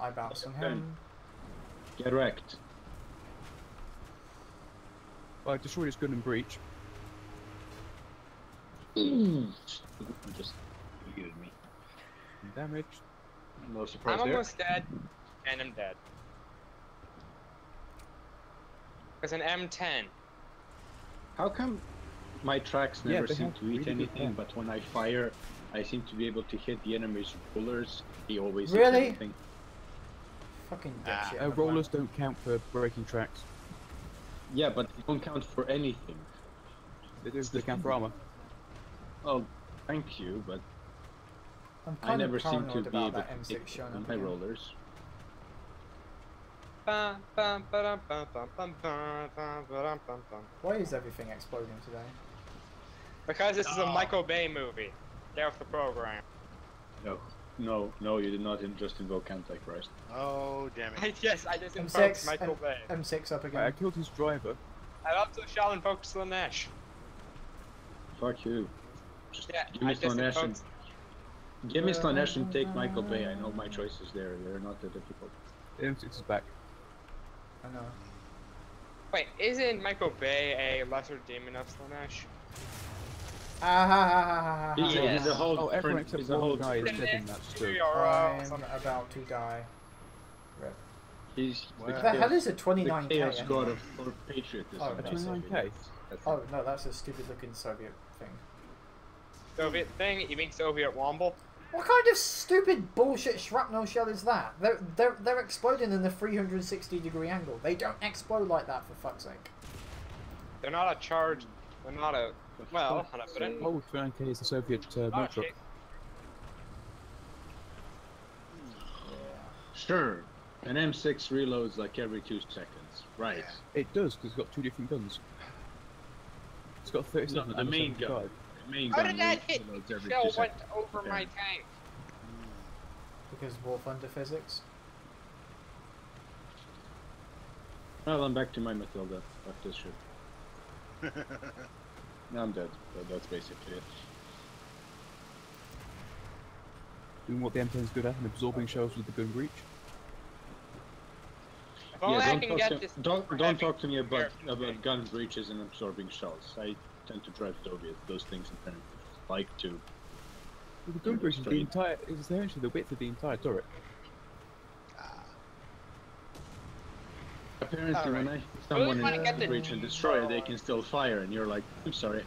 I bounced on him. Get wrecked. Well, I destroyed his gun and breach. Just muted me. Damage. No surprise I'm there. almost dead, and I'm dead. There's an M10. How come my tracks never they seem have to eat really good anything, guns. but when I fire, I seem to be able to hit the enemy's rollers? He always Really? hits anything. Fucking dipshit. of a Rollers don't count for breaking tracks. Yeah, but they don't count for anything. They do, they count for armor. Oh, thank you, but I'm I kind of never seem to paranoid be about able that to M6 take showing up my again. rollers. Why is everything exploding today? Because this is a Michael Bay movie. Get off the program. No, you did not just invoke Antichrist. Oh, damn it. Yes, I just invoked M6, Michael Bay. M6 up I again. killed his driver. I also shall invoke Slanesh. Fuck you. Just Yeah, give me I just Slanesh and invoked... give me Slanesh and take Michael Bay. I know my choices there. They're not that difficult. The M6 is back. I know. Wait, isn't Michael Bay a lesser demon of Slanesh? He's a whole. Oh, everyone except he's a whole. one guy is dead in that stew. I'm about to die. Rip. He's What the hell is a 29K? The chaos anyway? god of patriotism. Oh, A basically. 29K? That's Oh it. no, that's a stupid looking Soviet thing. Soviet thing? You mean Soviet Womble? What kind of stupid bullshit shrapnel shell is that? They're exploding in the 360-degree angle. They don't explode like that, for fuck's sake. They're not a charged... They're not a... Well, how do I put it? Oh, 29K is the Soviet Oh, boat truck. shit. Sure. An M6 reloads like every 2 seconds. Right. It does, because it's got 2 different guns. It's got 37 No, the and main gun. 75. The main How gun did that hit? reloads every 2 Shell went seconds. over my Yeah. tank. Because Warthunder physics. Well, I'm back to my Matilda. Fuck this shit. Now I'm dead. But that's basically it. Doing what the M10's good at and absorbing shells with the gun breach. If only I can get this... Don't talk to me about gun breaches and absorbing shells. I tend to drive Soviet. Those things apparently like to. Well, the gun breach is the entire, is essentially the width of the entire turret. Apparently, when I someone in breach and destroy it, they can still fire, and you're like, I'm sorry,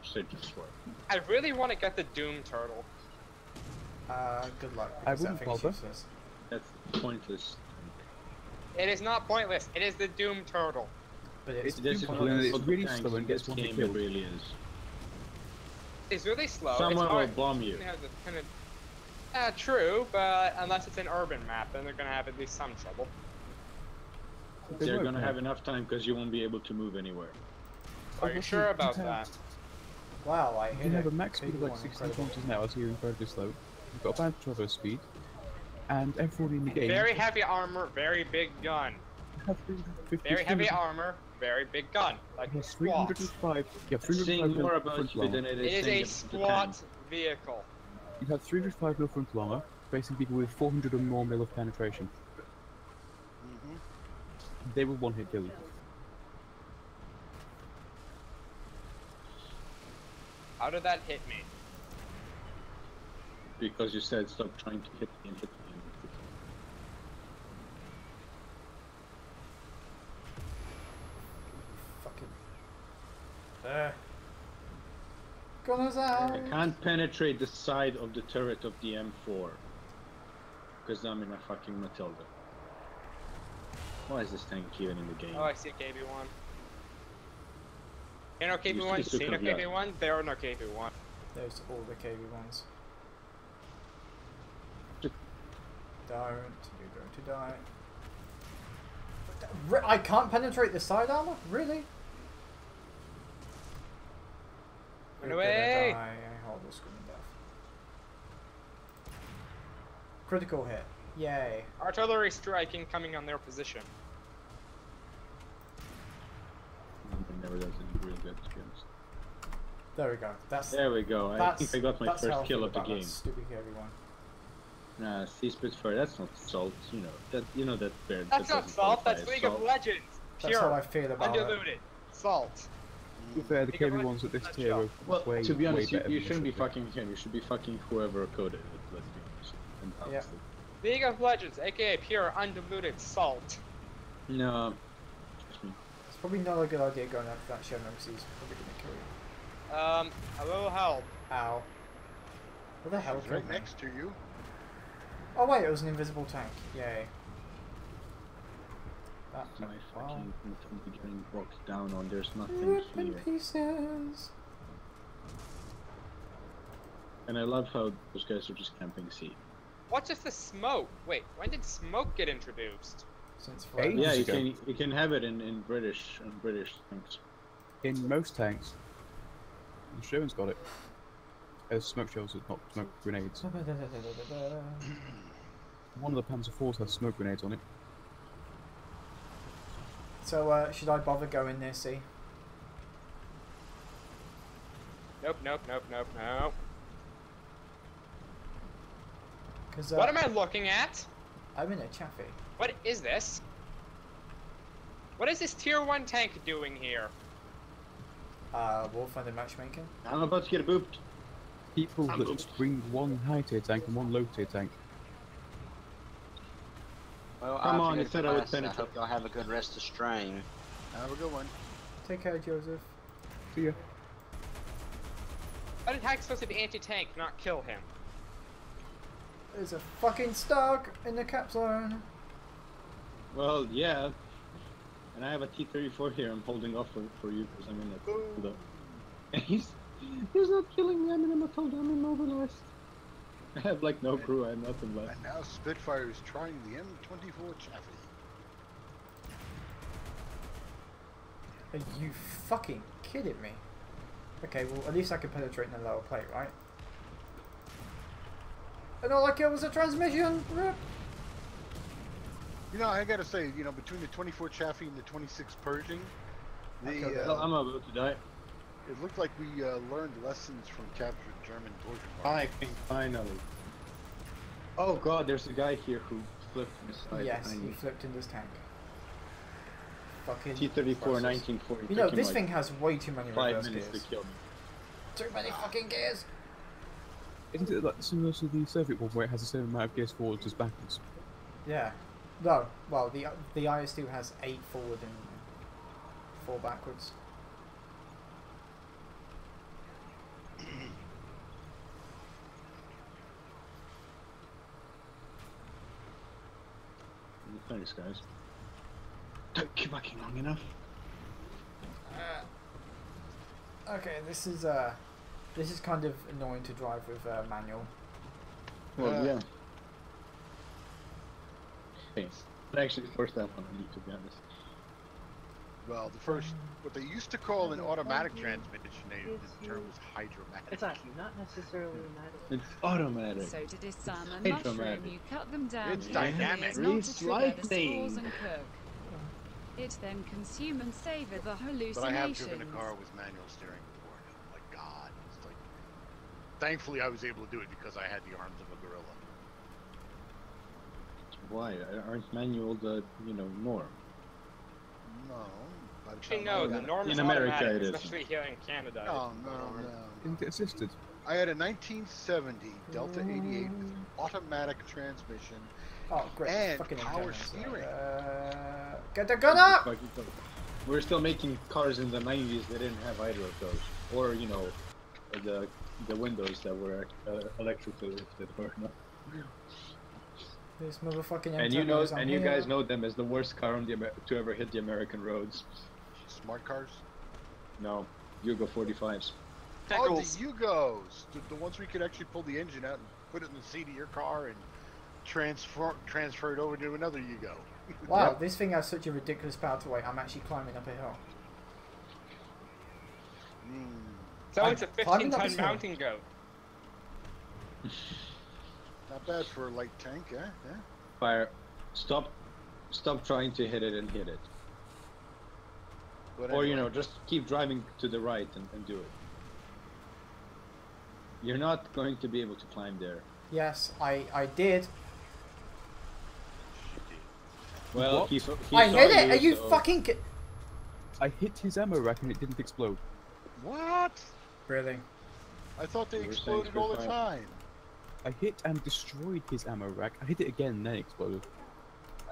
said destroy. I really want to get the Doom Turtle. Good luck. I Because that wouldn't thing's bother. useless. That's pointless. It is not pointless. It is the Doom Turtle. But it's This is Well, not it's what really the tanks slow and in gets this one game killed. it really is. It's really slow. Someone it's will hard. bomb you. They have the kind of... true, but unless it's an urban map, then they're gonna have at least some trouble. They're gonna have enough time because you won't be able to move anywhere. Are you sure about that? Wow, I You hit can have it. a max speed of like 60 Incredible. kilometers an hour, so you're incredibly slow. You've got a bad traverse speed, and everyone in the game Very heavy armor, very big gun. have 350 Very heavy kilometers. armor, very big gun. Like You a have squat. 305. You have It's 305 saying mil more front about you armor. than it It is is saying a about the squat tank. vehicle. You have 305 mil frontal armor, facing people with 400 or more mil of penetration. They will one-hit kill you. How did that hit me? Because you said stop trying to hit me and hit me. Fucking. Gunners out! I can't penetrate the side of the turret of the M4. Because I'm in a fucking Matilda. Why is this tank even in the game? Oh, I see a KV-1. You know KV-1? Used to Seen a could have KV-1? There are no KV-1. There's all the KV-1s. Don't. You're going to die. I can't penetrate the side armor? Really? Run You're away! gonna die a horrible screaming death. Critical hit. Yay. Artillery strike incoming on their position. It never does any real good, to be honest. There we go. There we go. I think I got my that's how first I kill feel of the about that game. Stupid KV-1. Nah, see Spitfire, that's not salt, you know that bear. That's that not doesn't salt, qualify that's as League salt. of Legends! That's how I Pure, feel about it. undiluted, salt. To be fair, the League of KV-1s at this Legends tier are Well, way, to be honest, way better you than shouldn't be they should fucking him. You should be fucking whoever coded it. Let's be honest. And Yeah. honestly. League of Legends, aka pure, undiluted salt. No, trust me. It's probably not a good idea going after that Sherman because he's probably going to kill you. A little help. Ow. What the hell It's killed right me? next to you. Oh wait, it was an invisible tank. Yay. That My went fucking Matilda getting boxed down on. There's well. nothing Rip in here. pieces. And I love how those guys are just camping C. What's just the smoke? Wait, when did smoke get introduced? Since Hey. forever. Yeah, Ages you can have it in British tanks. In most tanks. The Sherman's got it. As smoke shells, not smoke grenades. One of the Panzer IVs has smoke grenades on it. So, should I bother going near C? Nope, nope, nope, nope, nope. Cause, What am I looking at? I'm in a chaffee. What is this? What is this tier 1 tank doing here? Warthunder matchmaking. I'm about to get booped. People that just bring one high tier tank and one low tier tank. Well, Come I on, figured you said for I would last, I penetrate. hope y'all have a good rest of strain. Have a good one. Take care, Joseph. See ya. How did Hack supposed to be anti-tank, not kill him? There's a fucking stuck in the cap zone. Well, yeah. And I have a T-34 here. I'm holding off for you because I'm in it. Hold up. And he's not killing me. I'm I'm immobilized. I have like no crew. I have nothing left. And now Spitfire is trying the M24 Chaffee. Are you fucking kidding me? Okay, well at least I can penetrate in the lower plate, right? And all I killed was a transmission! Rip. You know, I gotta say, you know, between the 24 Chaffee and the 26 Pershing, Well, I'm about to die. it looked like we learned lessons from captured German torsion I think finally. Oh god, there's a guy here who flipped on his side Yes, behind he me. flipped in this tank. Fucking T-34 1940. You know, Took him, this like, thing has way too many 5 reverse minutes gears. to kill me. Too many fucking gears! Isn't it like similar to the Soviet one where it has the same amount of gears forwards as backwards? Yeah. No, well, the IS-2 has 8 forward and 4 backwards. Thanks, guys. Don't keep working long enough. Okay, this is kind of annoying to drive with manual. Well, yeah. Thanks. But actually, first that one I need to be honest. Well, the first, what they used to call an automatic transmission, the term was hydromatic. It's actually not necessarily matter. It's automatic. So to disarm a Hey, mushroom, dramatic. you cut them down It's in dynamic. layers not It's to trigger the lightning. spores and cook. It then consume and savor the hallucinations. But I have driven a car with manual steering before. And oh my God, it's like. Thankfully, I was able to do it because I had the arms of a gorilla. Why? Aren't manual the, norm? No. Actually, no, the norm is In America automatic, it is. especially here in Canada. No, it's no, norm. no. Isn't it assisted? I had a 1970 Delta 88 with automatic transmission Oh, great. and fucking power engines. steering. Get the gun up! We're still making cars in the 90s that didn't have either of those. Or, the windows that were electrically lifted. Or no. This motherfucking And M10 is on and you here. guys know them as the worst car on to ever hit the American roads. Smart cars. No, Yugo 45s. Oh, the Yugos! The ones we could actually pull the engine out and put it in the seat of your car and transfer it over to another Yugo. Wow, this thing has such a ridiculous power to weight. I'm actually climbing up a hill. So it's a climbing up 15-ton this hill. mountain goat. Not bad for a light tank, eh? Yeah. Fire. Stop trying to hit it and hit it. But Or, anyway, just keep driving to the right and do it. You're not going to be able to climb there. Yes, I did. Well, What? he I saw hit it! Are you so- fucking I hit his ammo rack and it didn't explode. What? Really? I thought they You were exploded saying all the Spitfire. time. I hit and destroyed his ammo rack. I hit it again and then it exploded.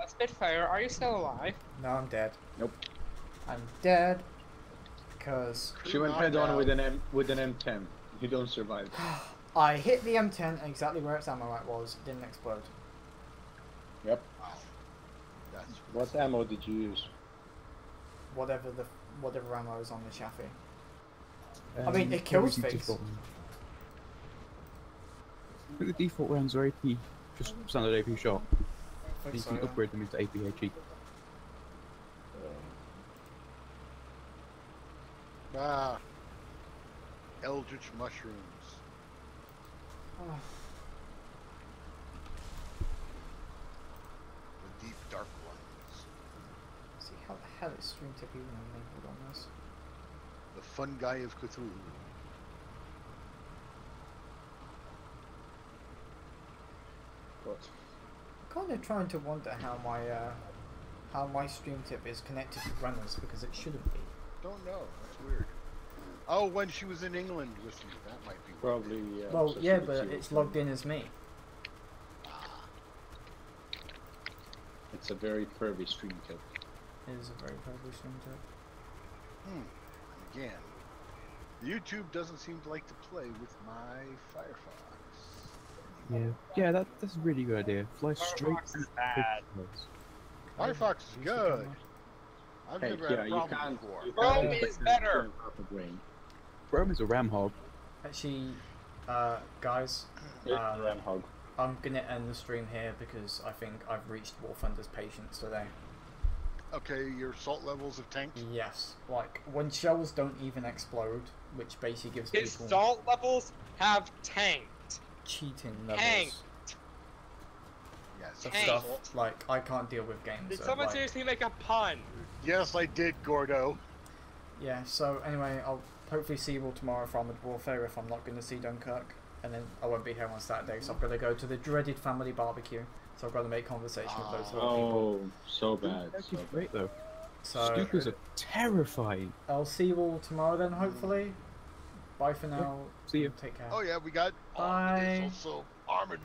Spitfire, are you still alive? No, I'm dead. Nope. I'm dead. Because She went Not head on now. with an M10. You don't survive. I hit the M10 exactly where its ammo rack was. It didn't explode. Yep. Wow. That's What ammo did you use? Whatever ammo is on the chaffee. I mean, it kills What was he things. just on? I think the default rounds are AP, just standard AP shot. I think You so, can yeah. upgrade them into AP HE. Ah, eldritch mushrooms. Oh, The deep dark ones. see, how the hell is streamtip even enabled on this? The fun guy of Cthulhu. What? I'm kind of trying to wonder how my stream tip is connected to runners because it shouldn't be. Don't know. That's weird. Oh, when she was in England with you, that might be. what it Probably, is. yeah. Well, so yeah, she but gets it's you logged in as me. It's a very pervy stream tip. It is a very powerful stream tip. Again, YouTube doesn't seem to like to play with my Firefox. Yeah, that's a really good idea. Fly straight Firefox is bad. Firefox is good. I've Hey, never had yeah, a you problem can't. before. You Chrome can't is expect better. to turn off a brain. Chrome is a ram hog. Actually, guys, Yeah, ram hog. I'm gonna end the stream here because I think I've reached Warthunder's patience today. Okay, your salt levels have tanked. Yes, like when shells don't even explode, which basically gives His people salt levels have tanked. cheating levels Tanked. Yes. of Tanked. stuff. Like I can't deal with games. Did that, someone like, seriously make a pun? Yes, I did, Gordo. Yeah. So anyway, I'll hopefully see you all tomorrow for Armored Warfare if I'm not going to see Dunkirk, and then I won't be here on Saturday, so I've got to go to the dreaded family barbecue. So I've got to make conversation with those sort of people. Oh, so bad. That's So great though. So Stukas are terrifying. I'll see you all tomorrow then, hopefully. Bye for now. See you. Take care. Oh yeah, we got. Bye. There's also Armored